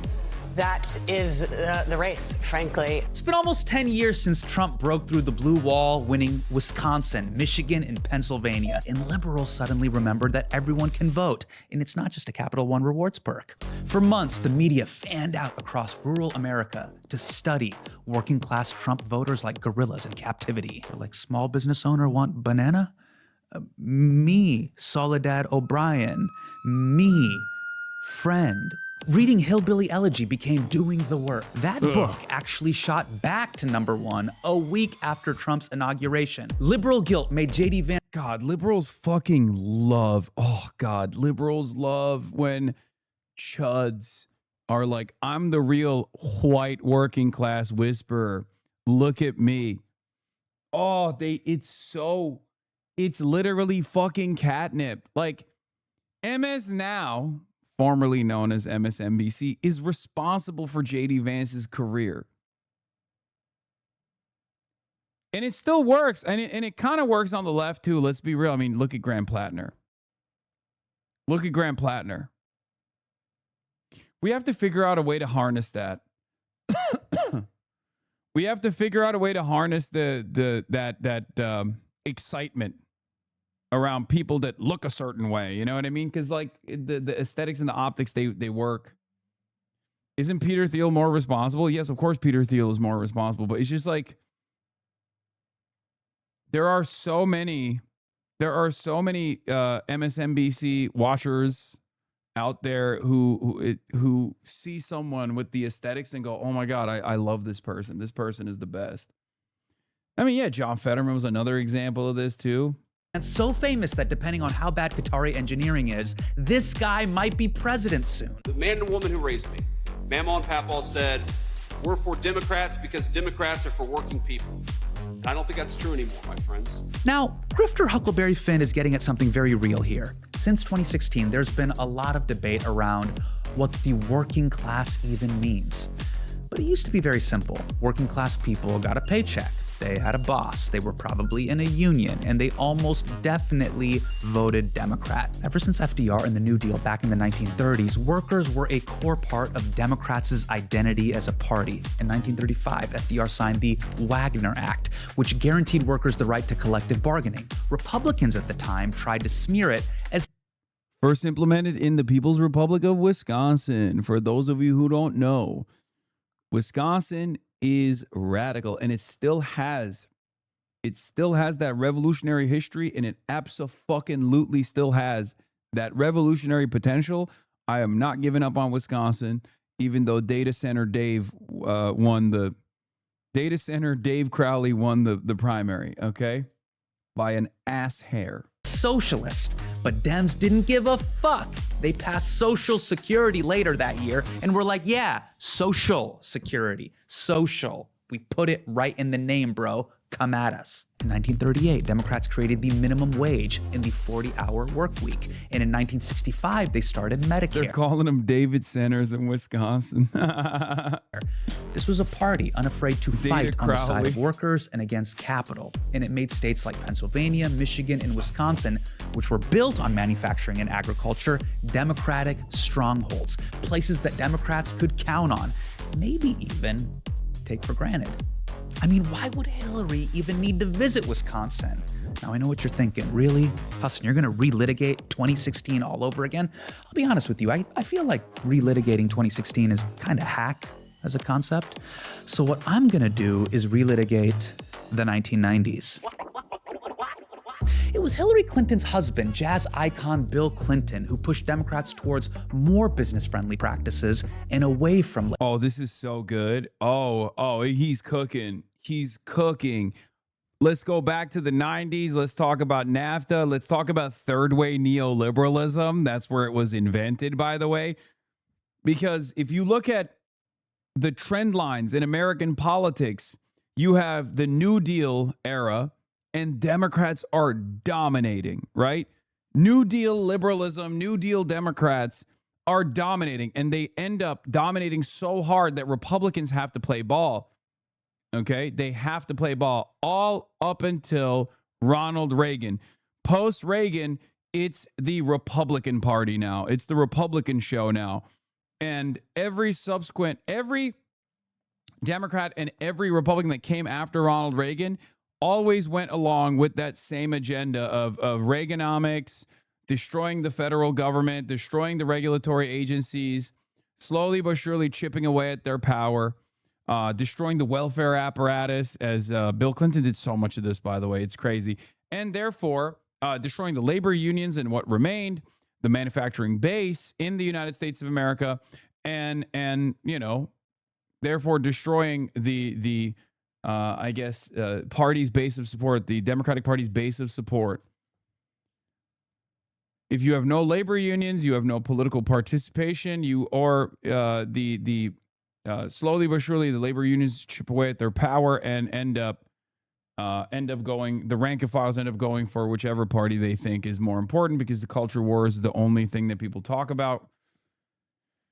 That is the race, frankly. It's been almost 10 years since Trump broke through the blue wall, winning Wisconsin, Michigan, and Pennsylvania. And liberals suddenly remembered that everyone can vote, and it's not just a Capital One rewards perk. For months, the media fanned out across rural America to study working class Trump voters like gorillas in captivity. Or like, small business owner want banana? Me, Soledad O'Brien. Me, friend. Reading Hillbilly Elegy became doing the work. That book actually shot back to #1 a week after Trump's inauguration. Liberal guilt made J.D. Vance. God, liberals fucking love, liberals love when chuds are like, I'm the real white working class whisperer. Look at me. Oh, it's literally fucking catnip. Like, MS Now, formerly known as MSNBC, is responsible for J.D. Vance's career. And it still works. And it kind of works on the left, too. Let's be real. I mean, look at Graham Plattner. We have to figure out a way to harness that. We have to figure out a way to harness that excitement around people that look a certain way. You know what I mean? Because, like, the aesthetics and the optics, they work. Isn't Peter Thiel more responsible? Yes, of course Peter Thiel is more responsible. But it's just like, there are so many MSNBC watchers out there who see someone with the aesthetics and go, oh my God, I love this person. This person is the best. I mean, yeah, John Fetterman was another example of this too. And so famous that depending on how bad Qatari engineering is, this guy might be president soon. The man and woman who raised me, Mamaw and Papaw, said, we're for Democrats because Democrats are for working people. I don't think that's true anymore, my friends. Now, grifter Huckleberry Finn is getting at something very real here. Since 2016, there's been a lot of debate around what the working class even means. But it used to be very simple. Working class people got a paycheck. They had a boss, they were probably in a union, and they almost definitely voted Democrat. Ever since FDR and the New Deal back in the 1930s, workers were a core part of Democrats' identity as a party. In 1935, FDR signed the Wagner Act, which guaranteed workers the right to collective bargaining. Republicans at the time tried to smear it as first implemented in the People's Republic of Wisconsin. For those of you who don't know, Wisconsin is radical, and it still has that revolutionary history, and it abso-fucking-lutely still has that revolutionary potential. I am not giving up on Wisconsin, even though Data Center Dave Crowley won the primary, okay, by an ass hair. Socialist, but Dems didn't give a fuck. They passed Social Security later that year and were like, yeah, Social Security, social. We put it right in the name, bro. Come at us. In 1938, Democrats created the minimum wage in the 40-hour work week. And in 1965, they started Medicare. They're calling them David Centers in Wisconsin. This was a party unafraid to fight on the side of workers and against capital. And it made states like Pennsylvania, Michigan, and Wisconsin, which were built on manufacturing and agriculture, Democratic strongholds, places that Democrats could count on, maybe even take for granted. I mean, why would Hillary even need to visit Wisconsin? Now, I know what you're thinking. Really? Hassan, you're going to relitigate 2016 all over again? I'll be honest with you. I feel like relitigating 2016 is kind of hack as a concept. So what I'm going to do is relitigate the 1990s. It was Hillary Clinton's husband, jazz icon Bill Clinton, who pushed Democrats towards more business-friendly practices and away from... Oh, this is so good. Oh, he's cooking. He's cooking. Let's go back to the 90s. Let's talk about NAFTA. Let's talk about third-way neoliberalism. That's where it was invented, by the way. Because if you look at the trend lines in American politics, you have the New Deal era, and Democrats are dominating, right? New Deal liberalism, New Deal Democrats are dominating, and they end up dominating so hard that Republicans have to play ball, okay? They have to play ball all up until Ronald Reagan. Post-Reagan, it's the Republican Party now. It's the Republican show now. And every Democrat and every Republican that came after Ronald Reagan always went along with that same agenda of Reaganomics, destroying the federal government, destroying the regulatory agencies, slowly but surely chipping away at their power, destroying the welfare apparatus, as Bill Clinton did so much of this, by the way. It's crazy. And therefore, destroying the labor unions and what remained, the manufacturing base in the United States of America, and you know, therefore destroying the party's base of support, the Democratic Party's base of support. If you have no labor unions, you have no political participation. Slowly but surely, the labor unions chip away at their power and end up going. The rank and files end up going for whichever party they think is more important, because the culture war is the only thing that people talk about.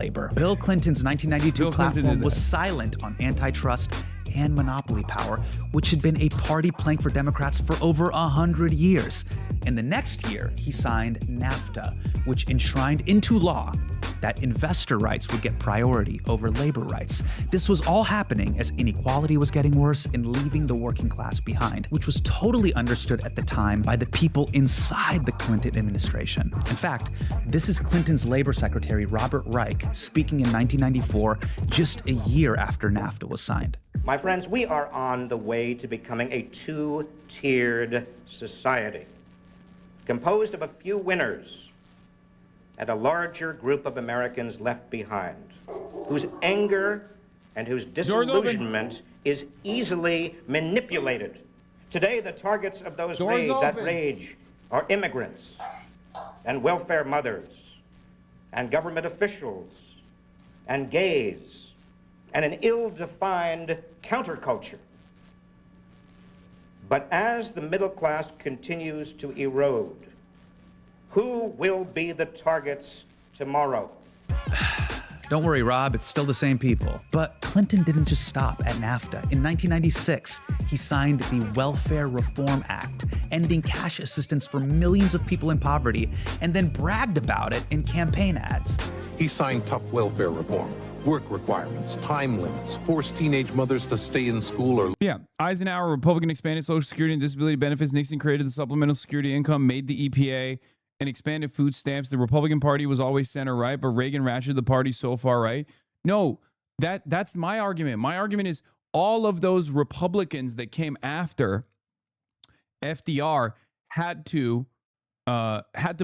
Labor. Bill Clinton's 1992 platform was silent on antitrust and monopoly power, which had been a party plank for Democrats for over 100 years. And the next year, he signed NAFTA, which enshrined into law that investor rights would get priority over labor rights. This was all happening as inequality was getting worse and leaving the working class behind, which was totally understood at the time by the people inside the Clinton administration. In fact, this is Clinton's labor secretary, Robert Reich, speaking in 1994, just a year after NAFTA was signed. My friends, we are on the way to becoming a two-tiered society, composed of a few winners and a larger group of Americans left behind, whose anger and whose disillusionment is easily manipulated. Today, the targets of that rage are immigrants and welfare mothers and government officials and gays, and an ill-defined counterculture. But as the middle class continues to erode, who will be the targets tomorrow? Don't worry, Rob, it's still the same people. But Clinton didn't just stop at NAFTA. In 1996, he signed the Welfare Reform Act, ending cash assistance for millions of people in poverty, and then bragged about it in campaign ads. He signed tough welfare reform, work requirements, time limits, forced teenage mothers to stay in school or... Yeah, Eisenhower, Republican expanded Social Security and disability benefits. Nixon created the supplemental security income, made the EPA, and expanded food stamps. The Republican Party was always center right, but Reagan ratcheted the party so far right. No, that's my argument. My argument is all of those Republicans that came after FDR had to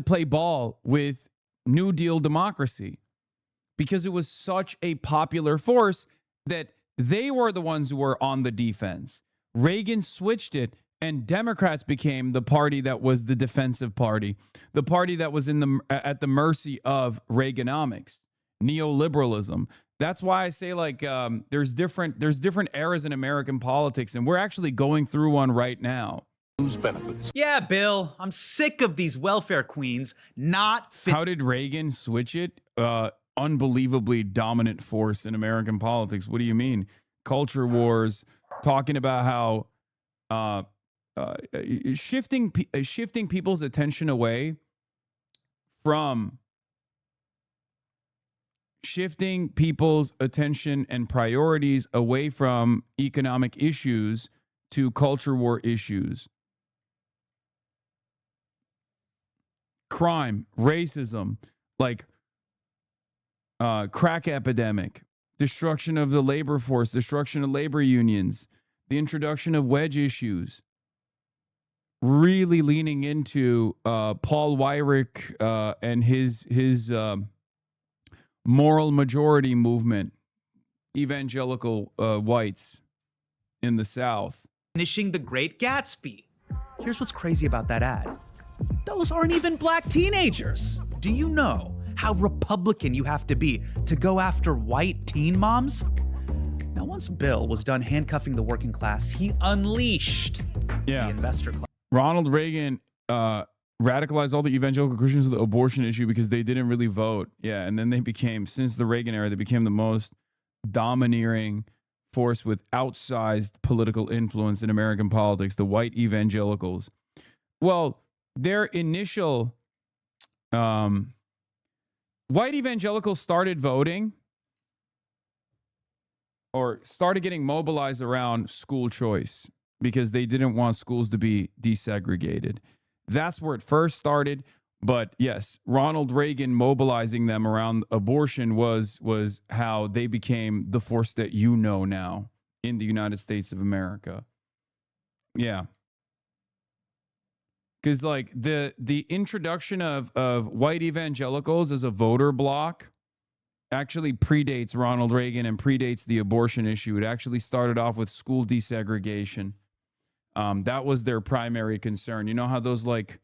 play ball with New Deal democracy because it was such a popular force that they were the ones who were on the defense. Reagan switched it, and Democrats became the party that was the defensive party, the party that was at the mercy of Reaganomics, neoliberalism. That's why I say, like, there's different eras in American politics, and we're actually going through one right now. Whose benefits? Yeah, Bill, I'm sick of these welfare queens not fit. How did Reagan switch it? Unbelievably dominant force in American politics. What do you mean? Culture wars, talking about how shifting people's attention away from shifting people's attention and priorities away from economic issues to culture war issues. Crime, racism, like crack epidemic, destruction of the labor force, destruction of labor unions, the introduction of wedge issues, really leaning into Paul Weyrich and his moral majority movement, evangelical whites in the South. Finishing The Great Gatsby. Here's what's crazy about that ad. Those aren't even black teenagers. Do you know how Republican you have to be to go after white teen moms? Now, once Bill was done handcuffing the working class, he unleashed the investor class. Ronald Reagan radicalized all the evangelical Christians with the abortion issue because they didn't really vote. Yeah, and then they became, since the Reagan era, they became the most domineering force with outsized political influence in American politics, the white evangelicals. Well, their initial white evangelicals started voting or started getting mobilized around school choice because they didn't want schools to be desegregated. That's where it first started. But yes, Ronald Reagan mobilizing them around abortion was how they became the force that you know now in the United States of America. Yeah. Because like the introduction of white evangelicals as a voter bloc actually predates Ronald Reagan and predates the abortion issue. It actually started off with school desegregation. That was their primary concern. You know how those like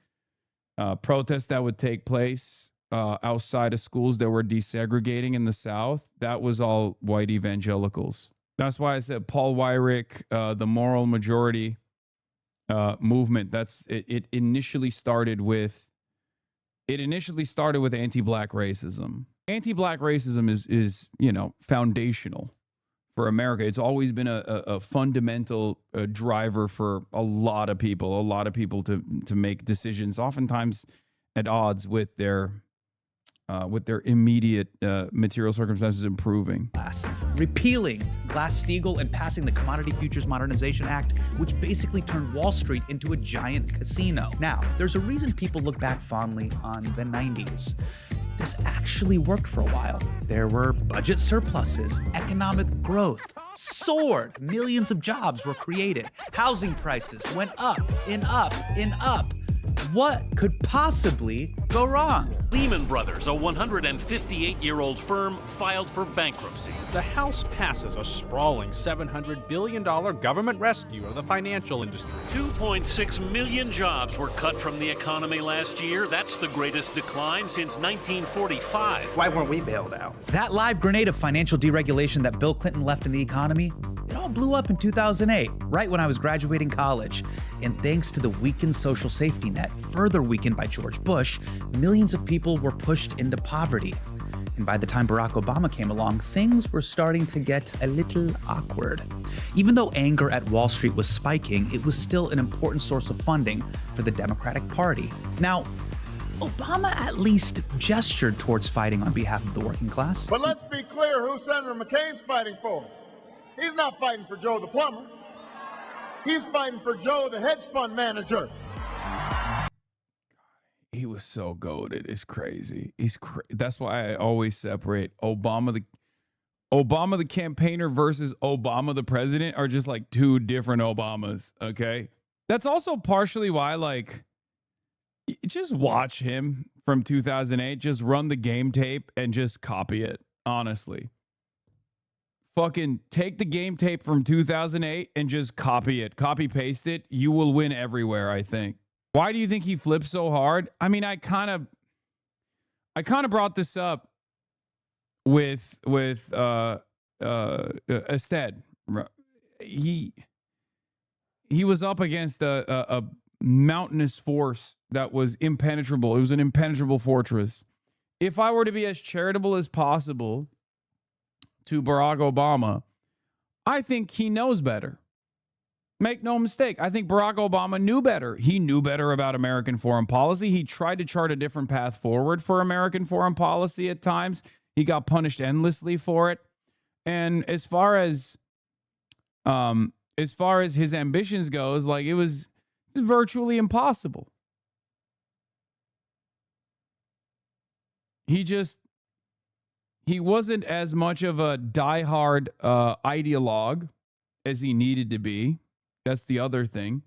protests that would take place outside of schools that were desegregating in the South? That was all white evangelicals. That's why I said Paul Weyrich, the moral majority movement. It initially started with anti-black racism. Anti-black racism is foundational for America. It's always been a fundamental driver for a lot of people to make decisions, oftentimes at odds with their immediate material circumstances improving. Repealing Glass-Steagall and passing the Commodity Futures Modernization Act, which basically turned Wall Street into a giant casino. Now, there's a reason people look back fondly on the 90s. This actually worked for a while. There were budget surpluses, economic growth soared, millions of jobs were created, housing prices went up and up and up. What could possibly go wrong? Lehman Brothers, a 158-year-old firm, filed for bankruptcy. The House passes a sprawling $700 billion government rescue of the financial industry. 2.6 million jobs were cut from the economy last year. That's the greatest decline since 1945. Why weren't we bailed out? That live grenade of financial deregulation that Bill Clinton left in the economy, it all blew up in 2008, right when I was graduating college. And thanks to the weakened social safety net, further weakened by George Bush, millions of people were pushed into poverty. And by the time Barack Obama came along, things were starting to get a little awkward. Even though anger at Wall Street was spiking, it was still an important source of funding for the Democratic Party. Now, Obama at least gestured towards fighting on behalf of the working class. But let's be clear who Senator McCain's fighting for. He's not fighting for Joe the plumber. He's fighting for Joe the hedge fund manager. He was so goated. It's crazy. That's why I always separate Obama the campaigner versus Obama the president are just like two different Obamas. Okay. That's also partially why, like, just watch him from 2008, just run the game tape and just copy it. Honestly, fucking take the game tape from 2008 and just copy it, copy paste it. You will win everywhere, I think. Why do you think he flipped so hard? I mean, I kind of brought this up with Ested. He was up against a mountainous force that was impenetrable. It was an impenetrable fortress. If I were to be as charitable as possible to Barack Obama, I think he knows better. Make no mistake. I think Barack Obama knew better. He knew better about American foreign policy. He tried to chart a different path forward for American foreign policy at times. He got punished endlessly for it. And as far as his ambitions goes, like, it was virtually impossible. He wasn't as much of a diehard ideologue as he needed to be. That's the other thing.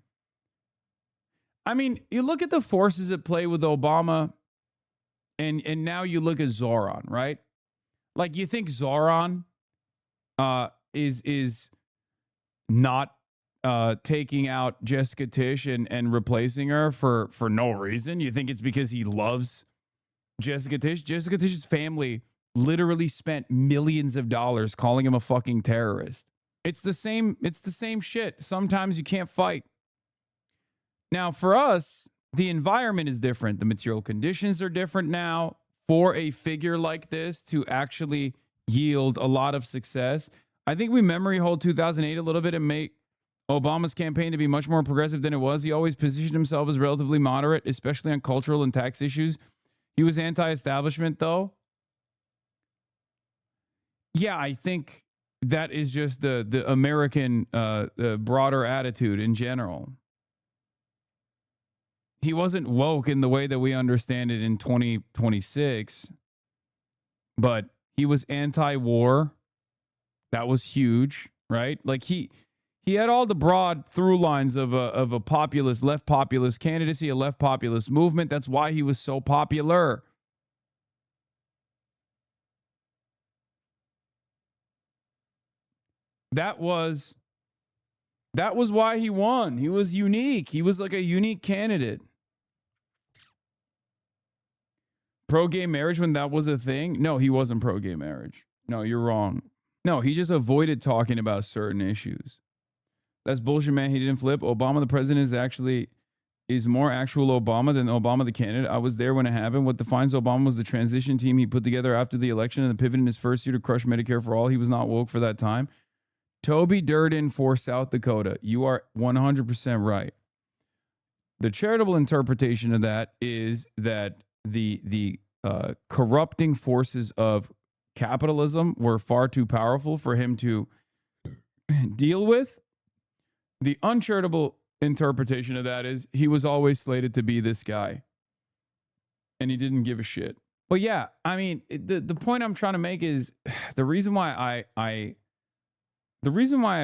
I mean, you look at the forces at play with Obama, and now you look at Zoran, right? Like, you think Zoran is not taking out Jessica Tisch and replacing her for no reason? You think it's because he loves Jessica Tisch? Jessica Tisch's family literally spent millions of dollars calling him a fucking terrorist. It's the same shit. Sometimes you can't fight. Now, for us, the environment is different. The material conditions are different now for a figure like this to actually yield a lot of success. I think we memory hold 2008 a little bit and make Obama's campaign to be much more progressive than it was. He always positioned himself as relatively moderate, especially on cultural and tax issues. He was anti-establishment, though. Yeah, I think that is just the American broader attitude in general. He wasn't woke in the way that we understand it in 2026, but he was anti-war. That was huge, right? Like, he had all the broad through lines of a populist, left populist candidacy, a left populist movement. That's why he was so popular. That was why he won. He was unique. He was like a unique candidate. Pro-gay marriage when that was a thing? No, he wasn't pro-gay marriage. No, you're wrong. No, he just avoided talking about certain issues. That's bullshit, man. He didn't flip. Obama the president is more actual Obama than Obama the candidate. I was there when it happened. What defines Obama was the transition team he put together after the election and the pivot in his first year to crush Medicare for all. He was not woke for that time. Toby Durden for South Dakota. You are 100% right. The charitable interpretation of that is that the corrupting forces of capitalism were far too powerful for him to deal with. The uncharitable interpretation of that is he was always slated to be this guy, and he didn't give a shit. But yeah, I mean, the point I'm trying to make is the reason why I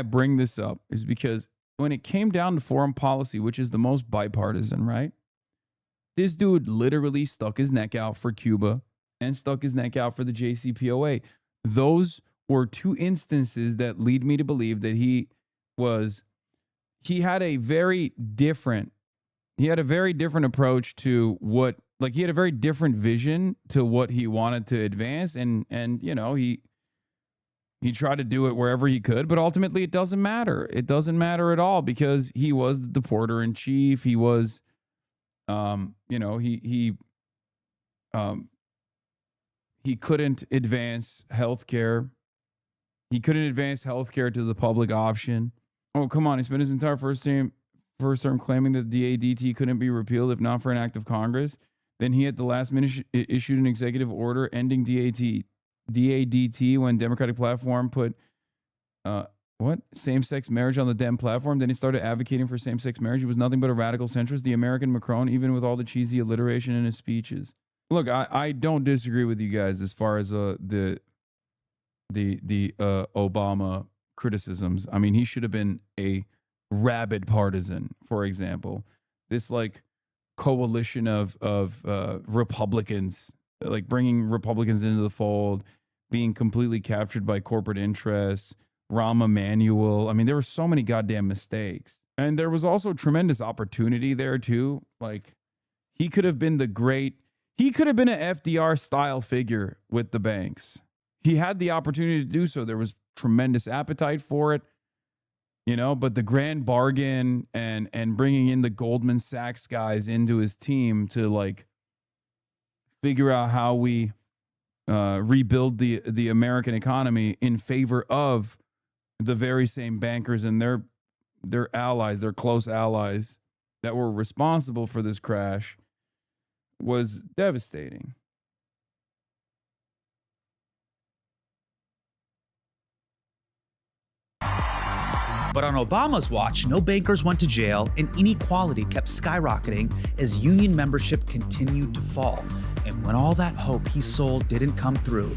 bring this up is because when it came down to foreign policy, which is the most bipartisan, right? This dude literally stuck his neck out for Cuba and stuck his neck out for the JCPOA. Those were two instances that lead me to believe that he had a very different approach to what, like, he had a very different vision to what he wanted to advance. And you know, he He tried to do it wherever he could, but ultimately it doesn't matter. It doesn't matter at all because he was the porter in chief. He was, he couldn't advance healthcare. He couldn't advance healthcare to the public option. Oh, come on. He spent his entire first term claiming that the DADT couldn't be repealed if not for an act of Congress. Then he at the last minute issued an executive order ending DADT when Democratic platform put same-sex marriage on the Dem platform. Then he started advocating for same-sex marriage. He was nothing but a radical centrist, the American Macron, even with all the cheesy alliteration in his speeches. Look, I don't disagree with you guys as far as the Obama criticisms. I mean, he should have been a rabid partisan, for example. This like coalition of Republicans, like bringing Republicans into the fold, being completely captured by corporate interests, Rahm Emanuel. I mean, there were so many goddamn mistakes. And there was also tremendous opportunity there too. Like he could have been he could have been an FDR style figure with the banks. He had the opportunity to do so. There was tremendous appetite for it, but the grand bargain and bringing in the Goldman Sachs guys into his team to like figure out how we rebuild the American economy in favor of the very same bankers and their allies, their close allies that were responsible for this crash was devastating. But on Obama's watch, no bankers went to jail and inequality kept skyrocketing as union membership continued to fall. And when all that hope he sold didn't come through,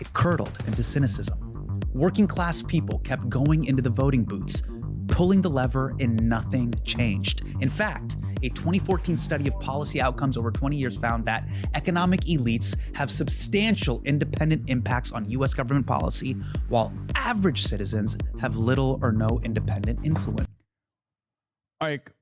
it curdled into cynicism. Working class people kept going into the voting booths, pulling the lever, and nothing changed. In fact, a 2014 study of policy outcomes over 20 years found that economic elites have substantial independent impacts on U.S. government policy, while average citizens have little or no independent influence. Like,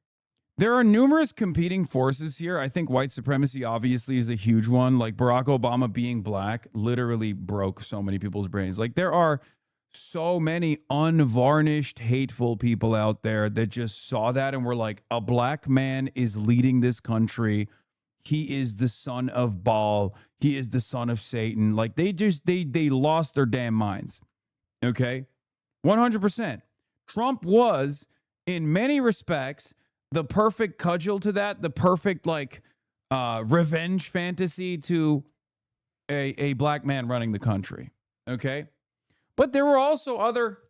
there are numerous competing forces here. I think white supremacy obviously is a huge one. Like Barack Obama being black literally broke so many people's brains. Like there are so many unvarnished, hateful people out there that just saw that and were like, a black man is leading this country. He is the son of Baal. He is the son of Satan. Like they lost their damn minds. Okay? 100%. Trump was, in many respects, the perfect cudgel to that, the perfect like revenge fantasy to a black man running the country. Okay? But there were also other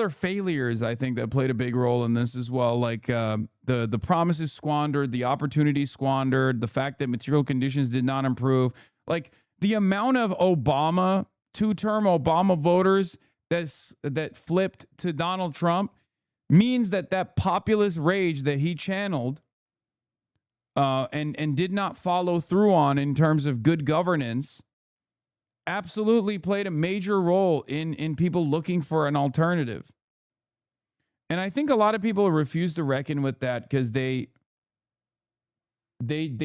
failures, I think, that played a big role in this as well. Like the promises squandered, the opportunities squandered, the fact that material conditions did not improve. Like the amount of two-term Obama voters that flipped to Donald Trump means that populist rage that he channeled and did not follow through on in terms of good governance absolutely played a major role in people looking for an alternative. And I think a lot of people refuse to reckon with that because they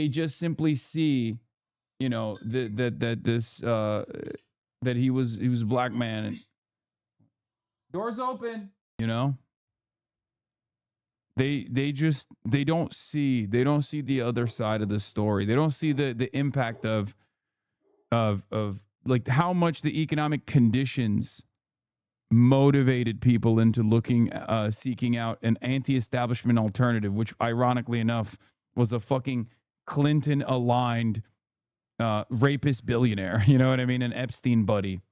just simply see, that he was a black man and doors open, They don't see the other side of the story. They don't see the impact of like how much the economic conditions motivated people into seeking out an anti-establishment alternative, which ironically enough was a fucking Clinton-aligned rapist billionaire. You know what I mean? An Epstein buddy.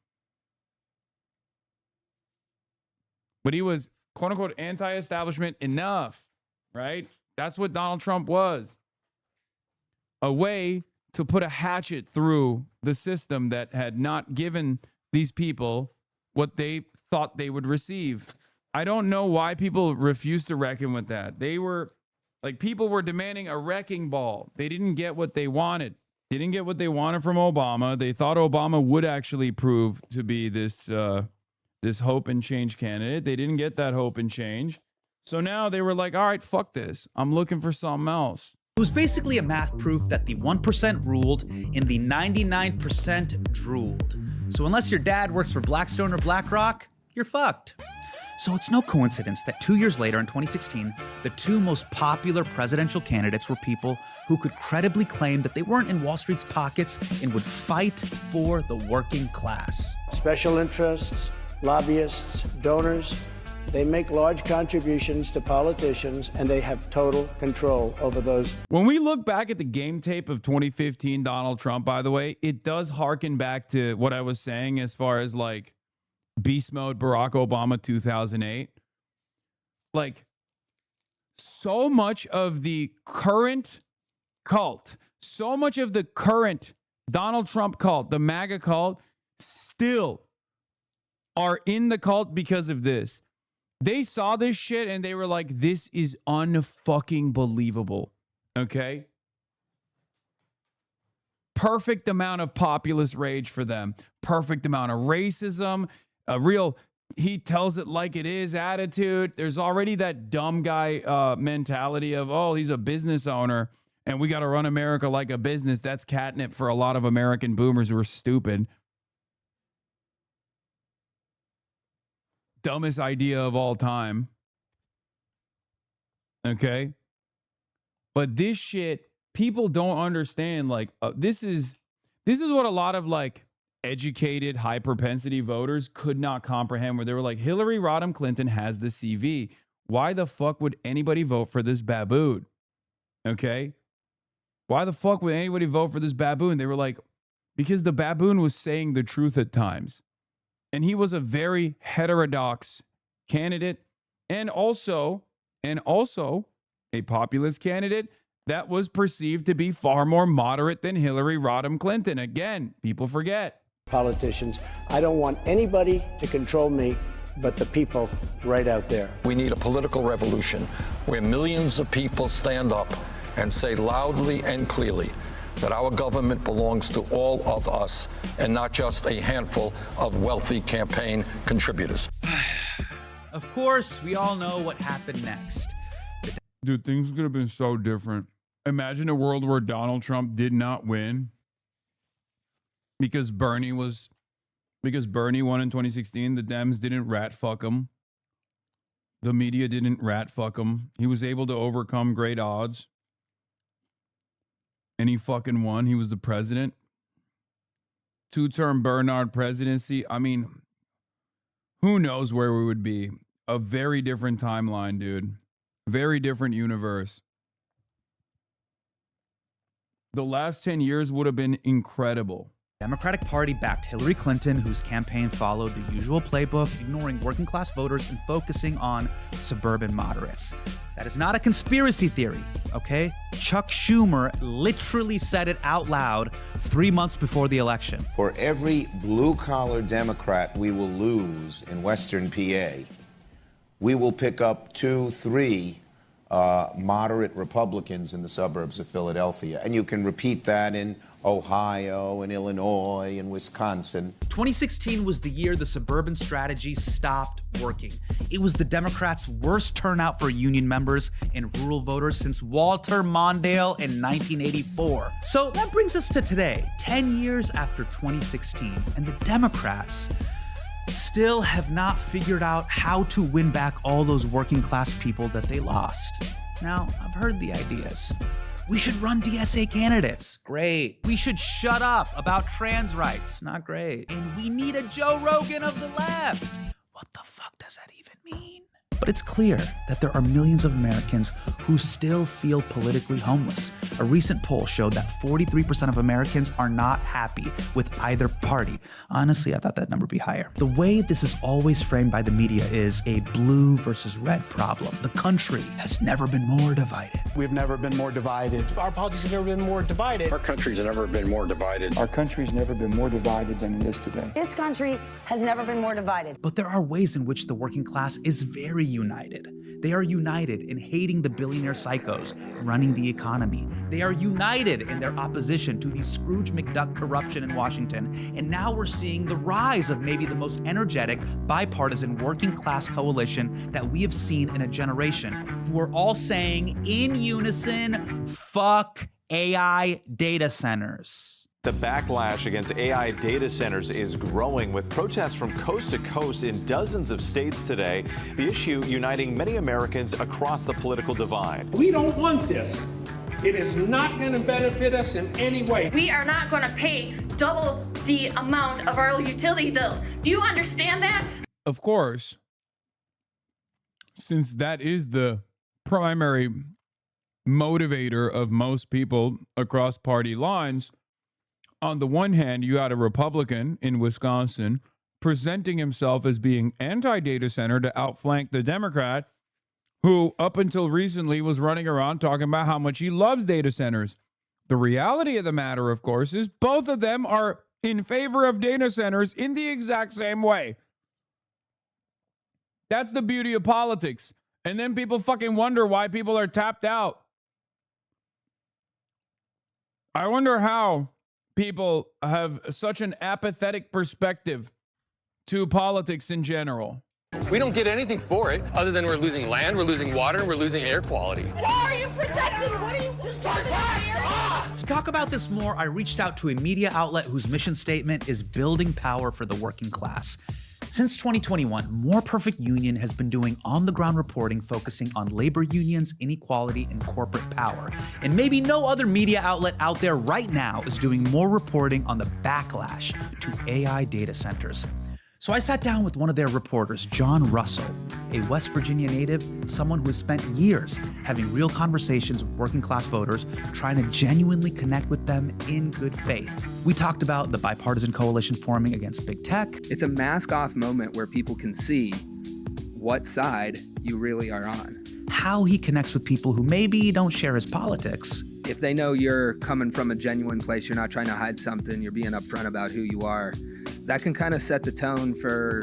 But he was quote unquote anti-establishment enough, right? That's what Donald Trump was. A way to put a hatchet through the system that had not given these people what they thought they would receive. I don't know why people refuse to reckon with that. People were demanding a wrecking ball. They didn't get what they wanted. They didn't get what they wanted from Obama. They thought Obama would actually prove to be this hope and change candidate. They didn't get that hope and change. So now they were like, all right, fuck this. I'm looking for something else. It was basically a math proof that the 1% ruled and the 99% drooled. So unless your dad works for Blackstone or BlackRock, you're fucked. So it's no coincidence that 2 years later, in 2016, the two most popular presidential candidates were people who could credibly claim that they weren't in Wall Street's pockets and would fight for the working class. Special interests, lobbyists, donors, they make large contributions to politicians, and they have total control over those. When we look back at the game tape of 2015 Donald Trump, by the way, it does harken back to what I was saying as far as like beast mode Barack Obama 2008. Like, so much of the current cult, so much of the current Donald Trump cult, the MAGA cult, still are in the cult because of this. They saw this shit and they were like, this is unfucking believable. Okay? Perfect amount of populist rage for them. Perfect amount of racism. A real, he tells it like it is attitude. There's already that dumb guy mentality of, oh, he's a business owner and we got to run America like a business. That's catnip for a lot of American boomers who are stupid. Dumbest idea of all time. Okay? But this shit, people don't understand. Like, this is what a lot of like educated, high propensity voters could not comprehend, where they were like, Hillary Rodham Clinton has the CV. Why the fuck would anybody vote for this baboon? Okay? Why the fuck would anybody vote for this baboon? They were like, because the baboon was saying the truth at times. And he was a very heterodox candidate, and also a populist candidate that was perceived to be far more moderate than Hillary Rodham Clinton. Again, people forget. Politicians, I don't want anybody to control me but the people right out there. We need a political revolution where millions of people stand up and say loudly and clearly that our government belongs to all of us and not just a handful of wealthy campaign contributors. Of course, we all know what happened next. Dude, things could have been so different. Imagine a world where Donald Trump did not win because Bernie won in 2016. The Dems didn't rat fuck him. The media didn't rat fuck him. He was able to overcome great odds. And he fucking won. He was the president. Two-term Bernard presidency. I mean, who knows where we would be? A very different timeline, dude. Very different universe. The last 10 years would have been incredible. Democratic Party backed Hillary Clinton, whose campaign followed the usual playbook, ignoring working class voters and focusing on suburban moderates. That is not a conspiracy theory, okay? Chuck Schumer literally said it out loud 3 months before the election. For every blue-collar Democrat we will lose in Western PA, we will pick up 2-3 moderate Republicans in the suburbs of Philadelphia. And you can repeat that in Ohio and Illinois and Wisconsin. 2016 was the year the suburban strategy stopped working. It was the Democrats' worst turnout for union members and rural voters since Walter Mondale in 1984. So that brings us to today, 10 years after 2016, and the Democrats still have not figured out how to win back all those working class people that they lost. Now, I've heard the ideas. We should run DSA candidates. Great. We should shut up about trans rights. Not great. And we need a Joe Rogan of the left. What the fuck does that even mean? But it's clear that there are millions of Americans who still feel politically homeless. A recent poll showed that 43% of Americans are not happy with either party. Honestly, I thought that number would be higher. The way this is always framed by the media is a blue versus red problem. The country has never been more divided. We've never been more divided. Our politics have never been more divided. Our country's never been more divided. Our country's never been more divided than it is today. This country has never been more divided. But there are ways in which the working class is very united. They are united in hating the billionaire psychos running the economy. They are united in their opposition to the Scrooge McDuck corruption in Washington. And now we're seeing the rise of maybe the most energetic, bipartisan, working class coalition that we have seen in a generation, who are all saying in unison, fuck AI data centers. The backlash against AI data centers is growing, with protests from coast to coast in dozens of states today. The issue uniting many Americans across the political divide. We don't want this. It is not going to benefit us in any way. We are not going to pay double the amount of our utility bills. Do you understand that? Of course, since that is the primary motivator of most people across party lines, on the one hand, you got a Republican in Wisconsin presenting himself as being anti-data center to outflank the Democrat who up until recently was running around talking about how much he loves data centers. The reality of the matter, of course, is both of them are in favor of data centers in the exact same way. That's the beauty of politics. And then people fucking wonder why people are tapped out. I wonder how people have such an apathetic perspective to politics in general. We don't get anything for it other than we're losing land, we're losing water, we're losing air quality. Why are you protecting? What are you just To talk about this more, I reached out to a media outlet whose mission statement is building power for the working class. Since 2021, More Perfect Union has been doing on-the-ground reporting focusing on labor unions, inequality, and corporate power. And maybe no other media outlet out there right now is doing more reporting on the backlash to AI data centers. So I sat down with one of their reporters, John Russell, a West Virginia native, someone who has spent years having real conversations with working class voters, trying to genuinely connect with them in good faith. We talked about the bipartisan coalition forming against big tech. It's a mask-off moment where people can see what side you really are on. How he connects with people who maybe don't share his politics. If they know you're coming from a genuine place, you're not trying to hide something, you're being upfront about who you are, that can kind of set the tone for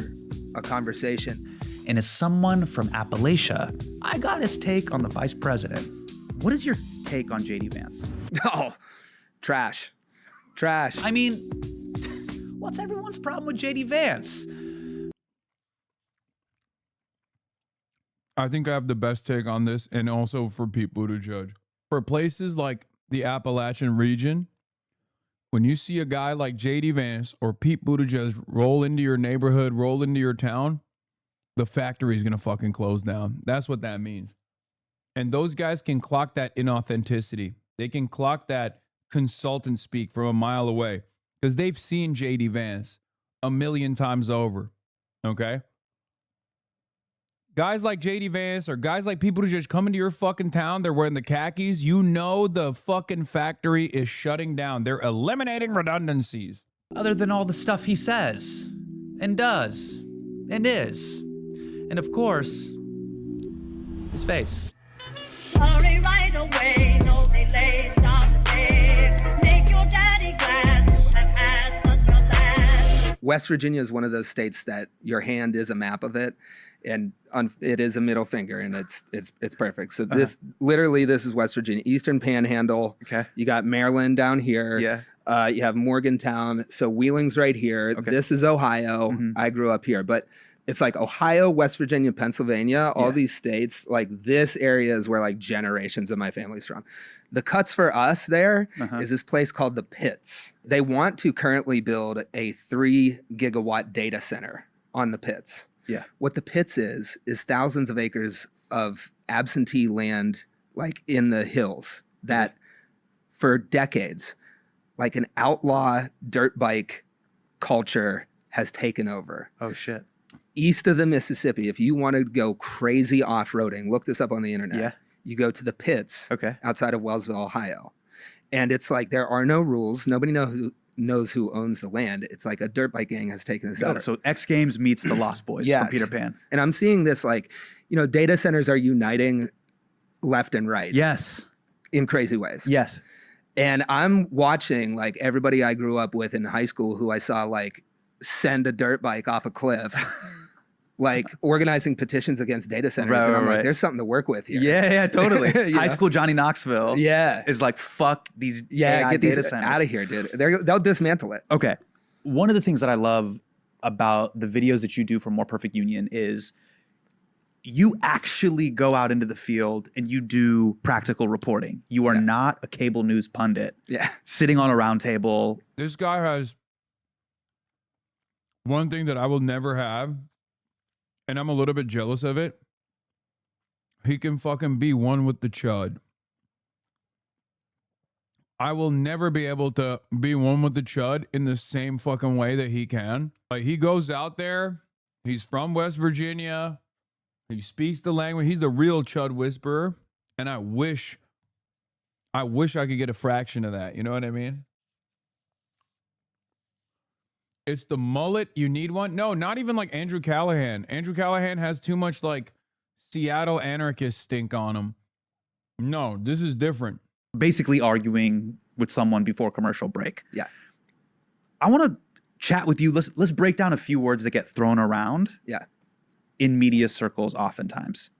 a conversation. And as someone from Appalachia, I got his take on the vice president. What is your take on J.D. Vance? Oh, trash. Trash. I mean, what's everyone's problem with J.D. Vance? I think I have the best take on this, and also for people to judge. For places like the Appalachian region, when you see a guy like J.D. Vance or Pete Buttigieg roll into your neighborhood, roll into your town, the factory is going to fucking close down. That's what that means. And those guys can clock that inauthenticity. They can clock that consultant speak from a mile away because they've seen J.D. Vance a million times over, okay? Guys like J.D. Vance or guys like people who just come into your fucking town, they're wearing the khakis, you know the fucking factory is shutting down. They're eliminating redundancies. Other than all the stuff he says and does and is. And of course, his face. Hurry right away, no delay, stop the day. Make your daddy glad and ask us your last. West Virginia is one of those states that your hand is a map of it. And it is a middle finger, and it's perfect. So this literally, this is West Virginia, Eastern Panhandle. Okay. You got Maryland down here. Yeah. You have Morgantown. So Wheeling's right here. Okay. This is Ohio. Mm-hmm. I grew up here, but it's like Ohio, West Virginia, Pennsylvania, all these states. Like this area is where like generations of my family's from. The cuts for us there is this place called the Pits. They want to currently build a 3 gigawatt data center on the Pits. Yeah. What the Pits is thousands of acres of absentee land, like in the hills, that for decades, like an outlaw dirt bike culture has taken over. Oh, shit. East of the Mississippi, if you want to go crazy off-roading, look this up on the internet. Yeah. You go to the Pits outside of Wellsville, Ohio. And it's like there are no rules. Nobody knows who owns the land. It's like a dirt bike gang has taken this over. So X Games meets the Lost Boys from Peter Pan. And I'm seeing this like, data centers are uniting left and right. Yes. In crazy ways. Yes. And I'm watching like everybody I grew up with in high school who I saw like send a dirt bike off a cliff like organizing petitions against data centers. Right, And I'm right, like, right. there's something to work with here. Yeah, totally. You High know? school Johnny Knoxville is like, fuck these AI get data these centers. out of here, dude. They'll dismantle it. Okay. One of the things that I love about the videos that you do for More Perfect Union is you actually go out into the field and you do practical reporting. You are not a cable news pundit sitting on a round table. This guy has one thing that I will never have, and I'm a little bit jealous of it. He can fucking be one with the chud. I will never be able to be one with the chud in the same fucking way that he can. Like, he goes out there, he's from West Virginia, he speaks the language, he's a real chud whisperer, and I wish I could get a fraction of that. You know what I mean? It's the mullet. You need one? No, not even like Andrew Callahan. Andrew Callahan has too much like Seattle anarchist stink on him. No, this is different. Basically arguing with someone before commercial break. Yeah. I want to chat with you. Let's break down a few words that get thrown around. Yeah. In media circles oftentimes.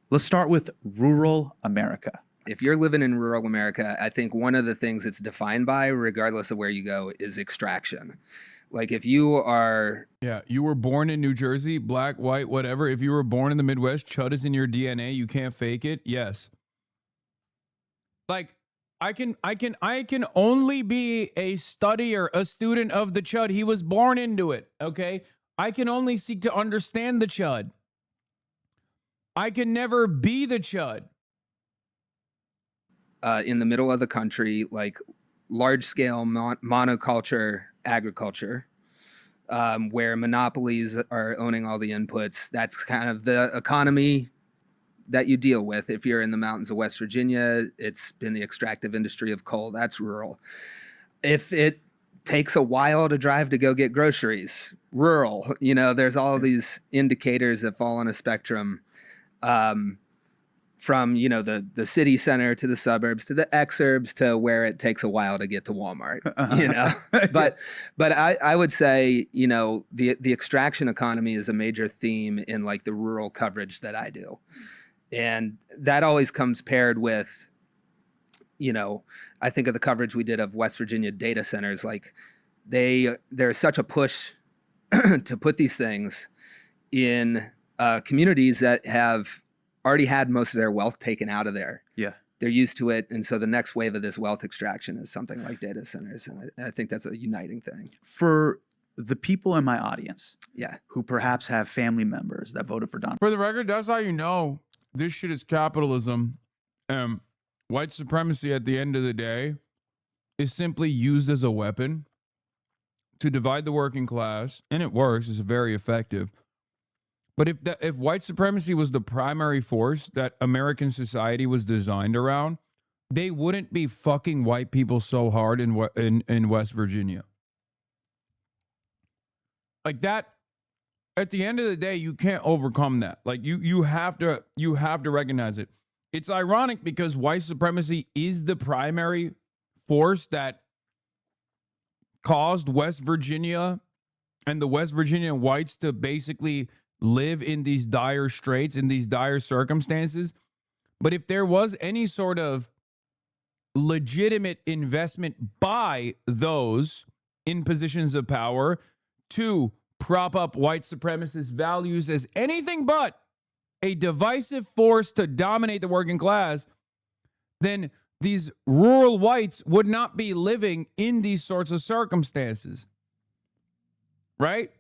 Let's start with rural America. If you're living in rural America, I think one of the things it's defined by, regardless of where you go, is extraction. Like if you are... Yeah, you were born in New Jersey, black, white, whatever. If you were born in the Midwest, chud is in your DNA, you can't fake it. Yes. Like, I can only be a studier, a student of the chud. He was born into it, okay? I can only seek to understand the chud. I can never be the chud. In the middle of the country, like large-scale monoculture agriculture, where monopolies are owning all the inputs. That's kind of the economy that you deal with. If you're in the mountains of West Virginia, it's been the extractive industry of coal. That's rural. If it takes a while to drive to go get groceries, rural. You know, there's all these indicators that fall on a spectrum, from, you know, the city center to the suburbs to the exurbs to where it takes a while to get to Walmart, you know. But I would say, you know, the extraction economy is a major theme in like the rural coverage that I do. And that always comes paired with, you know, I think of the coverage we did of West Virginia data centers. Like there's such a push to put these things in communities that have already had most of their wealth taken out of there. Yeah. They're used to it. And so the next wave of this wealth extraction is something like data centers. And I think that's a uniting thing. For the people in my audience, yeah, who perhaps have family members that voted for Donald. For the record, that's how you know this shit is capitalism. White supremacy at the end of the day is simply used as a weapon to divide the working class, and it works. It's very effective. But if white supremacy was the primary force that American society was designed around, they wouldn't be fucking white people so hard in West Virginia. Like that, at the end of the day, you can't overcome that. Like you have to recognize it. It's ironic because white supremacy is the primary force that caused West Virginia and the West Virginia whites to basically live in these dire straits, in these dire circumstances. But if there was any sort of legitimate investment by those in positions of power to prop up white supremacist values as anything but a divisive force to dominate the working class, then these rural whites would not be living in these sorts of circumstances. Right?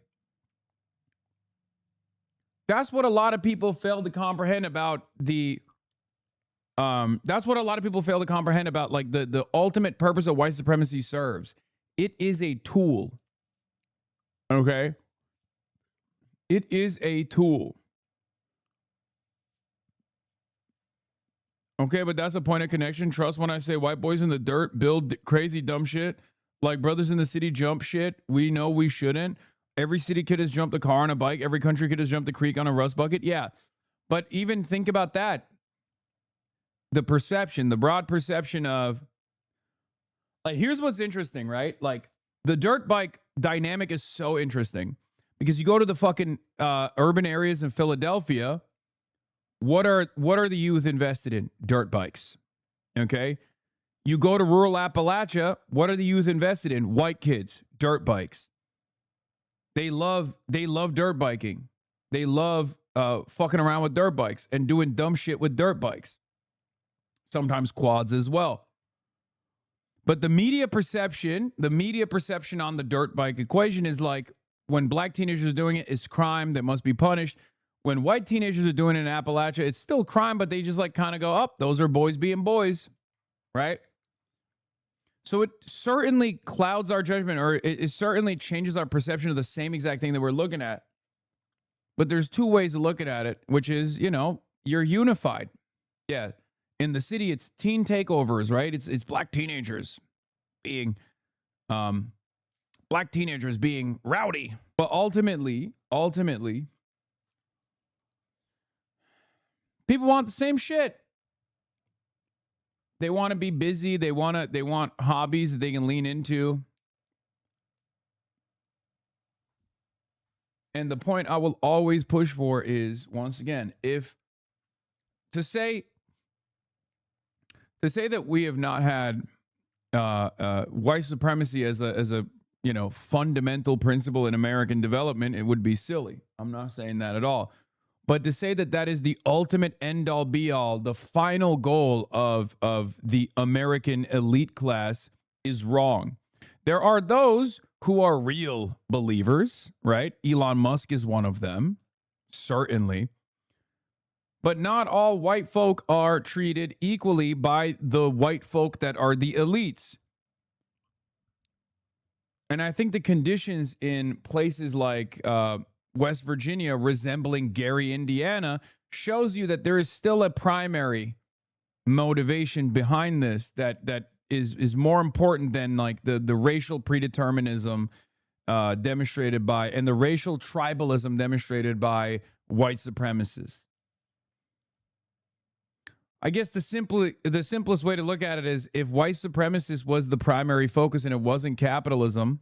That's what a lot of people fail to comprehend about the that's what a lot of people fail to comprehend about like the ultimate purpose of white supremacy serves. It is a tool. Okay? It is a tool. Okay, but that's a point of connection. Trust when I say white boys in the dirt build crazy dumb shit. Like brothers in the city jump shit. We know we shouldn't. Every city kid has jumped a car on a bike. Every country kid has jumped a creek on a rust bucket. Yeah. But even think about that. The perception, the broad perception of, like, here's what's interesting, right? Like, the dirt bike dynamic is so interesting Because you go to the fucking urban areas in Philadelphia, what are the youth invested in? Dirt bikes. Okay? You go to rural Appalachia, what are the youth invested in? White kids, dirt bikes. They love dirt biking. They love fucking around with dirt bikes and doing dumb shit with dirt bikes. Sometimes quads as well. But the media perception on the dirt bike equation is like, when black teenagers are doing it, it's crime that must be punished. When white teenagers are doing it in Appalachia, it's still crime, but they just like kind of go, up. Those are boys being boys, right? So it certainly clouds our judgment, or it certainly changes our perception of the same exact thing that we're looking at. But there's two ways of looking at it, which is, you're unified. Yeah. In the city, it's teen takeovers, right? It's black teenagers being rowdy. But ultimately, people want the same shit. They want to be busy. They want hobbies that they can lean into. And the point I will always push for is, once again, to say that we have not had white supremacy as a fundamental principle in American development, it would be silly. I'm not saying that at all. But to say that that is the ultimate end-all, be-all, the final goal of the American elite class is wrong. There are those who are real believers, right? Elon Musk is one of them, certainly. But not all white folk are treated equally by the white folk that are the elites. And I think the conditions in places like West Virginia resembling Gary, Indiana, shows you that there is still a primary motivation behind this that is more important than like the racial predeterminism demonstrated by, and the racial tribalism demonstrated by white supremacists. I guess the simplest way to look at it is, if white supremacist was the primary focus and it wasn't capitalism,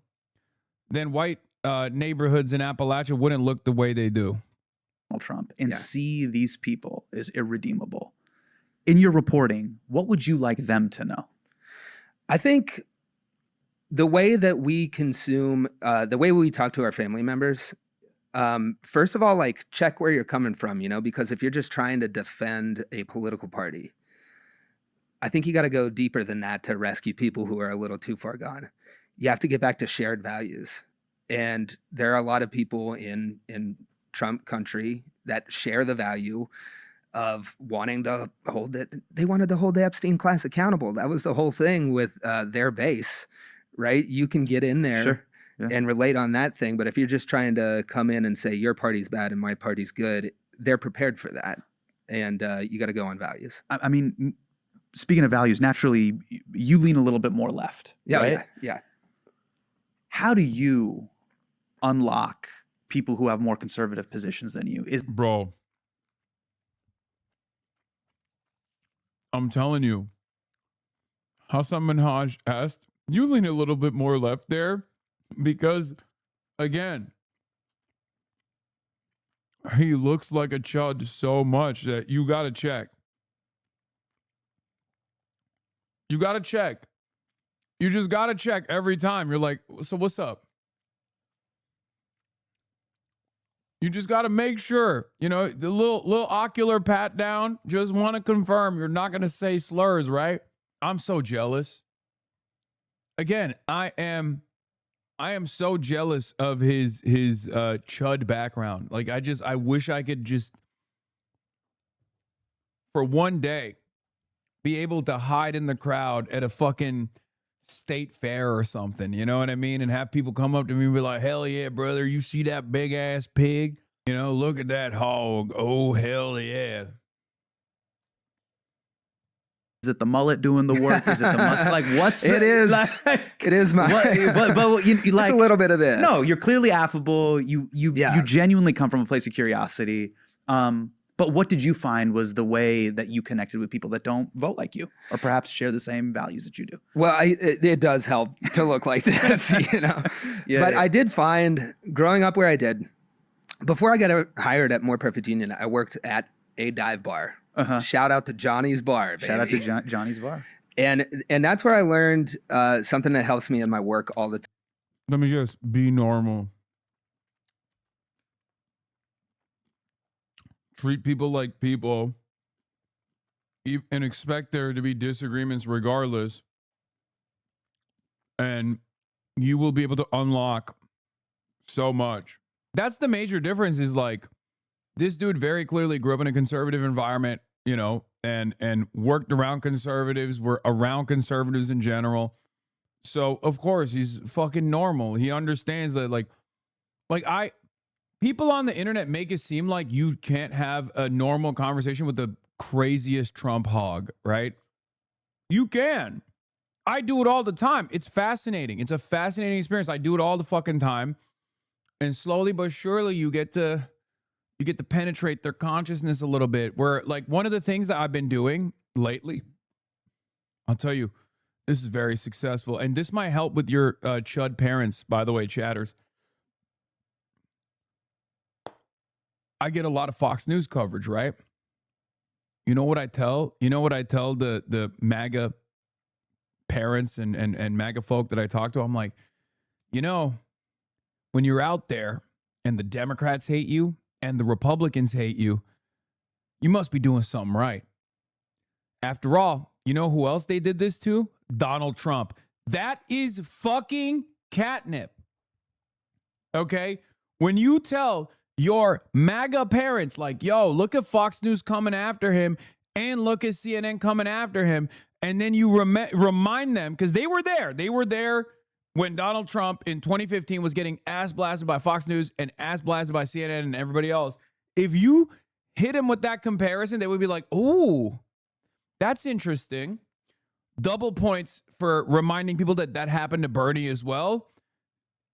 then white neighborhoods in Appalachia wouldn't look the way they do. Trump and see these people as irredeemable. In your reporting, what would you like them to know? I think the way that we consume, the way we talk to our family members, first of all, like, check where you're coming from, because if you're just trying to defend a political party, I think you got to go deeper than that to rescue people who are a little too far gone. You have to get back to shared values. And there are a lot of people in Trump country that share the value of wanting to hold it. They wanted to hold the Epstein class accountable. That was the whole thing with their base, right? You can get in there and relate on that thing. But if you're just trying to come in and say your party's bad and my party's good, they're prepared for that. And you got to go on values. I mean, speaking of values, naturally, you lean a little bit more left, right? Yeah. How do you unlock people who have more conservative positions than you? Bro, I'm telling you, Hassan Minhaj asked, you lean a little bit more left there because, again, he looks like a chud so much that you got to check. You got to check. You just got to check every time. You're like, so what's up? You just got to make sure, the little ocular pat down, just want to confirm you're not going to say slurs, right? I'm so jealous. Again, I am so jealous of his chud background. Like, I wish I could just, for one day, be able to hide in the crowd at a fucking state fair or something, you know what I mean? And have people come up to me and be like, hell yeah, brother, you see that big ass pig? Look at that hog. Oh, hell yeah. Is it the mullet doing the work? Is it the mustache? Like, what's it is? Like, it is my. But you like, it's a little bit of this. No, you're clearly affable. You genuinely come from a place of curiosity. But what did you find was the way that you connected with people that don't vote like you, or perhaps share the same values that you do? Well, it does help to look like this, you know. But I did find, growing up where I did, before I got hired at More Perfect Union, I worked at a dive bar. Shout out to Johnny's Bar, baby. Shout out to Johnny's Bar. And that's where I learned something that helps me in my work all the time. Let me just be normal. Treat people like people and expect there to be disagreements regardless. And you will be able to unlock so much. That's the major difference, is like, this dude very clearly grew up in a conservative environment, you know, and worked around conservatives, were around conservatives in general. So of course he's fucking normal. He understands that people on the internet make it seem like you can't have a normal conversation with the craziest Trump hog, right? You can. I do it all the time. It's fascinating. It's a fascinating experience. I do it all the fucking time. And slowly but surely you get to penetrate their consciousness a little bit. Where, like, one of the things that I've been doing lately, I'll tell you, this is very successful. And this might help with your chud parents, by the way, chatters. I get a lot of Fox News coverage, right? You know what I tell? The MAGA parents and MAGA folk that I talk to? I'm like, you know, when you're out there and the Democrats hate you and the Republicans hate you, you must be doing something right. After all, you know who else they did this to? Donald Trump. That is fucking catnip. Okay? When you tell your MAGA parents, like, yo, look at Fox News coming after him and look at CNN coming after him, and then you remind them, because they were there when Donald Trump in 2015 was getting ass blasted by Fox News and ass blasted by CNN and everybody else. If you hit him with that comparison, they would be like, ooh, that's interesting. Double points for reminding people that happened to Bernie as well.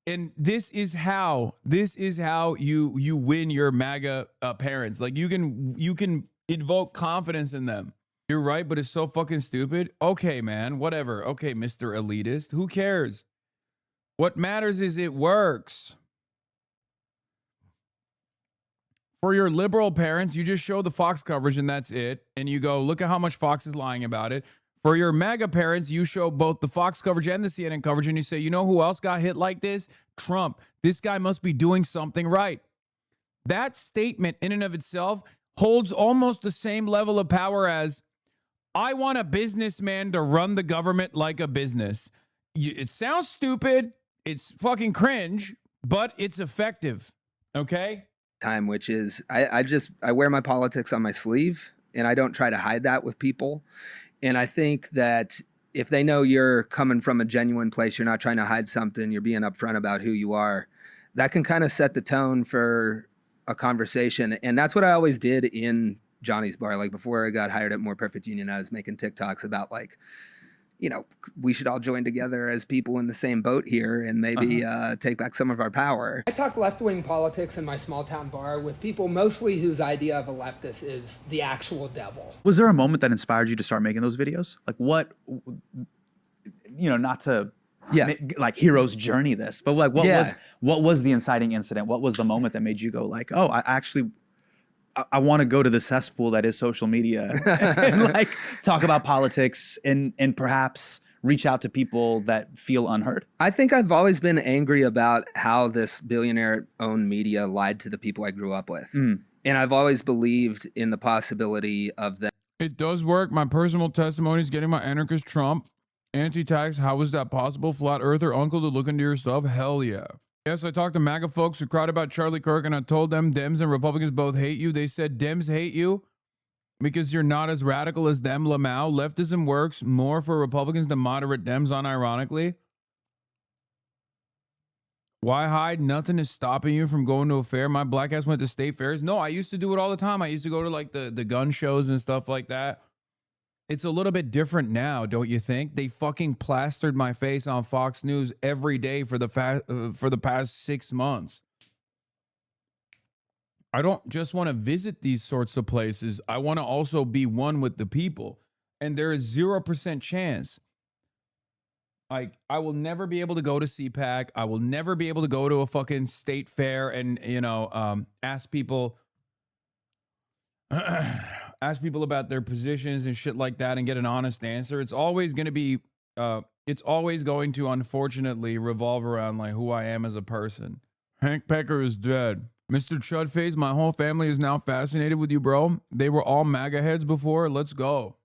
And this is how you win your MAGA parents. Like, you can invoke confidence in them. You're right, but it's so fucking stupid. Okay, man, whatever. Okay, Mr. Elitist, who cares? What matters is it works. For your liberal parents, you just show the Fox coverage and that's it. And you go, look at how much Fox is lying about it. For your MAGA parents, you show both the Fox coverage and the CNN coverage, and you say, you know who else got hit like this? Trump. This guy must be doing something right. That statement in and of itself holds almost the same level of power as, I want a businessman to run the government like a business. It sounds stupid. It's fucking cringe, but it's effective. Okay? Time, which is, I wear my politics on my sleeve, and I don't try to hide that with people. And I think that if they know you're coming from a genuine place, you're not trying to hide something, you're being upfront about who you are, that can kind of set the tone for a conversation. And that's what I always did in Johnny's Bar. Like, before I got hired at More Perfect Union, I was making TikToks about, like, you know, we should all join together as people in the same boat here and maybe take back some of our power. I talk left-wing politics in my small-town bar with people mostly whose idea of a leftist is the actual devil. Was there a moment that inspired you to start making those videos? Like, what, you know, not to like hero's journey this, but like, what was the inciting incident? What was the moment that made you go like, oh, I want to go to the cesspool that is social media and like talk about politics and perhaps reach out to people that feel unheard? I think I've always been angry about how this billionaire-owned media lied to the people I grew up with. And I've always believed in the possibility of them. It does work. My personal testimony is getting my anarchist Trump. Anti-tax, how is that possible? Flat earther uncle to look into your stuff? Hell yeah. Yes, I talked to MAGA folks who cried about Charlie Kirk, and I told them Dems and Republicans both hate you. They said Dems hate you because you're not as radical as them. Lamau, leftism works more for Republicans than moderate Dems, unironically. Why hide? Nothing is stopping you from going to a fair. My black ass went to state fairs. No, I used to do it all the time. I used to go to like the gun shows and stuff like that. It's a little bit different now, don't you think? They fucking plastered my face on Fox News every day for the past 6 months. I don't just want to visit these sorts of places. I want to also be one with the people. And there is 0% chance. Like, I will never be able to go to CPAC. I will never be able to go to a fucking state fair and, ask people about their positions and shit like that and get an honest answer. It's always going to be, it's always going to, unfortunately, revolve around like who I am as a person. Hank Pecker is dead. Mr. Chudface, my whole family is now fascinated with you, bro. They were all MAGA heads before. Let's go.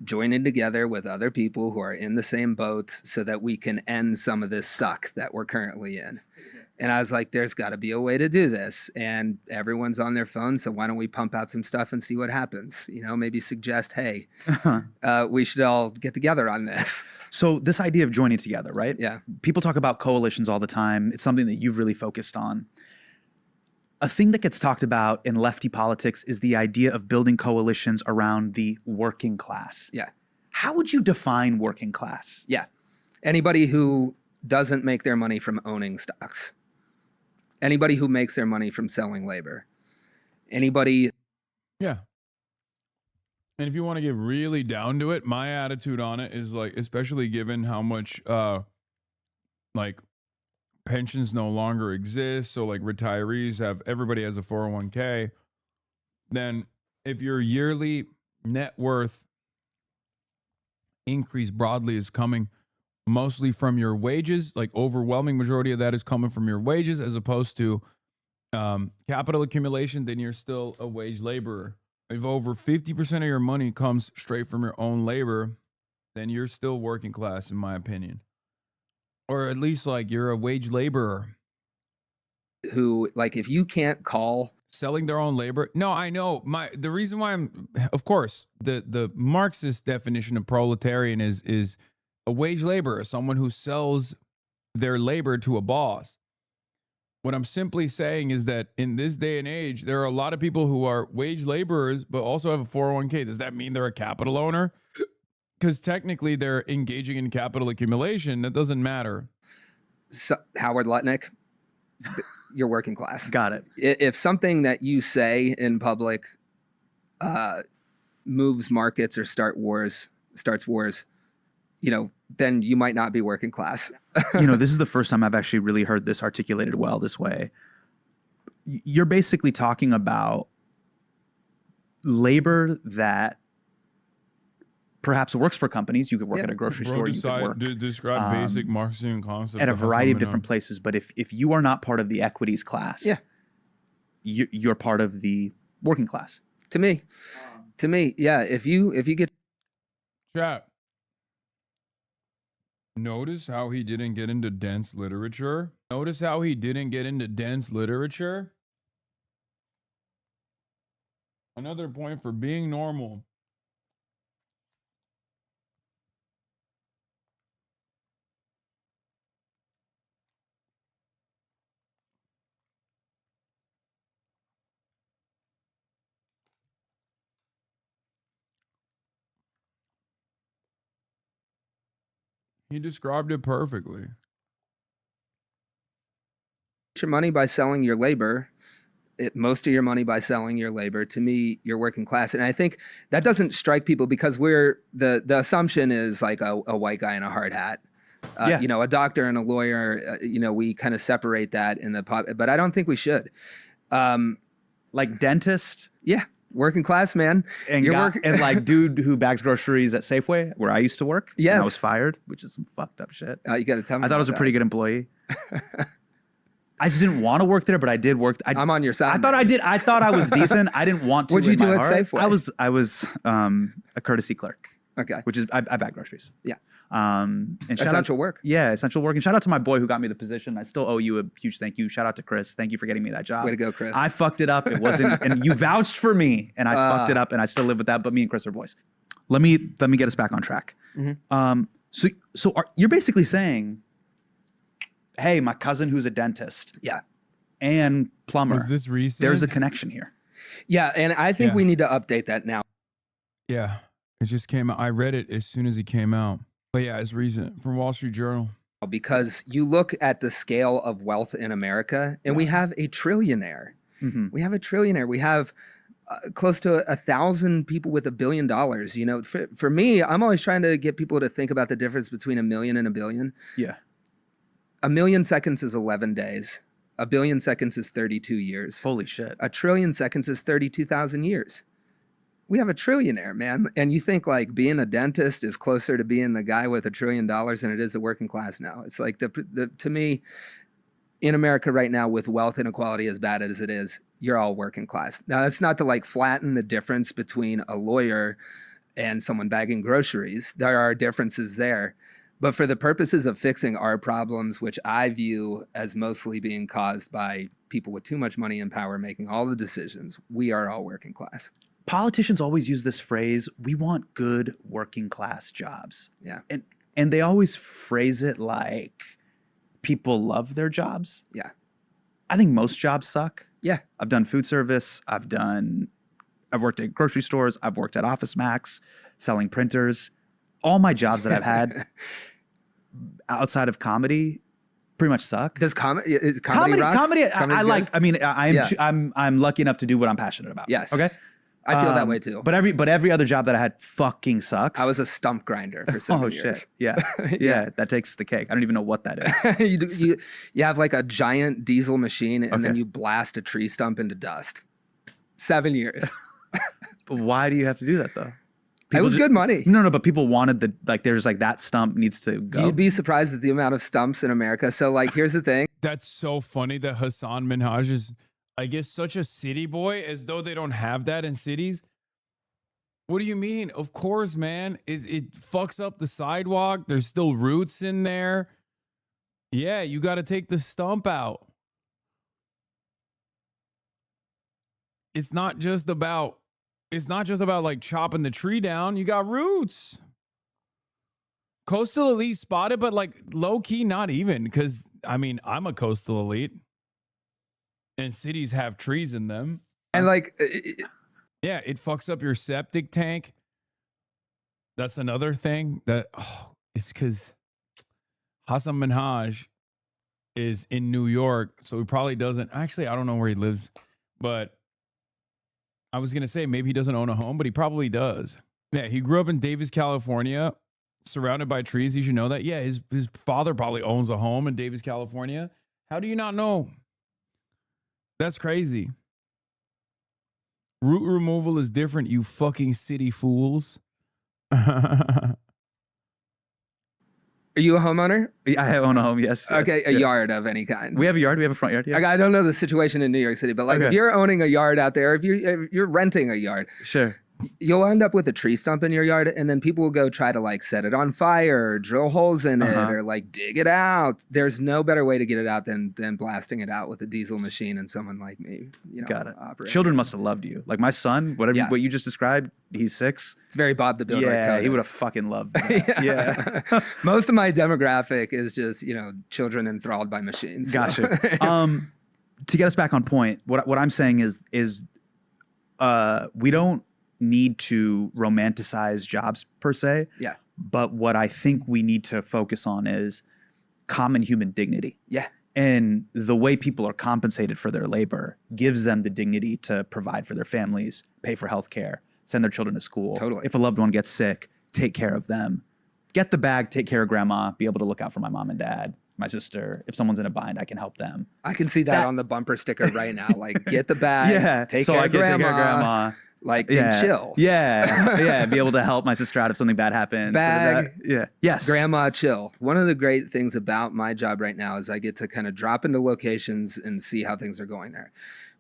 Joining together with other people who are in the same boat so that we can end some of this suck that we're currently in. And I was like, there's got to be a way to do this. And everyone's on their phone, so why don't we pump out some stuff and see what happens? Maybe suggest, hey, we should all get together on this. So this idea of joining together, right? Yeah. People talk about coalitions all the time. It's something that you've really focused on. A thing that gets talked about in lefty politics is the idea of building coalitions around the working class. Yeah. How would you define working class? Yeah. Anybody who doesn't make their money from owning stocks. Anybody who makes their money from selling labor. Anybody. Yeah. And if you want to get really down to it, my attitude on it is like, especially given how much, pensions no longer exist. So like retirees everybody has a 401k. Then if your yearly net worth increase broadly is coming mostly from your wages, like overwhelming majority of that is coming from your wages as opposed to capital accumulation, then you're still a wage laborer. If over 50% of your money comes straight from your own labor, then you're still working class, in my opinion. Or at least like you're a wage laborer. Who, like, if you can't call selling their own labor. No, I know. The reason why of course, the Marxist definition of proletarian is a wage laborer, someone who sells their labor to a boss. What I'm simply saying is that in this day and age, there are a lot of people who are wage laborers, but also have a 401k. Does that mean they're a capital owner? Because technically they're engaging in capital accumulation. That doesn't matter. So, Howard Lutnick, you're working class. Got it. If something that you say in public moves markets or starts wars, then you might not be working class. This is the first time I've actually really heard this articulated well this way. You're basically talking about labor that perhaps works for companies. You could work at a grocery store. You could work describe basic Marxian concepts at a variety of different places. But if you are not part of the equities class, you're part of the working class. To me, yeah. If you get chat. Notice how he didn't get into dense literature. Another point for being normal. He described it perfectly. Your money by selling your labor, most of your money by selling your labor, to me, you're working class. And I think that doesn't strike people because the assumption is like a white guy in a hard hat. A doctor and a lawyer, we kind of separate that in the but I don't think we should. Like dentist? Yeah. Working class, man. And like dude who bags groceries at Safeway, where I used to work. Yes. And I was fired, which is some fucked up shit. You got to tell me. I thought I was a pretty good employee. I just didn't want to work there, but I did work. I'm on your side. I thought I did. I thought I was decent. I didn't want to. What'd you do at Safeway? I was a courtesy clerk. Okay. Which is I bag groceries. Yeah. And essential work. Yeah, essential work. And shout out to my boy who got me the position. I still owe you a huge thank you. Shout out to Chris. Thank you for getting me that job. Way to go, Chris. I fucked it up. It wasn't, and you vouched for me, and I fucked it up, and I still live with that. But me and Chris are boys. Let me get us back on track. Mm-hmm. You're basically saying, hey, my cousin who's a dentist, and plumber. Was this recent? There's a connection here. Yeah, and I think we need to update that now. Yeah, it just came out. I read it as soon as it came out. But yeah, it's recent from Wall Street Journal. Because you look at the scale of wealth in America, and we have a trillionaire. We have a trillionaire. We have close to 1,000 people with $1 billion. You know, for me, I'm always trying to get people to think about the difference between 1 million and 1 billion. Yeah. 1 million seconds is 11 days. 1 billion seconds is 32 years. Holy shit. 1 trillion seconds is 32,000 years. We have a trillionaire, man. And you think like being a dentist is closer to being the guy with $1 trillion than it is the working class now. It's like to me, in America right now, with wealth inequality as bad as it is, you're all working class. Now, that's not to like flatten the difference between a lawyer and someone bagging groceries. There are differences there. But for the purposes of fixing our problems, which I view as mostly being caused by people with too much money and power making all the decisions, we are all working class. Politicians always use this phrase, we want good working class jobs. Yeah. And they always phrase it like people love their jobs. Yeah. I think most jobs suck. Yeah. I've done food service. I've worked at grocery stores. I've worked at Office Max, selling printers. All my jobs that I've had outside of comedy pretty much suck. Does comedy Comedy, rock? I like. I mean, I'm lucky enough to do what I'm passionate about. Yes. Okay. I feel that way too. But every other job that I had fucking sucks. I was a stump grinder for 7 years. Shit. Yeah. Yeah. That takes the cake. I don't even know what that is. you have like a giant diesel machine and then you blast a tree stump into dust. 7 years. But why do you have to do that though? It was good money. No, but people wanted there's like that stump needs to go. You'd be surprised at the amount of stumps in America. So like, here's the thing. That's so funny that Hassan Minhaj is, I guess, such a city boy, as though they don't have that in cities. What do you mean? Of course, man. It fucks up the sidewalk. There's still roots in there. Yeah, you got to take the stump out. It's not just about like chopping the tree down. You got roots. Coastal elite spotted, but like low key, not even, because I mean, I'm a coastal elite. And cities have trees in them. And like, yeah, it fucks up your septic tank. That's another thing it's because Hassan Minhaj is in New York. So he probably doesn't. Actually, I don't know where he lives. But I was going to say maybe he doesn't own a home, but he probably does. Yeah, he grew up in Davis, California, surrounded by trees. You should know that. Yeah, his father probably owns a home in Davis, California. How do you not know? That's crazy. Root removal is different, you fucking city fools. Are you a homeowner? I own a home, yes. Okay, a yard of any kind. We have a yard. We have a front yard. Yeah. I don't know the situation in New York City, but like if you're owning a yard out there, if you're renting a yard, sure, you'll end up with a tree stump in your yard, and then people will go try to like set it on fire or drill holes in it or like dig it out. There's no better way to get it out than blasting it out with a diesel machine and someone like me. Got it. Children must have loved you. Like my son, what you just described, he's 6. It's very Bob the Builder. Yeah, he would have fucking loved that. Yeah. Most of my demographic is just, children enthralled by machines. Gotcha. To get us back on point, what I'm saying is we don't need to romanticize jobs per se. Yeah. But what I think we need to focus on is common human dignity. Yeah. And the way people are compensated for their labor gives them the dignity to provide for their families, pay for healthcare, send their children to school. Totally. If a loved one gets sick, take care of them. Get the bag, take care of grandma, be able to look out for my mom and dad, my sister. If someone's in a bind, I can help them. I can see that on the bumper sticker right now. Like, get the bag, take care of grandma. Like, and chill. Yeah. Be able to help my sister out if something bad happens. Bag. Yes. Grandma, chill. One of the great things about my job right now is I get to kind of drop into locations and see how things are going there.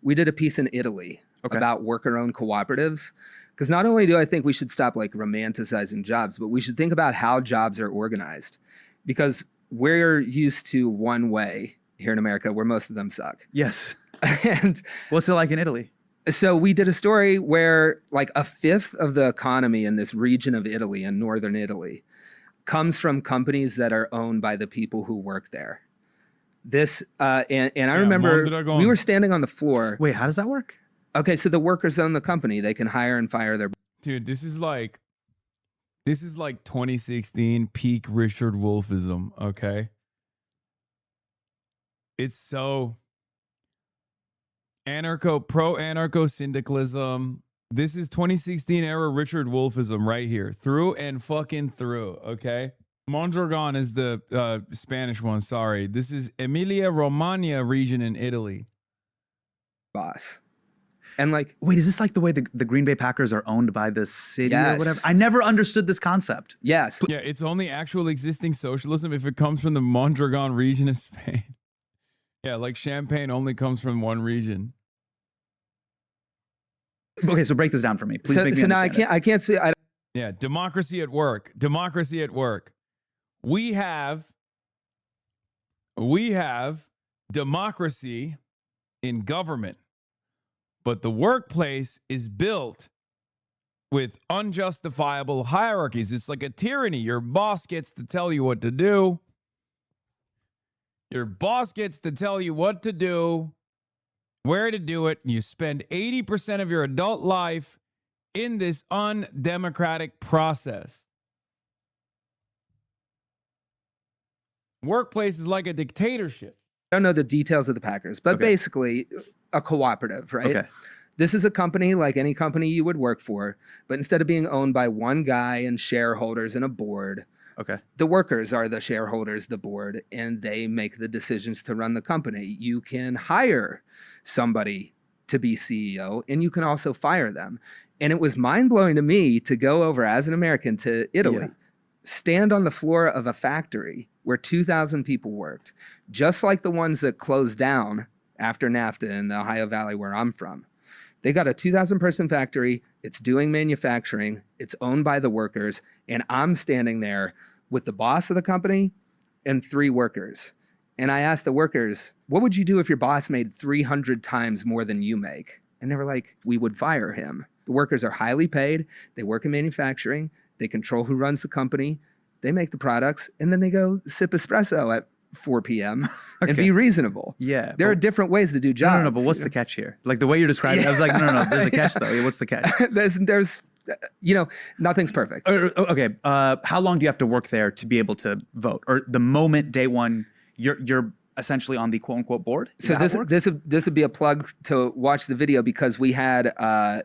We did a piece in Italy about worker-owned cooperatives. Because not only do I think we should stop like romanticizing jobs, but we should think about how jobs are organized. Because we're used to one way here in America where most of them suck. Yes. And what's it like in Italy? So we did a story where like a fifth of the economy in this region of Italy, in northern Italy, comes from companies that are owned by the people who work there. This and I remember we were standing on the floor. Wait, how does that work? Okay, so the workers own the company. They can hire and fire their. Dude, this is like 2016 peak Richard Wolfism. Okay, it's so pro-anarcho syndicalism. This is 2016 era Richard Wolfism right here, through and fucking through. Okay, Mondragon is the Spanish one. Sorry, this is Emilia Romagna region in Italy. Boss. And like, wait, is this like the way the Green Bay Packers are owned by the city or whatever? I never understood this concept. Yes. Yeah, it's only actual existing socialism if it comes from the Mondragon region of Spain. Yeah, like Champagne only comes from one region. Okay, so break this down for me. Please make me so now understand I can't see. Yeah, democracy at work. Democracy at work. We have democracy in government, but the workplace is built with unjustifiable hierarchies. It's like a tyranny. Your boss gets to tell you what to do. Your boss gets to tell you what to do, where to do it, and you spend 80% of your adult life in this undemocratic process. Workplace is like a dictatorship. I don't know the details of the Packers, but basically a cooperative, right? Okay. This is a company like any company you would work for, but instead of being owned by one guy and shareholders and a board, the workers are the shareholders, the board, and they make the decisions to run the company. You can hire somebody to be CEO, and you can also fire them. And it was mind-blowing to me to go over as an American to Italy, stand on the floor of a factory where 2,000 people worked, just like the ones that closed down after NAFTA in the Ohio Valley where I'm from. They got a 2,000 person factory. It's doing manufacturing. It's owned by the workers. And I'm standing there with the boss of the company and 3 workers. And I asked the workers, what would you do if your boss made 300 times more than you make? And they were like, we would fire him. The workers are highly paid. They work in manufacturing. They control who runs the company. They make the products. And then they go sip espresso at 4 p.m. and be reasonable. Yeah. There are different ways to do jobs. No, but what's the catch here? Like the way you're describing it, I was like, no, there's a catch though. What's the catch? there's nothing's perfect. Okay. How long do you have to work there to be able to vote? Or the moment day one, you're essentially on the quote unquote board? So this would be a plug to watch the video, because we had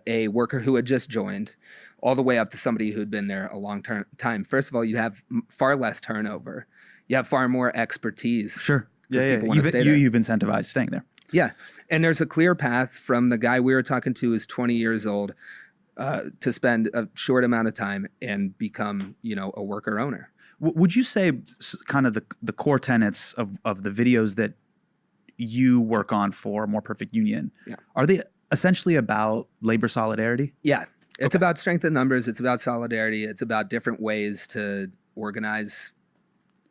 a worker who had just joined, all the way up to somebody who'd been there a long time. First of all, you have far less turnover. You have far more expertise. Sure. Yeah. You've incentivized staying there. Yeah. And there's a clear path from the guy we were talking to who's 20 years old to spend a short amount of time and become, a worker owner. Would you say kind of the core tenets of the videos that you work on for More Perfect Union, are they essentially about labor solidarity? Yeah. It's about strength in numbers. It's about solidarity. It's about different ways to organize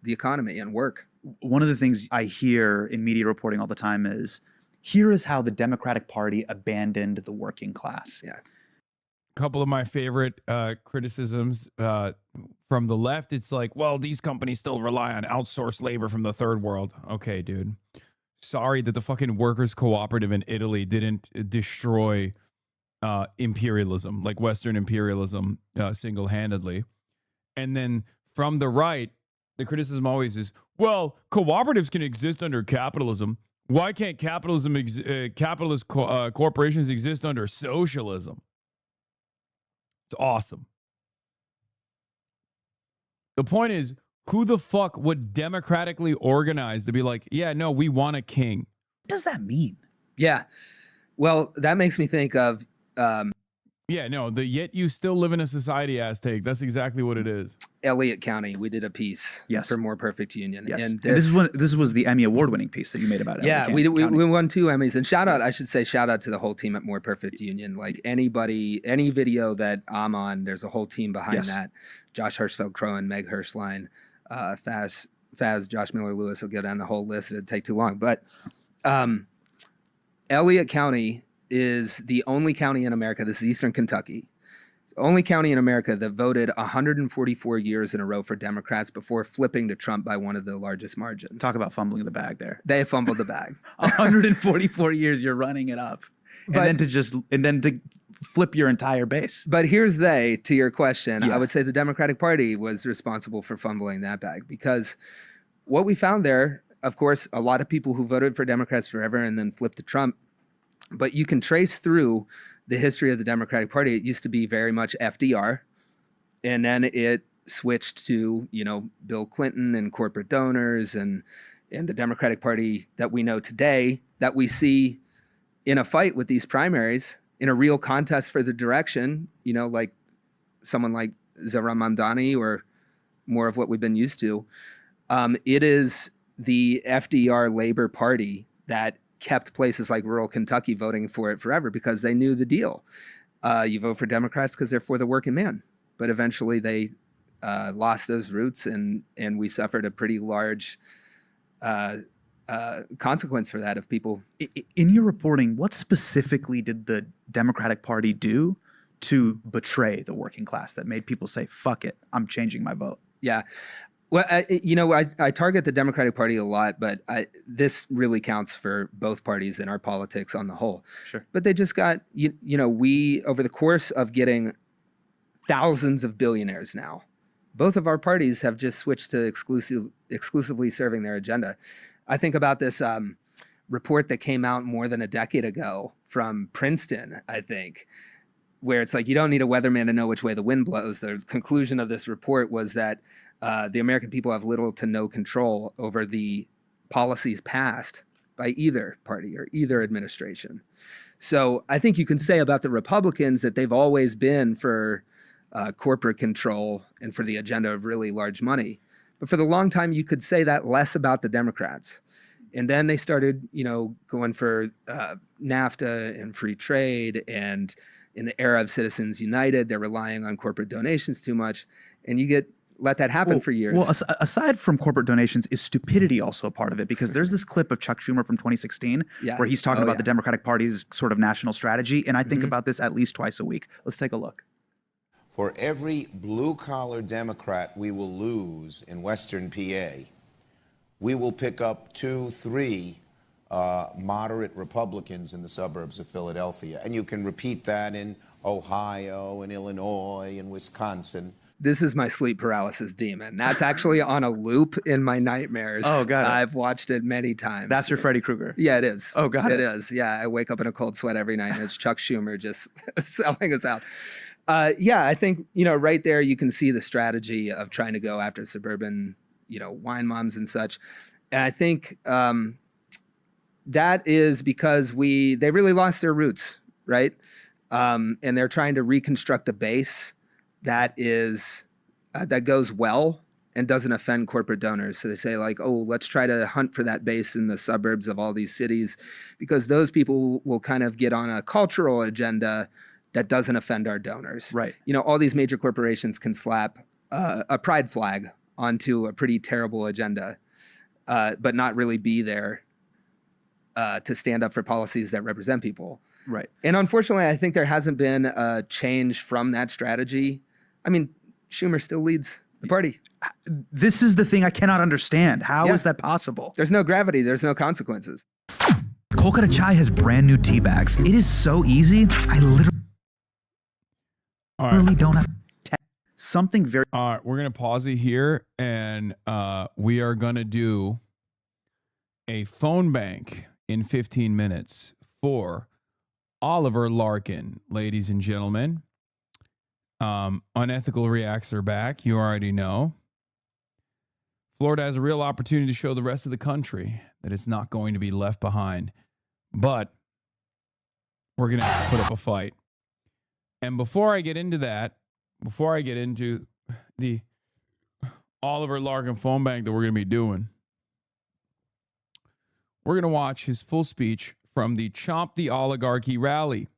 the economy and work. One of the things I hear in media reporting all the time is, here is how the Democratic Party abandoned the working class. Yeah. A couple of my favorite criticisms from the left. It's like, well, these companies still rely on outsourced labor from the third world. Okay, dude. Sorry that the fucking workers' cooperative in Italy didn't destroy imperialism, like Western imperialism, single-handedly. And then from the right, the criticism always is, well, cooperatives can exist under capitalism. Why can't capitalist corporations exist under socialism? It's awesome. The point is, who the fuck would democratically organize to be like, yeah, no, we want a king? What does that mean? Yeah. Well, that makes me think of... yeah, no, the yet you still live in a society ass take. That's exactly what it is. Elliott County, we did a piece for More Perfect Union. Yes. And this was the Emmy award-winning piece that you made about it. Yeah, we won 2 Emmys. And shout out to the whole team at More Perfect Union. Like any video that I'm on, there's a whole team behind that. Josh Hirschfeld-Crowan, Meg Hirschline, Faz, Josh Miller-Lewis will go down the whole list. It'd take too long. But Elliott County is the only county in America, this is Eastern Kentucky, only county in America that voted 144 years in a row for Democrats before flipping to Trump by one of the largest margins. Talk about fumbling the bag there. They fumbled the bag. 144 years, you're running it up. And then to flip your entire base. But here's to your question. I would say the Democratic Party was responsible for fumbling that bag, because what we found there, of course, a lot of people who voted for Democrats forever and then flipped to Trump But you can trace through the history of the Democratic Party. It used to be very much FDR, and then it switched to, Bill Clinton and corporate donors and the Democratic Party that we know today, that we see in a fight with these primaries, in a real contest for the direction, like someone like Zohran Mamdani or more of what we've been used to. It is the FDR Labor Party that kept places like rural Kentucky voting for it forever because they knew the deal. You vote for Democrats because they're for the working man. But eventually they lost those roots, and we suffered a pretty large consequence for that of people. In your reporting, what specifically did the Democratic Party do to betray the working class that made people say, fuck it, I'm changing my vote? Yeah. Well, I target the Democratic Party a lot, but this really counts for both parties in our politics on the whole. Sure. But they just got, we, over the course of getting thousands of billionaires now, both of our parties have just switched to exclusively serving their agenda. I think about this report that came out more than a decade ago from Princeton, I think, where it's like, you don't need a weatherman to know which way the wind blows. The conclusion of this report was that the American people have little to no control over the policies passed by either party or either administration. So I think you can say about the Republicans that they've always been for corporate control and for the agenda of really large money. But for the long time, you could say that less about the Democrats. And then they started, going for NAFTA and free trade. And in the era of Citizens United, they're relying on corporate donations too much. And you let that happen for years. Well, aside from corporate donations, is stupidity also a part of it? Because there's this clip of Chuck Schumer from 2016 where he's talking about the Democratic Party's sort of national strategy. And I think about this at least twice a week. Let's take a look. For every blue-collar Democrat we will lose in Western PA, we will pick up 2-3 moderate Republicans in the suburbs of Philadelphia. And you can repeat that in Ohio and Illinois and Wisconsin. This is my sleep paralysis demon. That's actually on a loop in my nightmares. Oh, got it. I've watched it many times. That's your Freddy Krueger? Yeah, it is. Oh, got it. It is. Yeah, I wake up in a cold sweat every night, and it's Chuck Schumer just selling us out. Yeah, I think, right there you can see the strategy of trying to go after suburban, wine moms and such. And I think that is because they really lost their roots, right? And they're trying to reconstruct a base that is that goes well and doesn't offend corporate donors. So they say like, oh, let's try to hunt for that base in the suburbs of all these cities, because those people will kind of get on a cultural agenda that doesn't offend our donors. Right. All these major corporations can slap a pride flag onto a pretty terrible agenda, but not really be there to stand up for policies that represent people. Right. And unfortunately, I think there hasn't been a change from that strategy. I mean, Schumer still leads the party. This is the thing I cannot understand. How is that possible? There's no gravity. There's no consequences. Kolkata Chai has brand new tea bags. It is so easy. I literally don't have something very... All right, we're going to pause it here, and we are going to do a phone bank in 15 minutes for Oliver Larkin, ladies and gentlemen. Unethical Reacts are back. You already know. Florida has a real opportunity to show the rest of the country that it's not going to be left behind. But we're going to have to put up a fight. And before I get into that, before I get into the Oliver Larkin phone bank that we're going to be doing, we're going to watch his full speech from the Chomp the Oligarchy rally.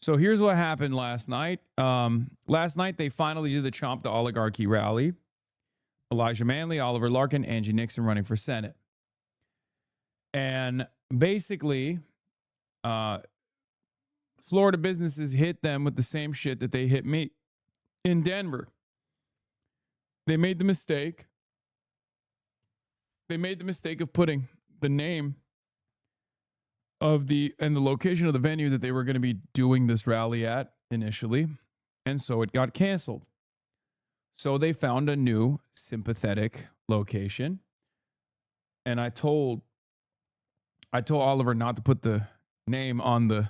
So here's what happened last night. Last night, they finally did the Chomp the Oligarchy rally. Elijah Manley, Oliver Larkin, Angie Nixon running for Senate. And basically, Florida businesses hit them with the same shit that they hit me in Denver. They made the mistake. They made the mistake of putting the name of the location of the venue that they were going to be doing this rally at initially. And so it got canceled. So they found a new sympathetic location. And I told I told Oliver not to put the name on the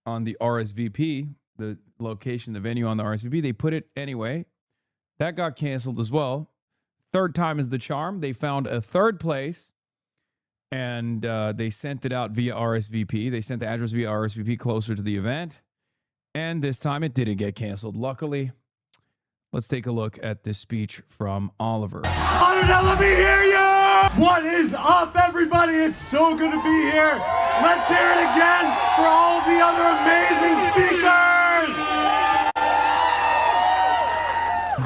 RSVP, the location, the venue on the RSVP. They put it anyway. That got canceled as well. Third time is the charm. They found a third place, and they sent it out via RSVP. They sent the address via RSVP closer to the event, and this time it didn't get canceled. Luckily, let's take a look at this speech from Oliver. Let me hear you! What is up, everybody? It's so good to be here. Let's hear it again for all of the other amazing speakers.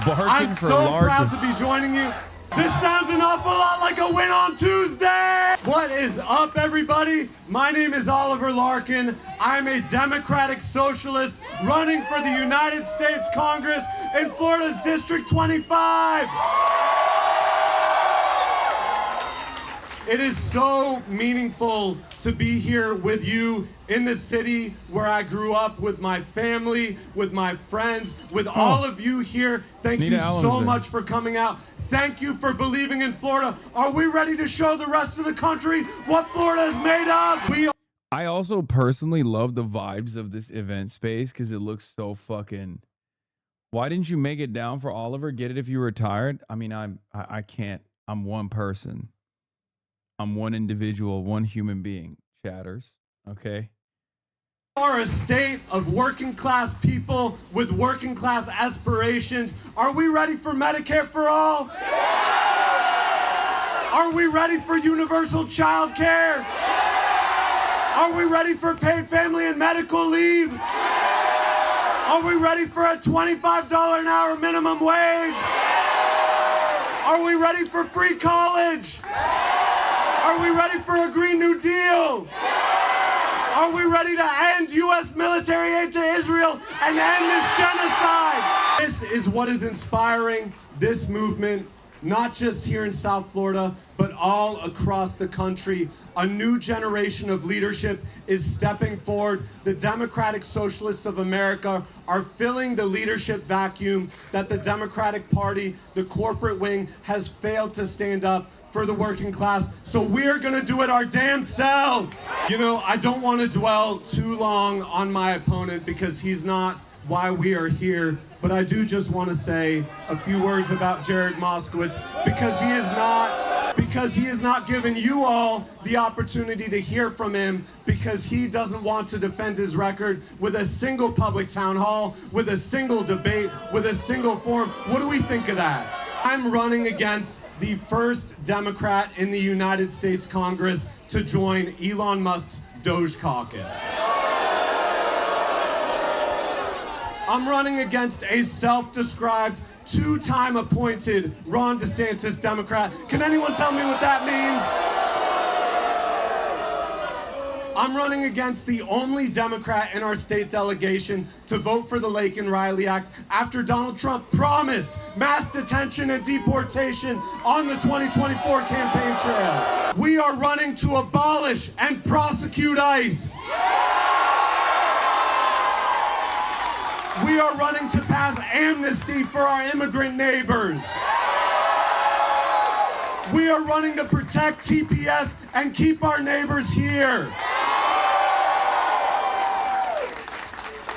I'm so proud to be joining you. This sounds an awful lot like a win on Tuesday. What is up, everybody? My name is Oliver Larkin. I'm a Democratic Socialist running for the United States Congress in Florida's District 25. It is so meaningful to be here with you in the city where I grew up, with my family, with my friends, with all of you here. Thank you so much for coming out. Thank you for believing in Florida. Are we ready to show the rest of the country what Florida is made of? I also personally love the vibes of this event space because it looks so fucking... Why didn't you make it down for Oliver? Get it if you were tired? I mean, I can't. I'm one person. I'm one individual, one human being. Chatters, okay? We are a state of working class people with working class aspirations. Are we ready for Medicare for all? Are we ready for universal child care? Are we ready for paid family and medical leave? Are we ready for a $25 an hour minimum wage? Are we ready for free college? Are we ready for a Green New Deal? Are we ready to end U.S. military aid to Israel and end this genocide? This is what is inspiring this movement, not just here in South Florida, but all across the country. A new generation of leadership is stepping forward. The Democratic Socialists of America are filling the leadership vacuum that the Democratic Party, the corporate wing, has failed to stand up for the working class. So we're gonna do it our damn selves. You know, I don't want to dwell too long on my opponent because he's not why we are here, but I do just want to say a few words about Jared Moskowitz because he is not giving you all the opportunity to hear from him because he doesn't want to defend his record with a single public town hall, with a single debate, with a single forum. What do we think of that? I'm running against the first Democrat in the United States Congress to join Elon Musk's Doge Caucus. I'm running against a self-described, two-time appointed Ron DeSantis Democrat. Can anyone tell me what that means? I'm running against the only Democrat in our state delegation to vote for the Laken Riley Act after Donald Trump promised mass detention and deportation on the 2024 campaign trail. We are running to abolish and prosecute ICE. We are running to pass amnesty for our immigrant neighbors. We are running to protect TPS and keep our neighbors here.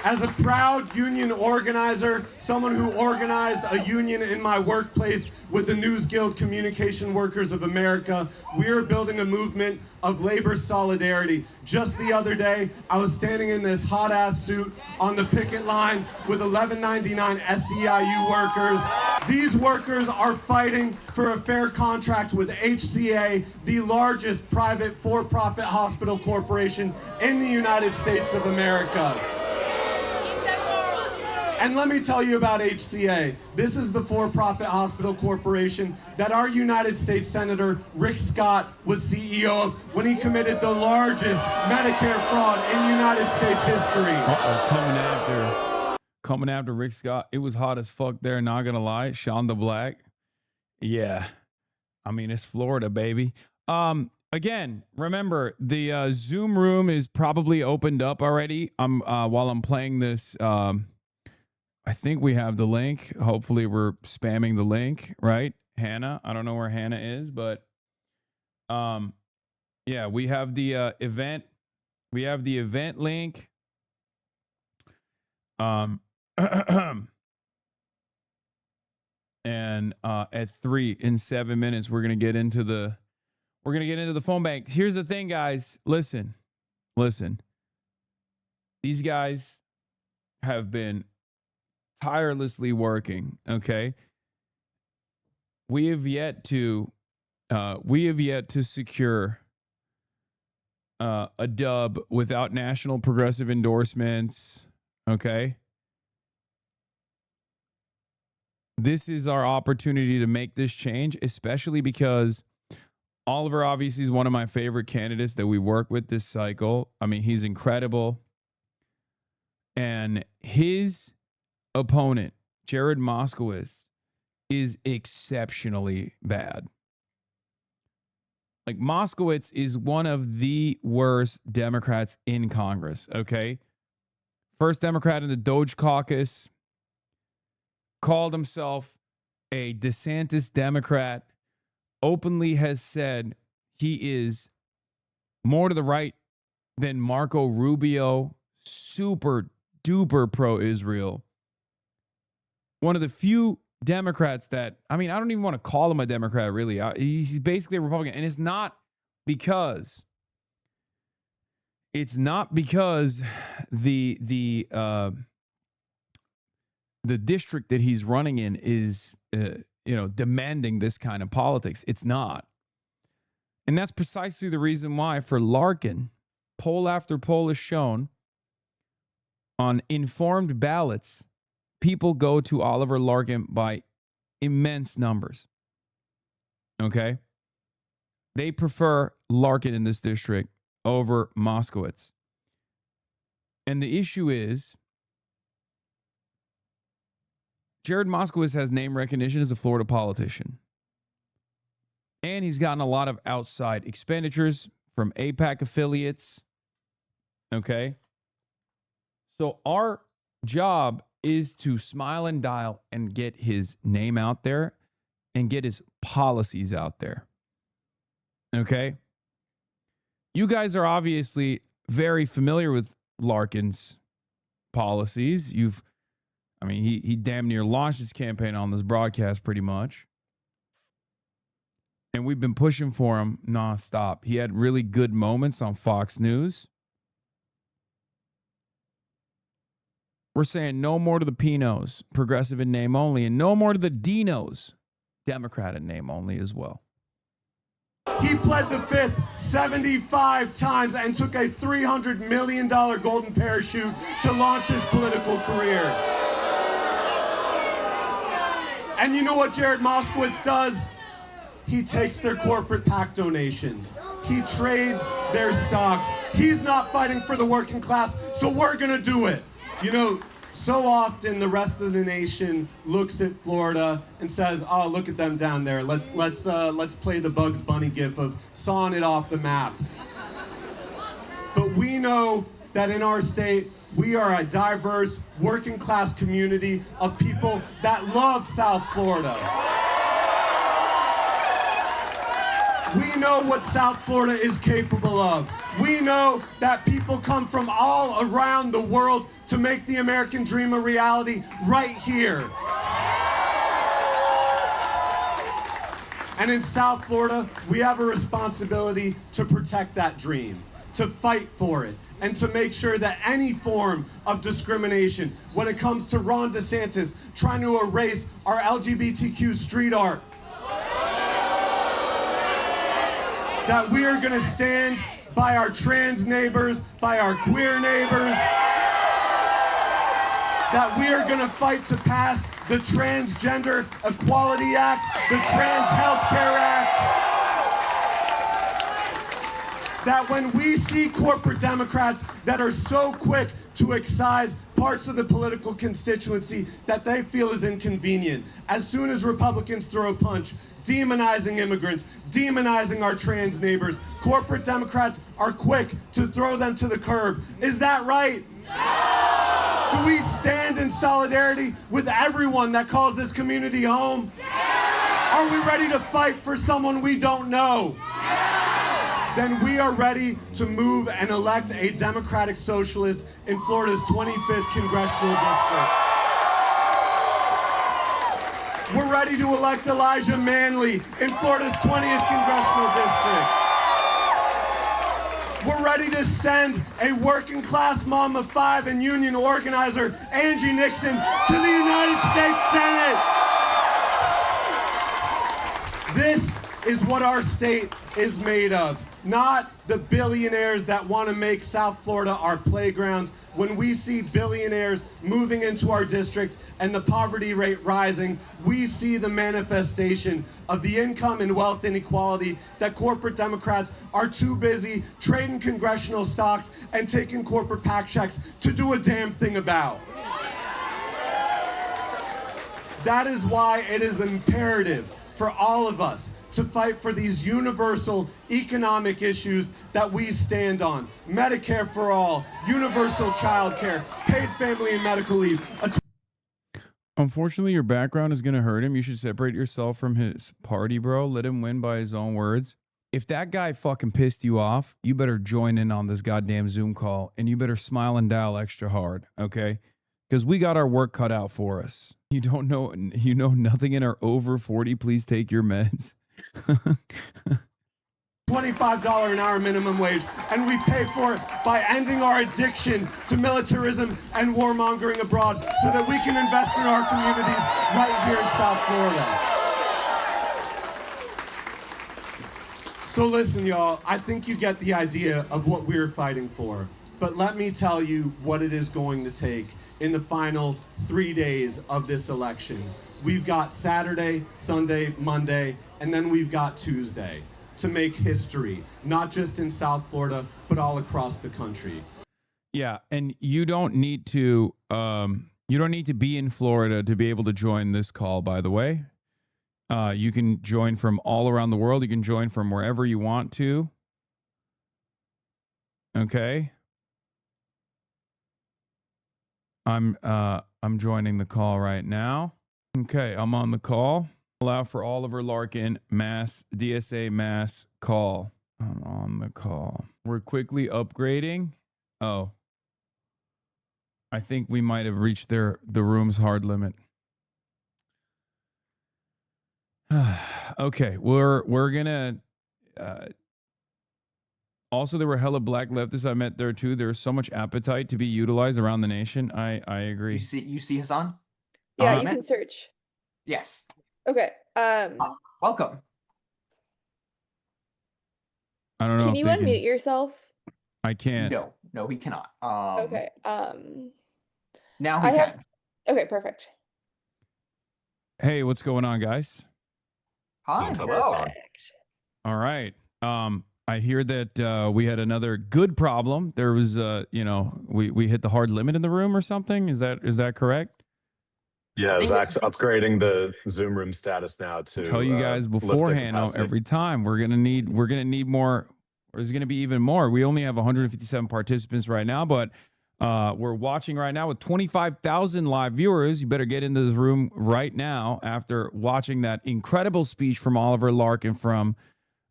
As a proud union organizer, someone who organized a union in my workplace with the News Guild Communication Workers of America, we are building a movement of labor solidarity. Just the other day, I was standing in this hot-ass suit on the picket line with 1199 SEIU workers. These workers are fighting for a fair contract with HCA, the largest private for-profit hospital corporation in the United States of America. And let me tell you about HCA. This is the for-profit hospital corporation that our United States Senator Rick Scott was CEO of when he committed the largest Medicare fraud in United States history. Coming after Rick Scott. It was hot as fuck there, not gonna lie. Sean the Black. Yeah. I mean, it's Florida, baby. Again, remember, the Zoom room is probably opened up already. While I'm playing this, I think we have the link. Hopefully we're spamming the link, right? Hannah, I don't know where Hannah is, but Yeah, we have the event. We have the event link. And at 3 in 7 minutes, we're gonna get into the phone bank. Here's the thing, guys. Listen. These guys have been tirelessly working. Okay, we have yet to secure a dub without national progressive endorsements. Okay. This is our opportunity to make this change, especially because Oliver obviously is one of my favorite candidates that we work with this cycle. I mean, he's incredible. And his opponent, Jared Moskowitz, is exceptionally bad. Like, Moskowitz is one of the worst Democrats in Congress, okay? First Democrat in the Doge Caucus, called himself a DeSantis Democrat, openly has said he is more to the right than Marco Rubio, super duper pro-Israel. One of the few Democrats that, I mean, I don't even want to call him a Democrat, really. He's basically a Republican. And it's not because the district that he's running in is, demanding this kind of politics. It's not. And that's precisely the reason why for Larkin, poll after poll has shown on informed ballots, people go to Oliver Larkin by immense numbers. Okay? They prefer Larkin in this district over Moskowitz. And the issue is, Jared Moskowitz has name recognition as a Florida politician. And he's gotten a lot of outside expenditures from AIPAC affiliates. Okay? So our job is to smile and dial and get his name out there and get his policies out there. Okay? You guys are obviously very familiar with Larkin's policies. He damn near launched his campaign on this broadcast pretty much. And we've been pushing for him nonstop. He had really good moments on Fox News. We're saying no more to the Pinos, progressive in name only, and no more to the Dinos, Democrat in name only as well. He pled the fifth 75 times and took a $300 million golden parachute to launch his political career. And you know what Jared Moskowitz does? He takes their corporate PAC donations. He trades their stocks. He's not fighting for the working class, so we're gonna do it. You know, so often the rest of the nation looks at Florida and says, "Oh, look at them down there. Let's play the Bugs Bunny gif of sawing it off the map." But we know that in our state, we are a diverse, working class community of people that love South Florida. We know what South Florida is capable of. We know that people come from all around the world to make the American dream a reality right here. And in South Florida, we have a responsibility to protect that dream, to fight for it, and to make sure that any form of discrimination, when it comes to Ron DeSantis trying to erase our LGBTQ street art, that we are gonna stand by our trans neighbors, by our queer neighbors, that we are gonna fight to pass the Transgender Equality Act, the Trans Healthcare Act, that when we see corporate Democrats that are so quick to excise parts of the political constituency that they feel is inconvenient, as soon as Republicans throw a punch, demonizing immigrants, demonizing our trans neighbors, corporate Democrats are quick to throw them to the curb. Is that right? No! Do we stand in solidarity with everyone that calls this community home? Yeah! Are we ready to fight for someone we don't know? Yeah! then we are ready to move and elect a Democratic Socialist in Florida's 25th congressional district. We're ready to elect Elijah Manley in Florida's 20th congressional district. We're ready to send a working class mom of 5 and union organizer, Angie Nixon, to the United States Senate. This is what our state is made of. Not the billionaires that want to make South Florida our playgrounds. When we see billionaires moving into our districts and the poverty rate rising, we see the manifestation of the income and wealth inequality that corporate Democrats are too busy trading congressional stocks and taking corporate PAC checks to do a damn thing about. That is why it is imperative for all of us to fight for these universal economic issues that we stand on. Medicare for all, universal child care, paid family and medical leave. Unfortunately, your background is going to hurt him. You should separate yourself from his party, bro. Let him win by his own words. If that guy fucking pissed you off, you better join in on this goddamn Zoom call and you better smile and dial extra hard, okay? Because we got our work cut out for us. You know nothing in our over 40, please take your meds. $25 an hour minimum wage, and we pay for it by ending our addiction to militarism and warmongering abroad so that we can invest in our communities right here in South Florida. So listen, y'all, I think you get the idea of what we're fighting for, but let me tell you what it is going to take in the final 3 days of this election. We've got Saturday, Sunday, Monday, and then we've got Tuesday to make history, not just in South Florida, but all across the country. Yeah, and you don't need to be in Florida to be able to join this call, by the way. You can join from all around the world. You can join from wherever you want to. Okay. I'm joining the call right now. Okay, I'm on the call. Allow for Oliver Larkin mass DSA mass call. I'm on the call. We're quickly upgrading. Oh. I think we might have reached the room's hard limit. Okay, we're gonna also, there were hella black leftists I met there too. There's so much appetite to be utilized around the nation. I agree. You see Hassan? Yeah, you can search. Yes. Okay. Welcome. I don't know. Can you unmute yourself? I can't. No, he cannot. Okay. Now he can. Okay, perfect. Hey, what's going on, guys? Hi. Hello. All right. I hear that we had another good problem. There was, we hit the hard limit in the room or something. Is that correct? Yeah, Zach's upgrading the Zoom room status now to tell you guys beforehand. Every time we're gonna need more. There's gonna be even more. We only have 157 participants right now, but we're watching right now with 25,000 live viewers. You better get into this room right now after watching that incredible speech from Oliver Larkin from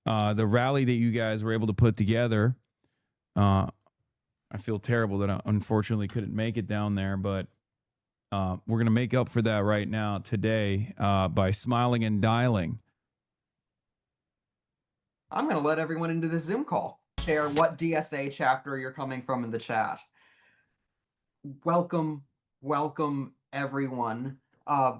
the rally that you guys were able to put together. I feel terrible that I unfortunately couldn't make it down there, but we're going to make up for that right now today by smiling and dialing. I'm going to let everyone into this Zoom call. Share what DSA chapter you're coming from in the chat. Welcome, everyone.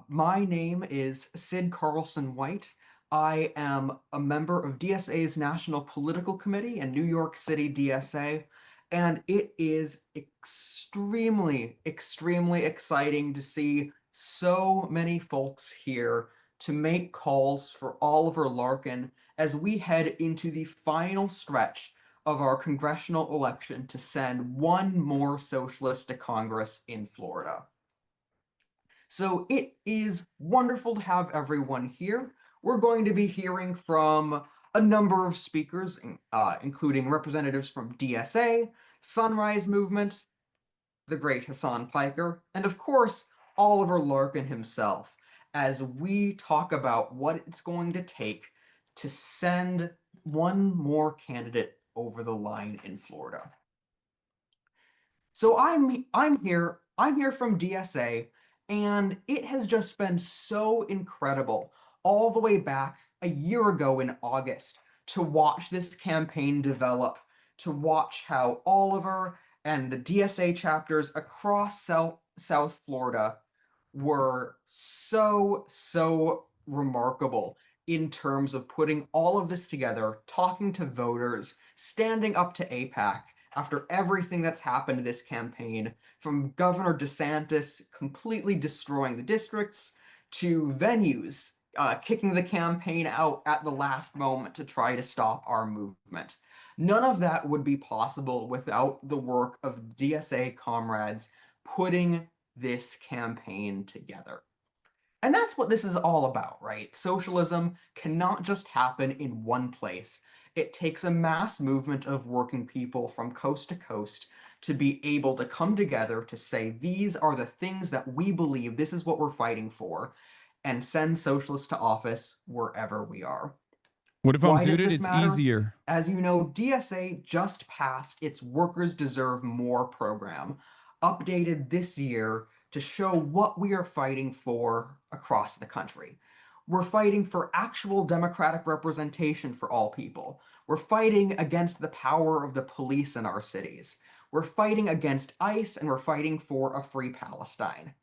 My name is Sid Carlson White. I am a member of DSA's National Political Committee and New York City DSA. And it is extremely, extremely exciting to see so many folks here to make calls for Oliver Larkin as we head into the final stretch of our congressional election to send one more socialist to Congress in Florida. So it is wonderful to have everyone here. We're going to be hearing from a number of speakers, including representatives from DSA, Sunrise Movement, the great Hassan Piker, and of course, Oliver Larkin himself, as we talk about what it's going to take to send one more candidate over the line in Florida. So I'm here from DSA, and it has just been so incredible all the way back a year ago in August to watch this campaign develop, to watch how Oliver and the DSA chapters across South Florida were so remarkable in terms of putting all of this together, talking to voters, standing up to AIPAC after everything that's happened this campaign, from Governor DeSantis completely destroying the districts to venues kicking the campaign out at the last moment to try to stop our movement. None of that would be possible without the work of DSA comrades putting this campaign together. And that's what this is all about, right? Socialism cannot just happen in one place. It takes a mass movement of working people from coast to coast to be able to come together to say, these are the things that we believe, this is what we're fighting for, and send socialists to office wherever we are. What if I'm Why does suited? this It's matter? easier. As you know, DSA just passed its Workers Deserve More program, updated this year to show what we are fighting for across the country. We're fighting for actual democratic representation for all people. We're fighting against the power of the police in our cities. We're fighting against ICE, and we're fighting for a free Palestine.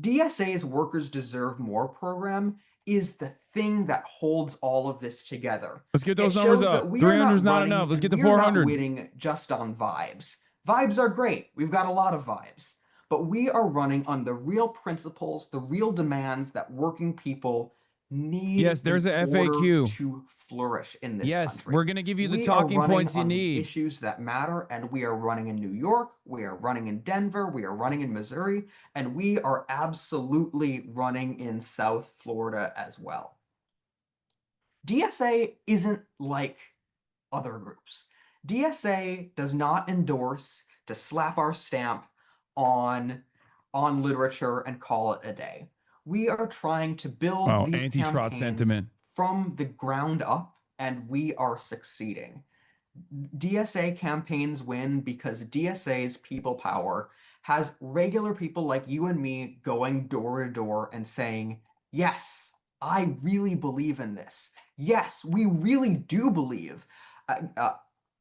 DSA's Workers Deserve More program is the thing that holds all of this together. Let's get It those numbers shows that up. we 300 are is not not running, enough. Let's and get to we are not 400. winning just on vibes. Vibes are great. We've got a lot of vibes. But we are running on the real principles, the real demands that working people need Yes, there's in a order FAQ. to flourish in this Yes, country. we're going to give you the We are talking running points you on the need. issues that matter, and we are running in New York, we are running in Denver, we are running in Missouri, and we are absolutely running in South Florida as well. DSA isn't like other groups. DSA does not endorse to slap our stamp on literature and call it a day. We are trying to build Oh, these anti-trot campaigns sentiment. from the ground up, and we are succeeding. DSA campaigns win because DSA's people power has regular people like you and me going door to door and saying, yes, I really believe in this. Yes, we really do believe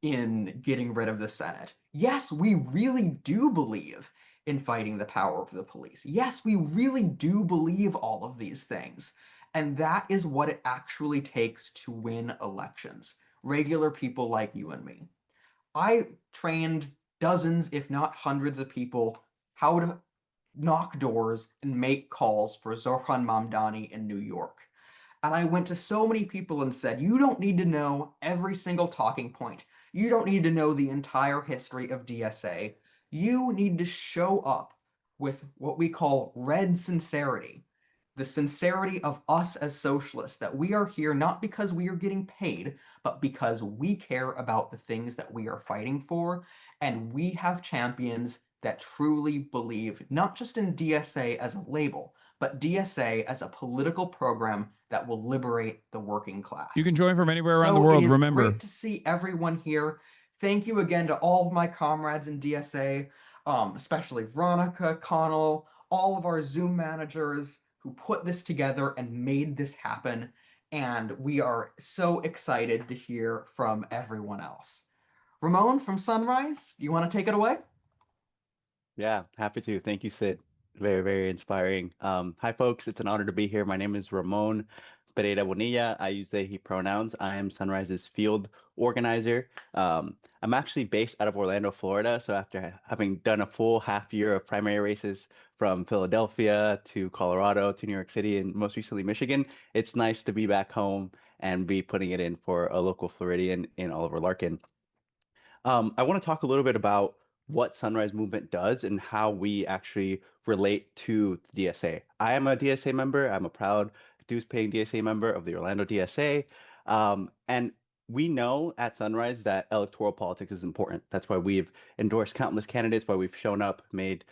in getting rid of the Senate. Yes, we really do believe in fighting the power of the police. Yes, we really do believe all of these things. And that is what it actually takes to win elections. Regular people like you and me. I trained dozens, if not hundreds of people how to knock doors and make calls for Zohran Mamdani in New York. And I went to so many people and said, you don't need to know every single talking point. You don't need to know the entire history of DSA. You need to show up with what we call red sincerity. The sincerity of us as socialists, that we are here not because we are getting paid, but because we care about the things that we are fighting for, and we have champions that truly believe not just in DSA as a label, but DSA as a political program that will liberate the working class. You can join from anywhere around the So world, it is remember. great to see everyone here. Thank you again to all of my comrades in DSA, especially Veronica, Connell, all of our Zoom managers who put this together and made this happen. And we are so excited to hear from everyone else. Ramon from Sunrise, do you want to take it away? Yeah, happy to. Thank you, Sid. Very, very inspiring. Hi, folks. It's an honor to be here. My name is Ramon Pereira Bonilla. I use they, he pronouns. I am Sunrise's field organizer. I'm actually based out of Orlando, Florida. So after having done a full half year of primary races from Philadelphia to Colorado to New York City and most recently Michigan, it's nice to be back home and be putting it in for a local Floridian in Oliver Larkin. I want to talk a little bit about what Sunrise Movement does and how we actually relate to the DSA. I am a DSA member. I'm a proud dues-paying DSA member of the Orlando DSA. And we know at Sunrise that electoral politics is important. That's why we've endorsed countless candidates, why we've shown up, made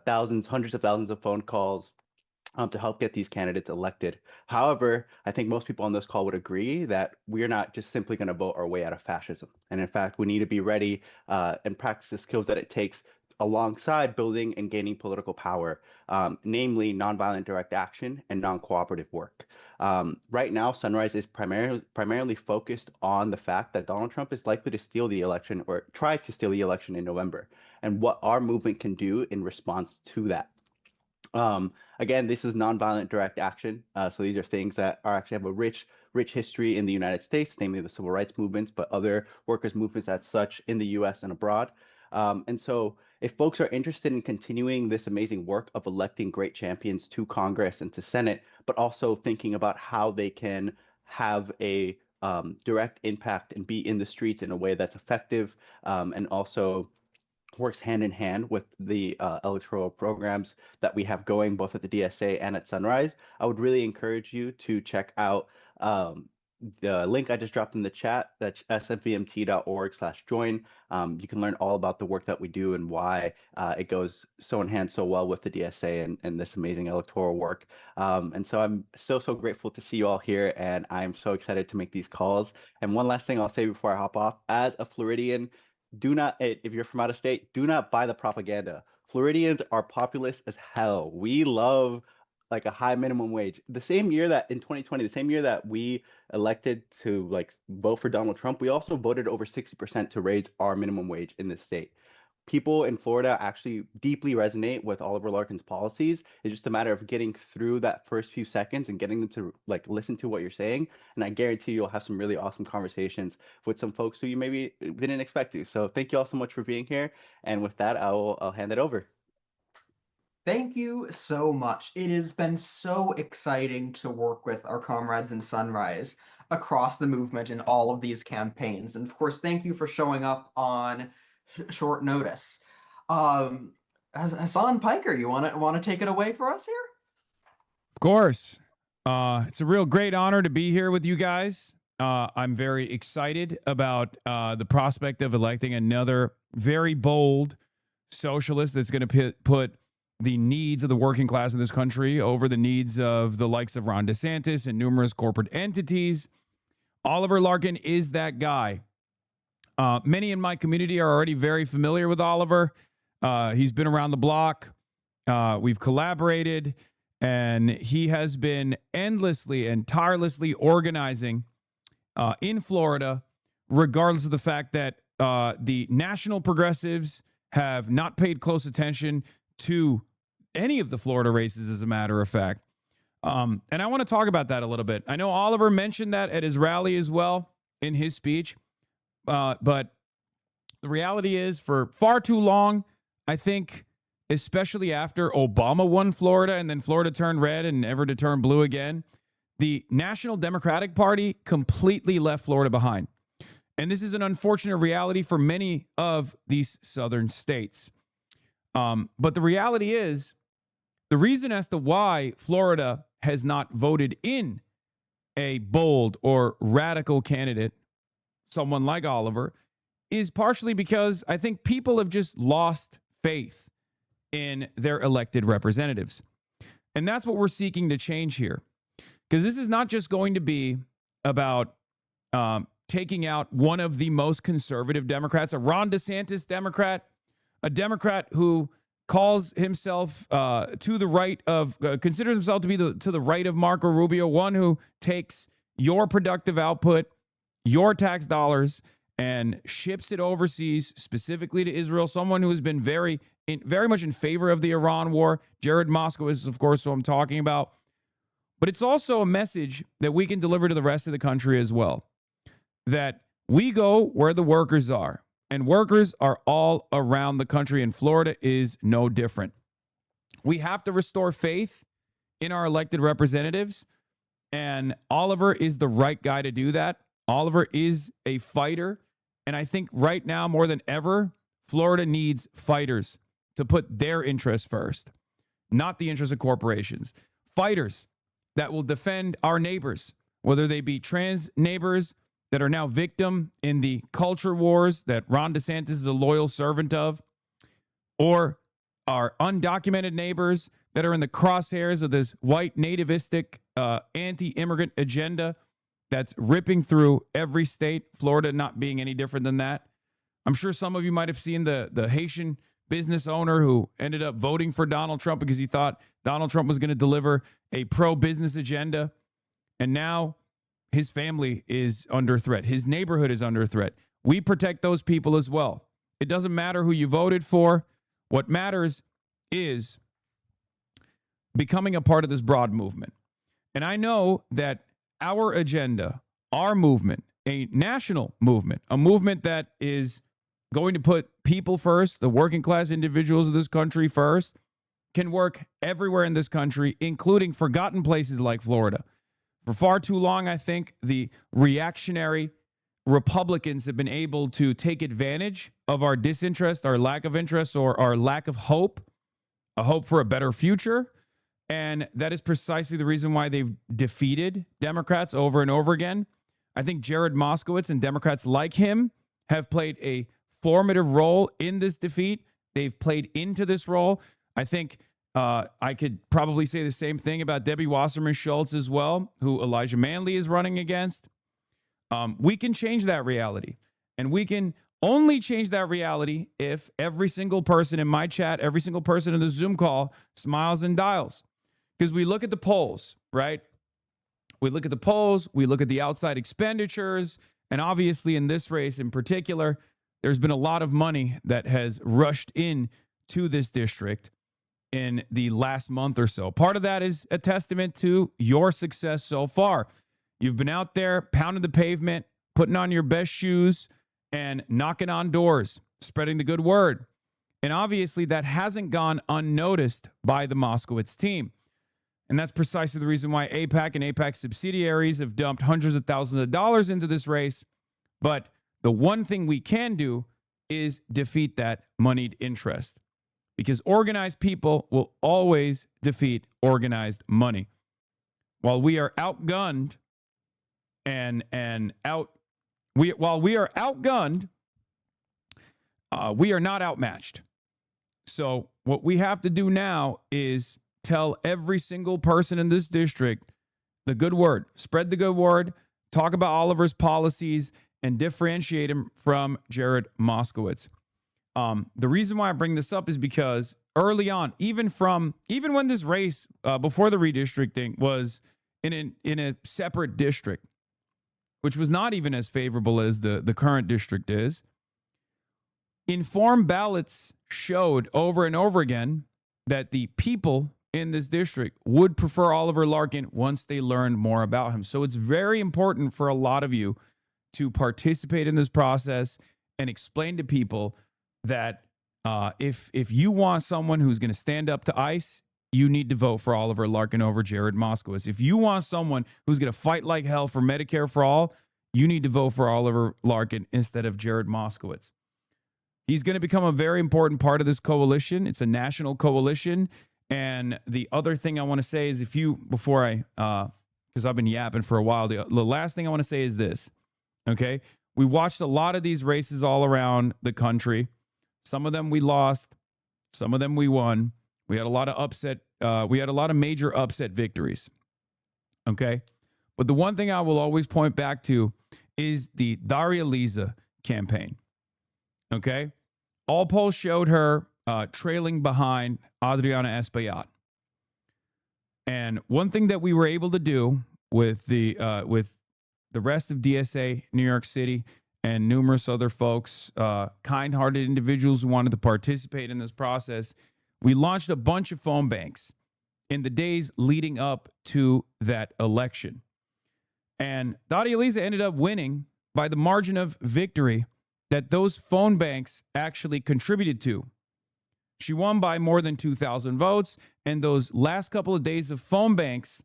thousands, hundreds of thousands of phone calls, to help get these candidates elected. However, I think most people on this call would agree that we're not just simply going to vote our way out of fascism. And in fact, we need to be ready and practice the skills that it takes alongside building and gaining political power, namely nonviolent direct action and non-cooperative work. Right now, Sunrise is primarily focused on the fact that Donald Trump is likely to steal the election or try to steal the election in November, and what our movement can do in response to that. Again, this is nonviolent direct action. So these are things that are actually have a rich history in the United States, namely the civil rights movements, but other workers' movements as such in the US and abroad. And so if folks are interested in continuing this amazing work of electing great champions to Congress and to Senate, but also thinking about how they can have a direct impact and be in the streets in a way that's effective and also works hand in hand with the electoral programs that we have going both at the DSA and at Sunrise, I would really encourage you to check out the link I just dropped in the chat. That's snvmt.org/join. You can learn all about the work that we do and why it goes so in hand so well with the DSA and this amazing electoral work. And so I'm so grateful to see you all here, and I'm so excited to make these calls. And one last thing I'll say before I hop off, as a Floridian, do not, if you're from out of state, do not buy the propaganda. Floridians are populist as hell. We love like a high minimum wage. The same year that in 2020, the same year that we elected to like vote for Donald Trump, we also voted over 60% to raise our minimum wage in this state. People in Florida actually deeply resonate with Oliver Larken's policies. It's just a matter of getting through that first few seconds and getting them to like listen to what you're saying. And I guarantee you'll have some really awesome conversations with some folks who you maybe didn't expect to. So thank you all so much for being here. And with that, I'll hand it over. Thank you so much. It has been so exciting to work with our comrades in Sunrise across the movement in all of these campaigns. And of course, thank you for showing up on short notice. Hassan Piker, you want to take it away for us here? Of course. It's a real great honor to be here with you guys. I'm very excited about the prospect of electing another very bold socialist that's going to put the needs of the working class in this country over the needs of the likes of Ron DeSantis and numerous corporate entities. Oliver Larken is that guy. Many in my community are already very familiar with Oliver. He's been around the block. We've collaborated, and he has been endlessly and tirelessly organizing in Florida, regardless of the fact that the national progressives have not paid close attention to any of the Florida races, as a matter of fact. And I want to talk about that a little bit. I know Oliver mentioned that at his rally as well in his speech. But the reality is, for far too long, I think, especially after Obama won Florida and then Florida turned red and ever to turn blue again, the National Democratic Party completely left Florida behind. And this is an unfortunate reality for many of these southern states. But the reality is, the reason as to why Florida has not voted in a bold or radical candidate, someone like Oliver, is partially because I think people have just lost faith in their elected representatives. And that's what we're seeking to change here. Because this is not just going to be about taking out one of the most conservative Democrats, a Ron DeSantis Democrat, a Democrat who calls himself to the right of, considers himself to be to the right of Marco Rubio, one who takes your productive output, your tax dollars, and ships it overseas, specifically to Israel, someone who has been very much in favor of the Iran war. Jared Moskowitz, of course, who I'm talking about. But it's also a message that we can deliver to the rest of the country as well, that we go where the workers are. And workers are all around the country, and Florida is no different. We have to restore faith in our elected representatives, and Oliver is the right guy to do that. Oliver is a fighter, and I think right now more than ever, Florida needs fighters to put their interests first, not the interests of corporations. Fighters that will defend our neighbors, whether they be trans neighbors that are now victim in the culture wars that Ron DeSantis is a loyal servant of, or our undocumented neighbors that are in the crosshairs of this white nativistic anti-immigrant agenda that's ripping through every state, Florida not being any different than that. I'm sure some of you might have seen the Haitian business owner who ended up voting for Donald Trump because he thought Donald Trump was going to deliver a pro-business agenda. And now his family is under threat. His neighborhood is under threat. We protect those people as well. It doesn't matter who you voted for. What matters is becoming a part of this broad movement. And I know that our agenda, our movement, a national movement, a movement that is going to put people first, the working class individuals of this country first, can work everywhere in this country, including forgotten places like Florida. For far too long, I think the reactionary Republicans have been able to take advantage of our disinterest, our lack of interest, or our lack of hope, a hope for a better future. And that is precisely the reason why they've defeated Democrats over and over again. I think Jared Moskowitz and Democrats like him have played a formative role in this defeat. They've played into this role. I think I could probably say the same thing about Debbie Wasserman Schultz as well, who Elijah Manley is running against. We can change that reality. And we can only change that reality if every single person in my chat, every single person in the Zoom call smiles and dials. Because we look at the polls, right? We look at the polls, we look at the outside expenditures, and obviously in this race in particular, there's been a lot of money that has rushed in to this district in the last month or so. Part of that is a testament to your success so far. You've been out there pounding the pavement, putting on your best shoes, and knocking on doors, spreading the good word. And obviously that hasn't gone unnoticed by the Moskowitz team. And that's precisely the reason why AIPAC and AIPAC subsidiaries have dumped hundreds of thousands of dollars into this race. But the one thing we can do is defeat that moneyed interest, because organized people will always defeat organized money. While we are outgunned while we are outgunned, we are not outmatched. So what we have to do now is tell every single person in this district the good word, spread the good word, talk about Oliver's policies, and differentiate him from Jared Moskowitz. The reason why I bring this up is because early on, even when this race before the redistricting was in a separate district, which was not even as favorable as the current district is, informed ballots showed over and over again that the people in this district would prefer Oliver Larkin once they learned more about him. So it's very important for a lot of you to participate in this process and explain to people that if you want someone who's going to stand up to ICE, you need to vote for Oliver Larkin over Jared Moskowitz. If you want someone who's going to fight like hell for Medicare for all, you need to vote for Oliver Larkin instead of Jared Moskowitz. He's going to become a very important part of this coalition. It's a national coalition. And the other thing I want to say is because I've been yapping for a while, the last thing I want to say is this, okay? We watched a lot of these races all around the country. Some of them we lost. Some of them we won. We had a lot of major upset victories, okay? But the one thing I will always point back to is the Daria Liza campaign, okay? All polls showed her trailing behind Adriana Espaillat. And one thing that we were able to do with the rest of DSA, New York City, and numerous other folks, kind-hearted individuals who wanted to participate in this process, we launched a bunch of phone banks in the days leading up to that election. And Daria Liza ended up winning by the margin of victory that those phone banks actually contributed to. She won by more than 2,000 votes, and those last couple of days of phone banks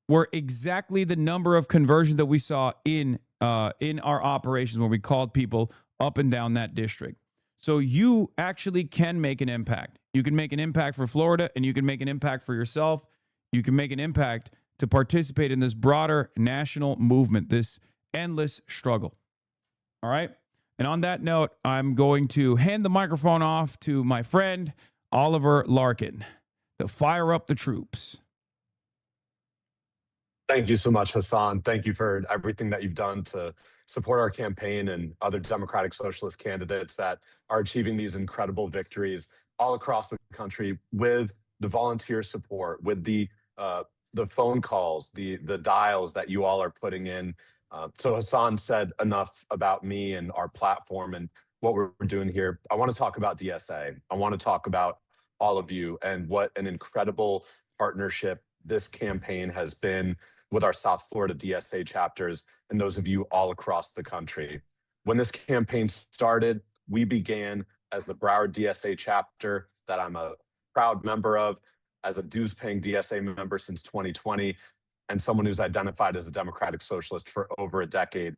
were exactly the number of conversions that we saw in our operations when we called people up and down that district. So you actually can make an impact. You can make an impact for Florida, and you can make an impact for yourself. You can make an impact to participate in this broader national movement, this endless struggle. All right? And on that note, I'm going to hand the microphone off to my friend, Oliver Larkin. to fire up the troops. Thank you so much, Hassan. Thank you for everything that you've done to support our campaign and other Democratic Socialist candidates that are achieving these incredible victories all across the country with the volunteer support, with the phone calls, the dials that you all are putting in. So Hassan said enough about me and our platform and what we're doing here. I want to talk about DSA. I want to talk about all of you and what an incredible partnership this campaign has been with our South Florida DSA chapters and those of you all across the country. When this campaign started, we began as the Broward DSA chapter that I'm a proud member of, as a dues-paying DSA member since 2020, and someone who's identified as a Democratic Socialist for over a decade.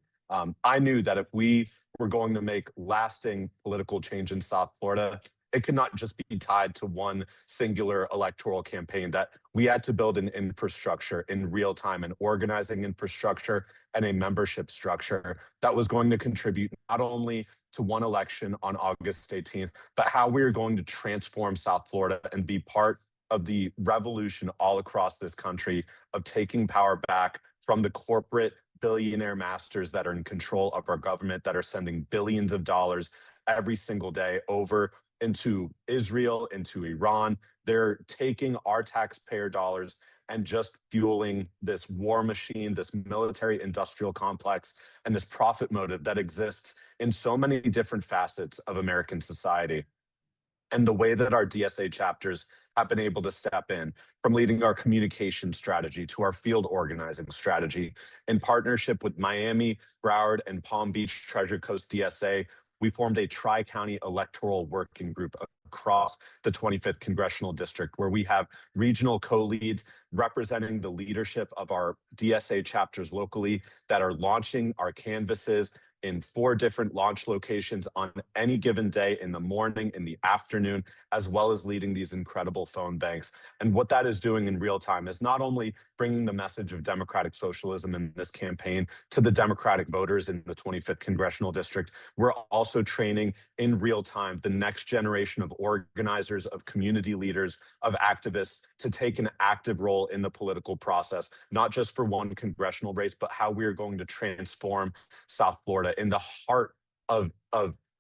I knew that if we were going to make lasting political change in South Florida, it could not just be tied to one singular electoral campaign, that we had to build an infrastructure in real time, an organizing infrastructure and a membership structure that was going to contribute not only to one election on August 18th, but how we are going to transform South Florida and be part of the revolution all across this country of taking power back from the corporate billionaire masters that are in control of our government, that are sending billions of dollars every single day over into Israel, into Iran. They're taking our taxpayer dollars and just fueling this war machine, this military industrial complex, and this profit motive that exists in so many different facets of American society. And the way that our DSA chapters have been able to step in, from leading our communication strategy to our field organizing strategy, in partnership with Miami, Broward, and Palm Beach Treasure Coast DSA, we formed a tri-county electoral working group across the 25th Congressional District, where we have regional co-leads representing the leadership of our DSA chapters locally that are launching our canvases in 4 different launch locations on any given day, in the morning, in the afternoon, as well as leading these incredible phone banks. And what that is doing in real time is not only bringing the message of democratic socialism in this campaign to the Democratic voters in the 25th Congressional District, we're also training in real time the next generation of organizers, of community leaders, of activists to take an active role in the political process, not just for one congressional race, but how we are going to transform South Florida in the heart of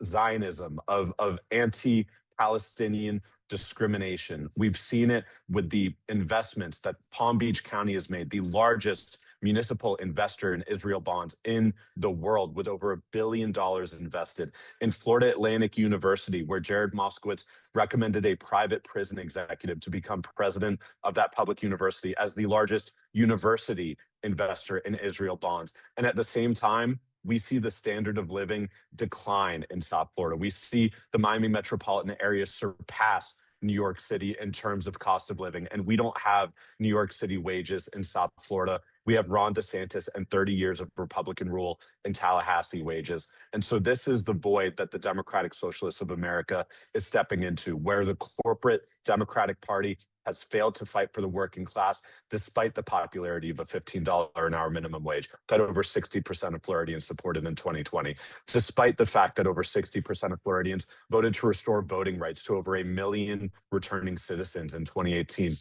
Zionism, of anti-Palestinian discrimination. We've seen it with the investments that Palm Beach County has made, the largest municipal investor in Israel bonds in the world, with over $1 billion invested. In Florida Atlantic University, where Jared Moskowitz recommended a private prison executive to become president of that public university as the largest university investor in Israel bonds. And at the same time, we see the standard of living decline in South Florida. We see the Miami metropolitan area surpass New York City in terms of cost of living. And we don't have New York City wages in South Florida. We have Ron DeSantis and 30 years of Republican rule in Tallahassee wages. And so this is the void that the Democratic Socialists of America is stepping into, where the corporate Democratic Party has failed to fight for the working class, despite the popularity of a $15 an hour minimum wage that over 60% of Floridians supported in 2020, despite the fact that over 60% of Floridians voted to restore voting rights to over 1 million returning citizens in 2018.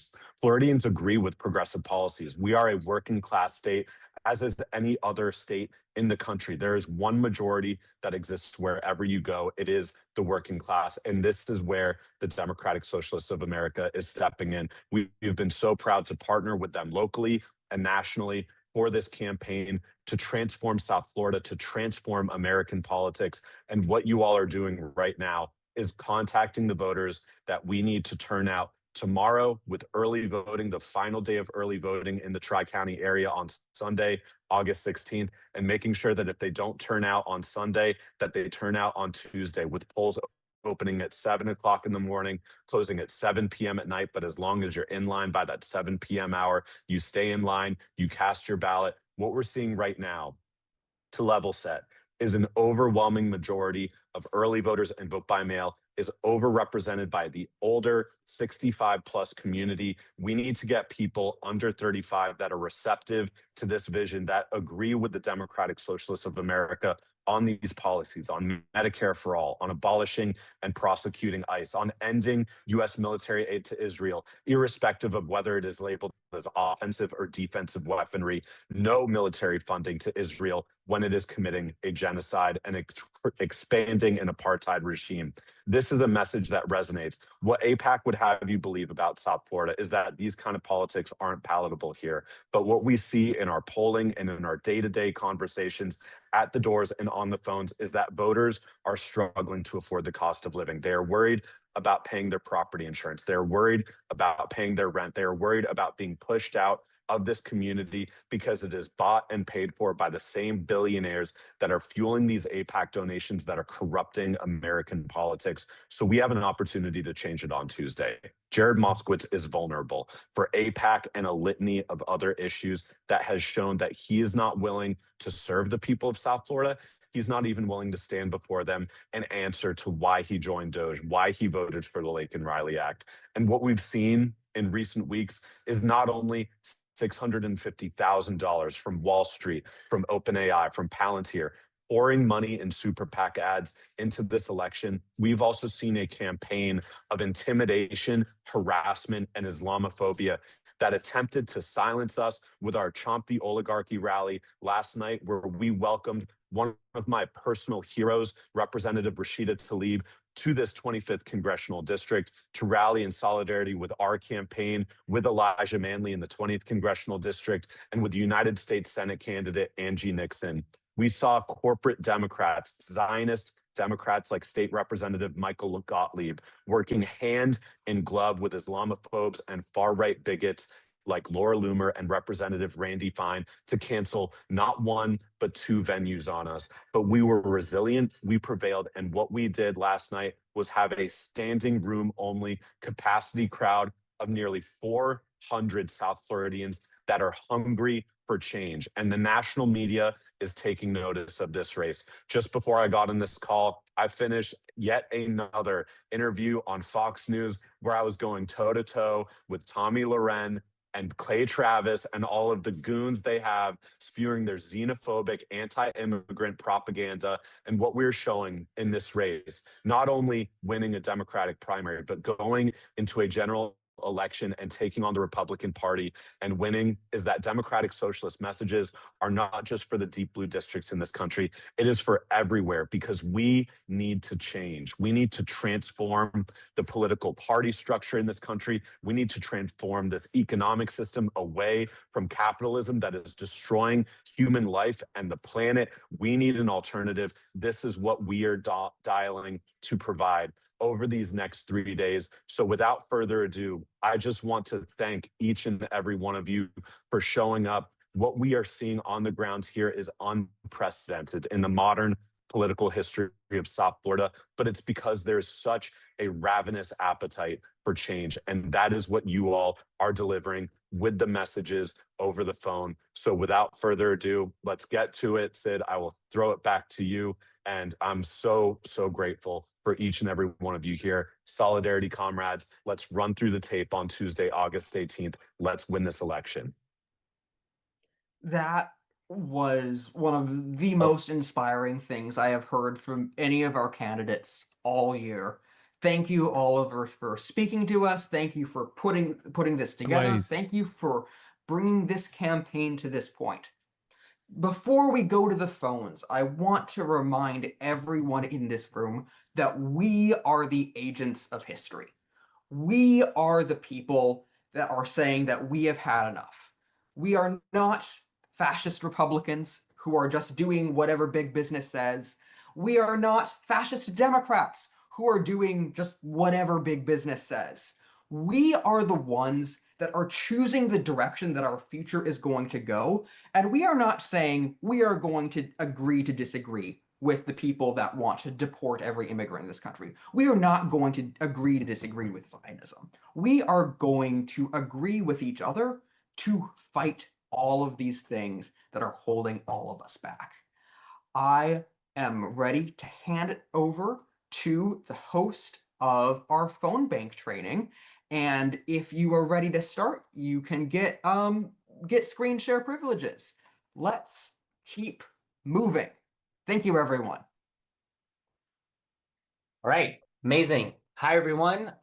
Floridians agree with progressive policies. We are a working class state, as is any other state in the country. There is one majority that exists wherever you go. It is the working class. And this is where the Democratic Socialists of America is stepping in. We've been so proud to partner with them locally and nationally for this campaign to transform South Florida, to transform American politics. And what you all are doing right now is contacting the voters that we need to turn out tomorrow with early voting, the final day of early voting in the Tri-County area on Sunday, August 16th, and making sure that if they don't turn out on Sunday, that they turn out on Tuesday, with polls opening at 7 o'clock in the morning, closing at 7 p.m. at night. But as long as you're in line by that 7 p.m. hour, you stay in line, you cast your ballot. What we're seeing right now, to level set, is an overwhelming majority of early voters and vote by mail is overrepresented by the older 65 plus community. We need to get people under 35 that are receptive to this vision, that agree with the Democratic Socialists of America on these policies, on Medicare for all, on abolishing and prosecuting ICE, on ending U.S. military aid to Israel, irrespective of whether it is labeled as offensive or defensive weaponry, no military funding to Israel when it is committing a genocide and expanding an apartheid regime. This is a message that resonates. What AIPAC would have you believe about South Florida is that these kind of politics aren't palatable here. But what we see in our polling and in our day-to-day conversations at the doors and on the phones is that voters are struggling to afford the cost of living. They are worried about paying their property insurance. They're worried about paying their rent. They're worried about being pushed out of this community because it is bought and paid for by the same billionaires that are fueling these AIPAC donations that are corrupting American politics. So we have an opportunity to change it on Tuesday. Jared Moskowitz is vulnerable for AIPAC and a litany of other issues that has shown that he is not willing to serve the people of South Florida. He's not even willing to stand before them and answer to why he joined DOJ, why he voted for the Laken Riley Act. And what we've seen in recent weeks is not only $650,000 from Wall Street, from OpenAI, from Palantir, pouring money in super PAC ads into this election. We've also seen a campaign of intimidation, harassment, and Islamophobia that attempted to silence us with our Chomp the Oligarchy rally last night, where we welcomed one of my personal heroes, Representative Rashida Tlaib, to this 25th congressional district to rally in solidarity with our campaign, with Elijah Manley in the 20th congressional district, and with United States Senate candidate Angie Nixon. We saw corporate Democrats, Zionist Democrats like State Representative Michael Gottlieb, working hand in glove with Islamophobes and far-right bigots like Laura Loomer and Representative Randy Fine to cancel not one, but two venues on us. But we were resilient, we prevailed, and what we did last night was have a standing room only capacity crowd of nearly 400 South Floridians that are hungry for change. And the national media is taking notice of this race. Just before I got on this call, I finished yet another interview on Fox News where I was going toe-to-toe with Tommy Loren and Clay Travis and all of the goons they have spewing their xenophobic, anti-immigrant propaganda. And what we're showing in this race, not only winning a Democratic primary, but going into a general election and taking on the Republican Party and winning, is that Democratic Socialist messages are not just for the deep blue districts in this country. It is for everywhere, because we need to change. We need to transform the political party structure in this country. We need to transform this economic system away from capitalism that is destroying human life and the planet. We need an alternative. This is what we are dialing to provide over these next 3 days. So without further ado, I just want to thank each and every one of you for showing up. What we are seeing on the ground here is unprecedented in the modern political history of South Florida, but it's because there's such a ravenous appetite for change. And that is what you all are delivering with the messages over the phone. So without further ado, let's get to it. Sid, I will throw it back to you. And I'm so, so grateful for each and every one of you here. Solidarity, comrades. Let's run through the tape on Tuesday, August 18th. Let's win this election. That was one of the most inspiring things I have heard from any of our candidates all year. Thank you, Oliver, for speaking to us. Thank you for putting this together. Blaze. Thank you for bringing this campaign to this point. Before we go to the phones, I want to remind everyone in this room that we are the agents of history. We are the people that are saying that we have had enough. We are not fascist Republicans who are just doing whatever big business says. We are not fascist Democrats who are doing just whatever big business says. We are the ones that are choosing the direction that our future is going to go, and we are not saying we are going to agree to disagree with the people that want to deport every immigrant in this country. We are not going to agree to disagree with Zionism. We are going to agree with each other to fight all of these things that are holding all of us back. I am ready to hand it over to the host of our phone bank training. And if you are ready to start, you can get screen share privileges. Let's keep moving. Thank you, everyone. All right, amazing. Hi, everyone.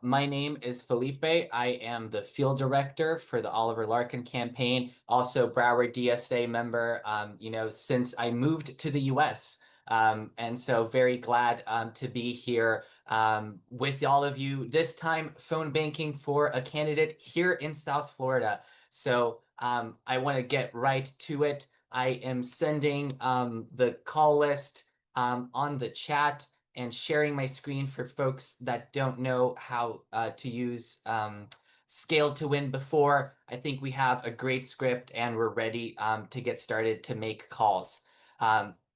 My name is Felipe. I am the field director for the Oliver Larkin campaign, also Broward DSA member, since I moved to the US. And so very glad to be here with all of you, this time phone banking for a candidate here in South Florida. So I want to get right to it. I am sending the call list on the chat and sharing my screen for folks that don't know how to use Scale to Win before. I think we have a great script and we're ready to get started to make calls.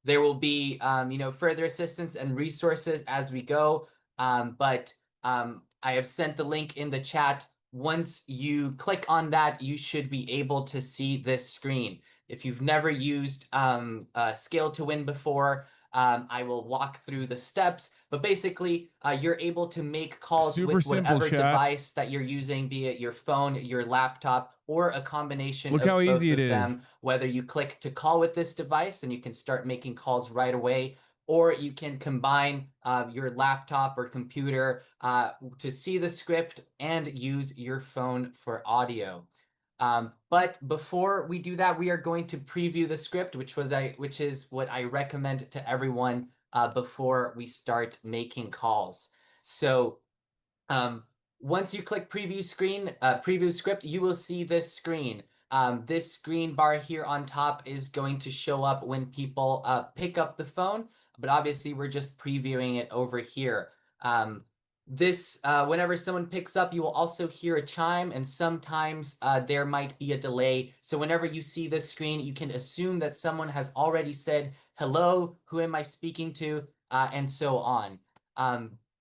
There will be, further assistance and resources as we go, but I have sent the link in the chat. Once you click on that, you should be able to see this screen. If you've never used Scale to Win before, I will walk through the steps, but basically you're able to make calls Super with simple, whatever chat. device that you're using, be it your phone, your laptop, or a combination Look of how both easy of it is. them. Whether you click to call with this device and you can start making calls right away, or you can combine your laptop or computer to see the script and use your phone for audio. But before we do that, we are going to preview the script, which is what I recommend to everyone before we start making calls. So once you click preview script, you will see this screen. This screen bar here on top is going to show up when people pick up the phone, but obviously we're just previewing it over here. Whenever someone picks up, you will also hear a chime, and sometimes there might be a delay. So whenever you see this screen, you can assume that someone has already said, hello, who am I speaking to, and so on.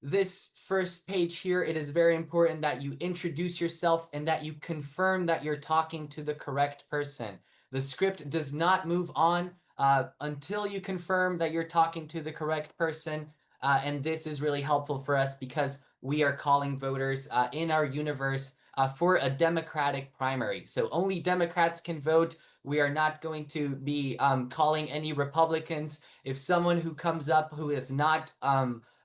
This first page here, it is very important that you introduce yourself and that you confirm that you're talking to the correct person. The script does not move on until you confirm that you're talking to the correct person. And this is really helpful for us because we are calling voters in our universe for a Democratic primary. So only Democrats can vote. We are not going to be calling any Republicans. If someone who comes up who is not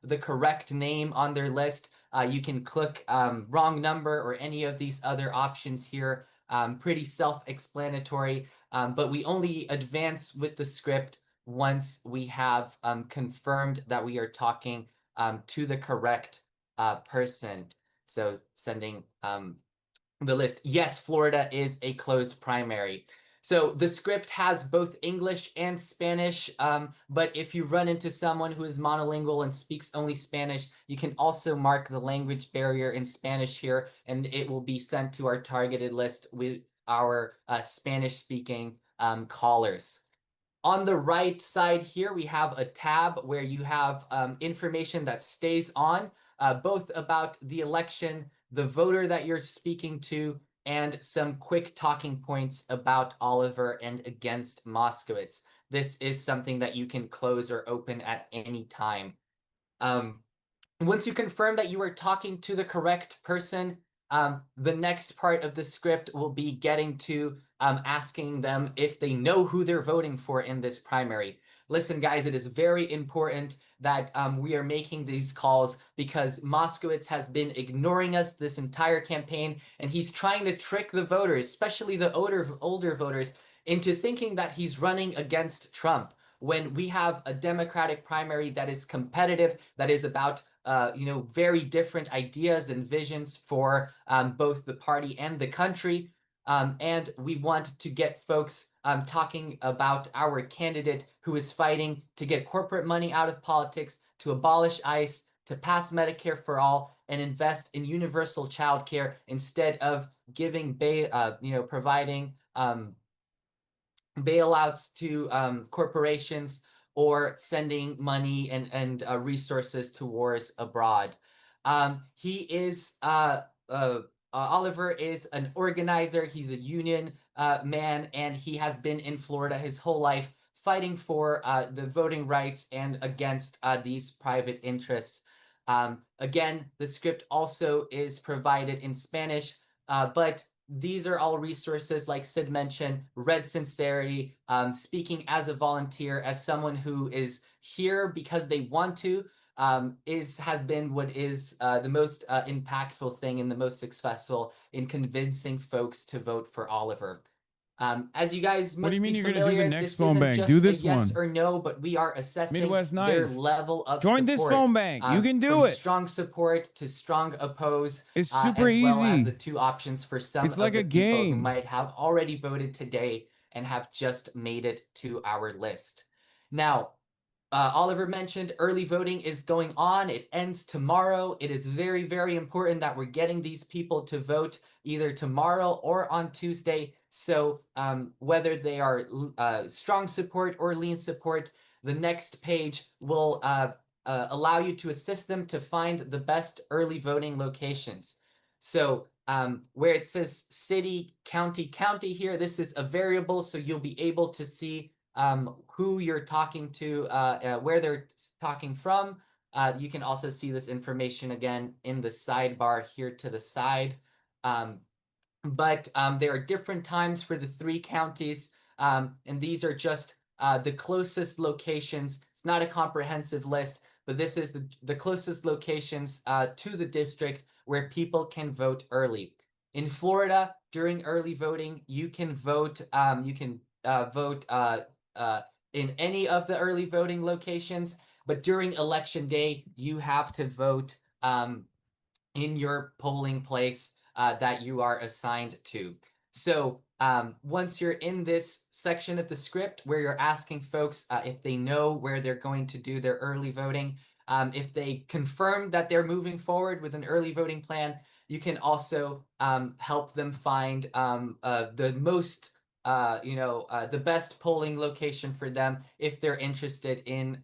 the correct name on their list, you can click wrong number or any of these other options here. Pretty self-explanatory, but we only advance with the script once we have confirmed that we are talking to the correct person. So sending the list. Yes, Florida is a closed primary. So the script has both English and Spanish, but if you run into someone who is monolingual and speaks only Spanish, you can also mark the language barrier in Spanish here, and it will be sent to our targeted list with our Spanish-speaking callers. On the right side here, we have a tab where you have information that stays on, both about the election, the voter that you're speaking to, and some quick talking points about Oliver and against Moskowitz. This is something that you can close or open at any time. Once you confirm that you are talking to the correct person, the next part of the script will be getting to asking them if they know who they're voting for in this primary. Listen, guys, it is very important that we are making these calls because Moskowitz has been ignoring us this entire campaign, and he's trying to trick the voters, especially the older voters, into thinking that he's running against Trump when we have a Democratic primary that is competitive, that is about very different ideas and visions for both the party and the country. And we want to get folks talking about our candidate who is fighting to get corporate money out of politics, to abolish ICE, to pass Medicare for all, and invest in universal child care instead of giving, providing bailouts to corporations or sending money and resources to wars abroad. Oliver is an organizer. He's a union man, and he has been in Florida his whole life fighting for the voting rights and against these private interests. Again, the script also is provided in Spanish, but these are all resources, like Sid mentioned, Red Sincerity, speaking as a volunteer, as someone who is here because they want to, has been what is the most impactful thing and the most successful in convincing folks to vote for Oliver. As you guys What do must you mean be you're gonna do the familiar, next this phone isn't bank? just Do a this yes one. or no, but we are assessing Midwest their Nice. level of Join support. this phone bank. You can do from it. strong support to strong oppose, It's super as well as easy. the two options for some It's of like the a people who game. might have already voted today and have just made it to our list. Now, Oliver mentioned early voting is going on. It ends tomorrow. It is very, very important that we're getting these people to vote either tomorrow or on Tuesday. So whether they are strong support or lean support, the next page will allow you to assist them to find the best early voting locations. So where it says city, county here, this is a variable, so you'll be able to see who you're talking to, where they're talking from. You can also see this information again in the sidebar here to the side. But there are different times for the 3 counties, and these are just the closest locations. It's not a comprehensive list, but this is the closest locations to the district where people can vote early. In Florida, during early voting, you can vote. Vote in any of the early voting locations, but during election day, you have to vote in your polling place that you are assigned to. So once you're in this section of the script where you're asking folks if they know where they're going to do their early voting, if they confirm that they're moving forward with an early voting plan, you can also help them find the most the best polling location for them if they're interested in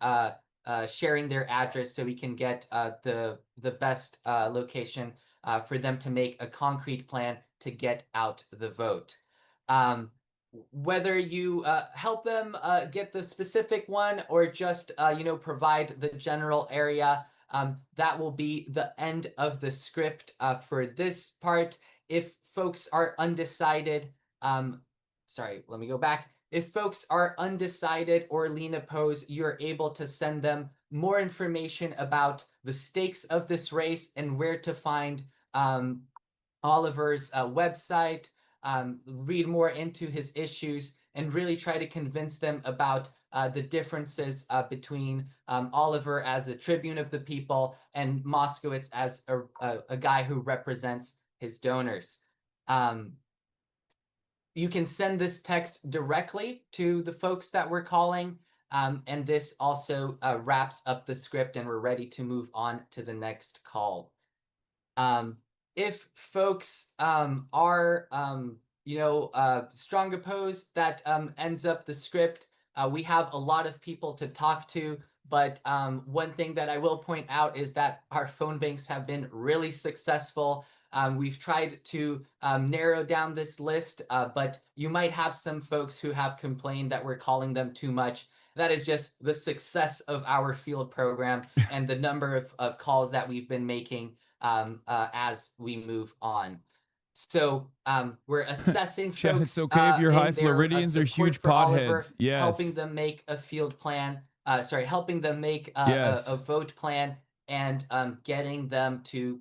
sharing their address, so we can get the best location for them to make a concrete plan to get out the vote. Whether you help them get the specific one or just provide the general area, that will be the end of the script for this part. If folks are undecided, sorry, let me go back. If folks are undecided or lean opposed, you're able to send them more information about the stakes of this race and where to find Oliver's website, read more into his issues, and really try to convince them about the differences between Oliver as a tribune of the people and Moskowitz as a guy who represents his donors. You can send this text directly to the folks that we're calling, and this also wraps up the script, and we're ready to move on to the next call. If folks are, strong opposed, that ends up the script. We have a lot of people to talk to, but one thing that I will point out is that our phone banks have been really successful. We've tried to narrow down this list, but you might have some folks who have complained that we're calling them too much. That is just the success of our field program and the number of calls that we've been making as we move on. So we're assessing Chad, folks it's okay if your high in their Floridians are support huge for Oliver, potheads. Yes. helping them make a field plan. Helping them make Yes. a vote plan, and getting them to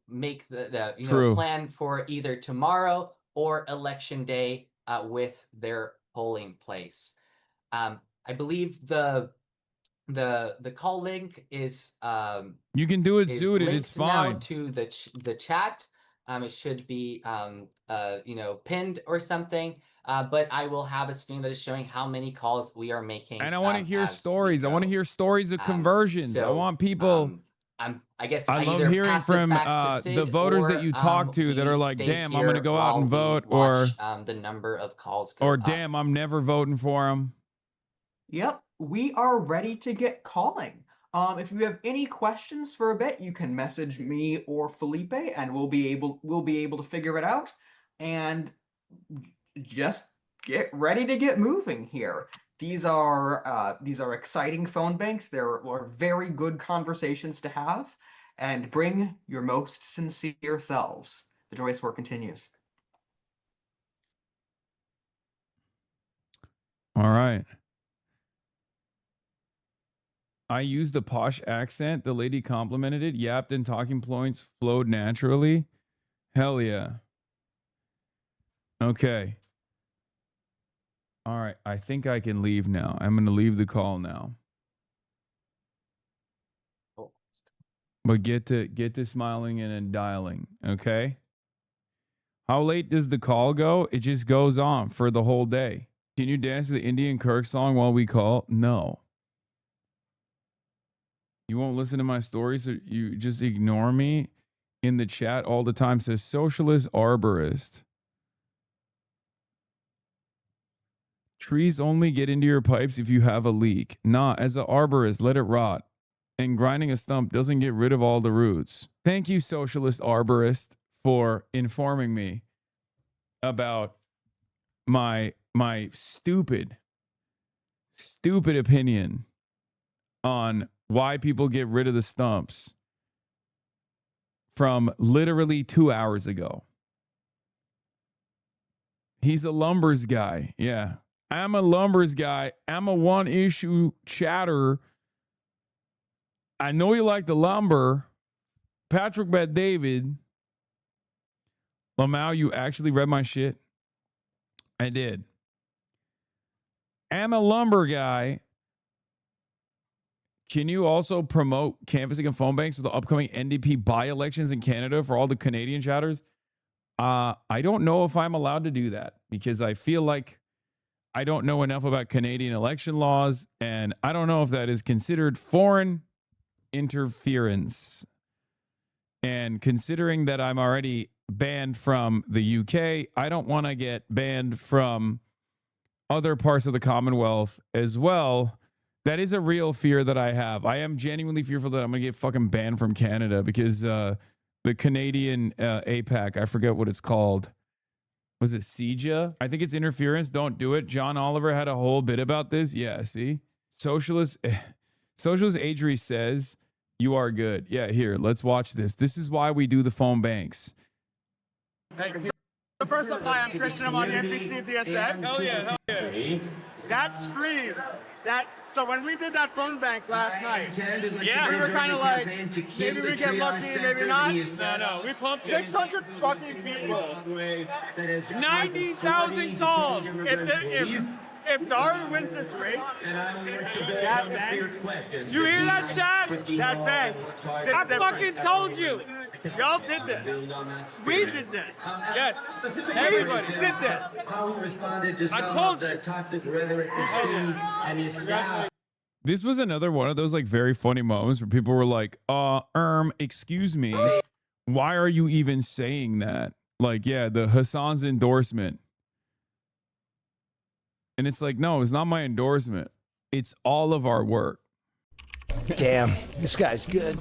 make the True. plan for either tomorrow or election day with their polling place. I believe the call link is You can do it is zooted. linked It's now fine. to the chat. It should be pinned or something. But I will have a screen that is showing how many calls we are making. And I want to hear as we stories. I want to go. hear stories of conversions. I So, want people. I guess I love either hearing pass it from back to the Sid, voters that or, you talk to that we are like, stay damn, I'm going to here go out and while we vote, or watch the number of calls go or up. damn, I'm never voting for him. Yep, we are ready to get calling. If you have any questions for a bit, you can message me or Felipe, and we'll be able to figure it out. And just get ready to get moving here. These are exciting phone banks. There are very good conversations to have, and bring your most sincere selves. The Joyous War continues. All right. I used a posh accent. The lady complimented it, yapped, and talking points flowed naturally. Hell yeah. Okay. All right. I think I can leave now. I'm going to leave the call now. But get to smiling and dialing, okay? How late does the call go? It just goes on for the whole day. Can you dance to the Indian Kirk song while we call? No. You won't listen to my stories, so you just ignore me in the chat all the time. Says socialist arborist. Trees only get into your pipes if you have a leak. Nah, as an arborist, let it rot. And grinding a stump doesn't get rid of all the roots. Thank you, socialist arborist, for informing me about my stupid opinion on why people get rid of the stumps from literally 2 hours ago. He's a lumbers guy. Yeah. I'm a lumbers guy. I'm a one-issue chatter. I know you like the lumber. Patrick Bet David. Lamau, you actually read my shit? I did. I'm a lumber guy. Can you also promote canvassing and phone banks for the upcoming NDP by-elections in Canada for all the Canadian chatters? I don't know if I'm allowed to do that because I feel like I don't know enough about Canadian election laws, and I don't know if that is considered foreign interference. And considering that I'm already banned from the UK, I don't want to get banned from other parts of the Commonwealth as well. That is a real fear that I have. I am genuinely fearful that I'm going to get fucking banned from Canada because the Canadian APAC, I forget what it's called. Was it CEJA? I think it's interference. Don't do it. John Oliver had a whole bit about this. Yeah, see? Socialist Adri says, you are good. Yeah, here, let's watch this. This is why we do the phone banks. Hey, so first up, hi, I'm Christian. I'm on the NPC of DSN. Hell yeah, hell yeah. That stream, so when we did that phone bank last night, we were kind of like, maybe we get lucky, maybe not. No, we pumped it. 600 fucking people. 90,000 calls. If Darwin wins this race, that bank, You hear that, Chad? that bank. I fucking told you. Y'all did this. We did this. Yes. Everybody did this. I told you. This was another one of those like very funny moments where people were like, excuse me, why are you even saying that? Like, yeah, the Hassan's endorsement. And it's like, no, it's not my endorsement. It's all of our work. Damn, this guy's good.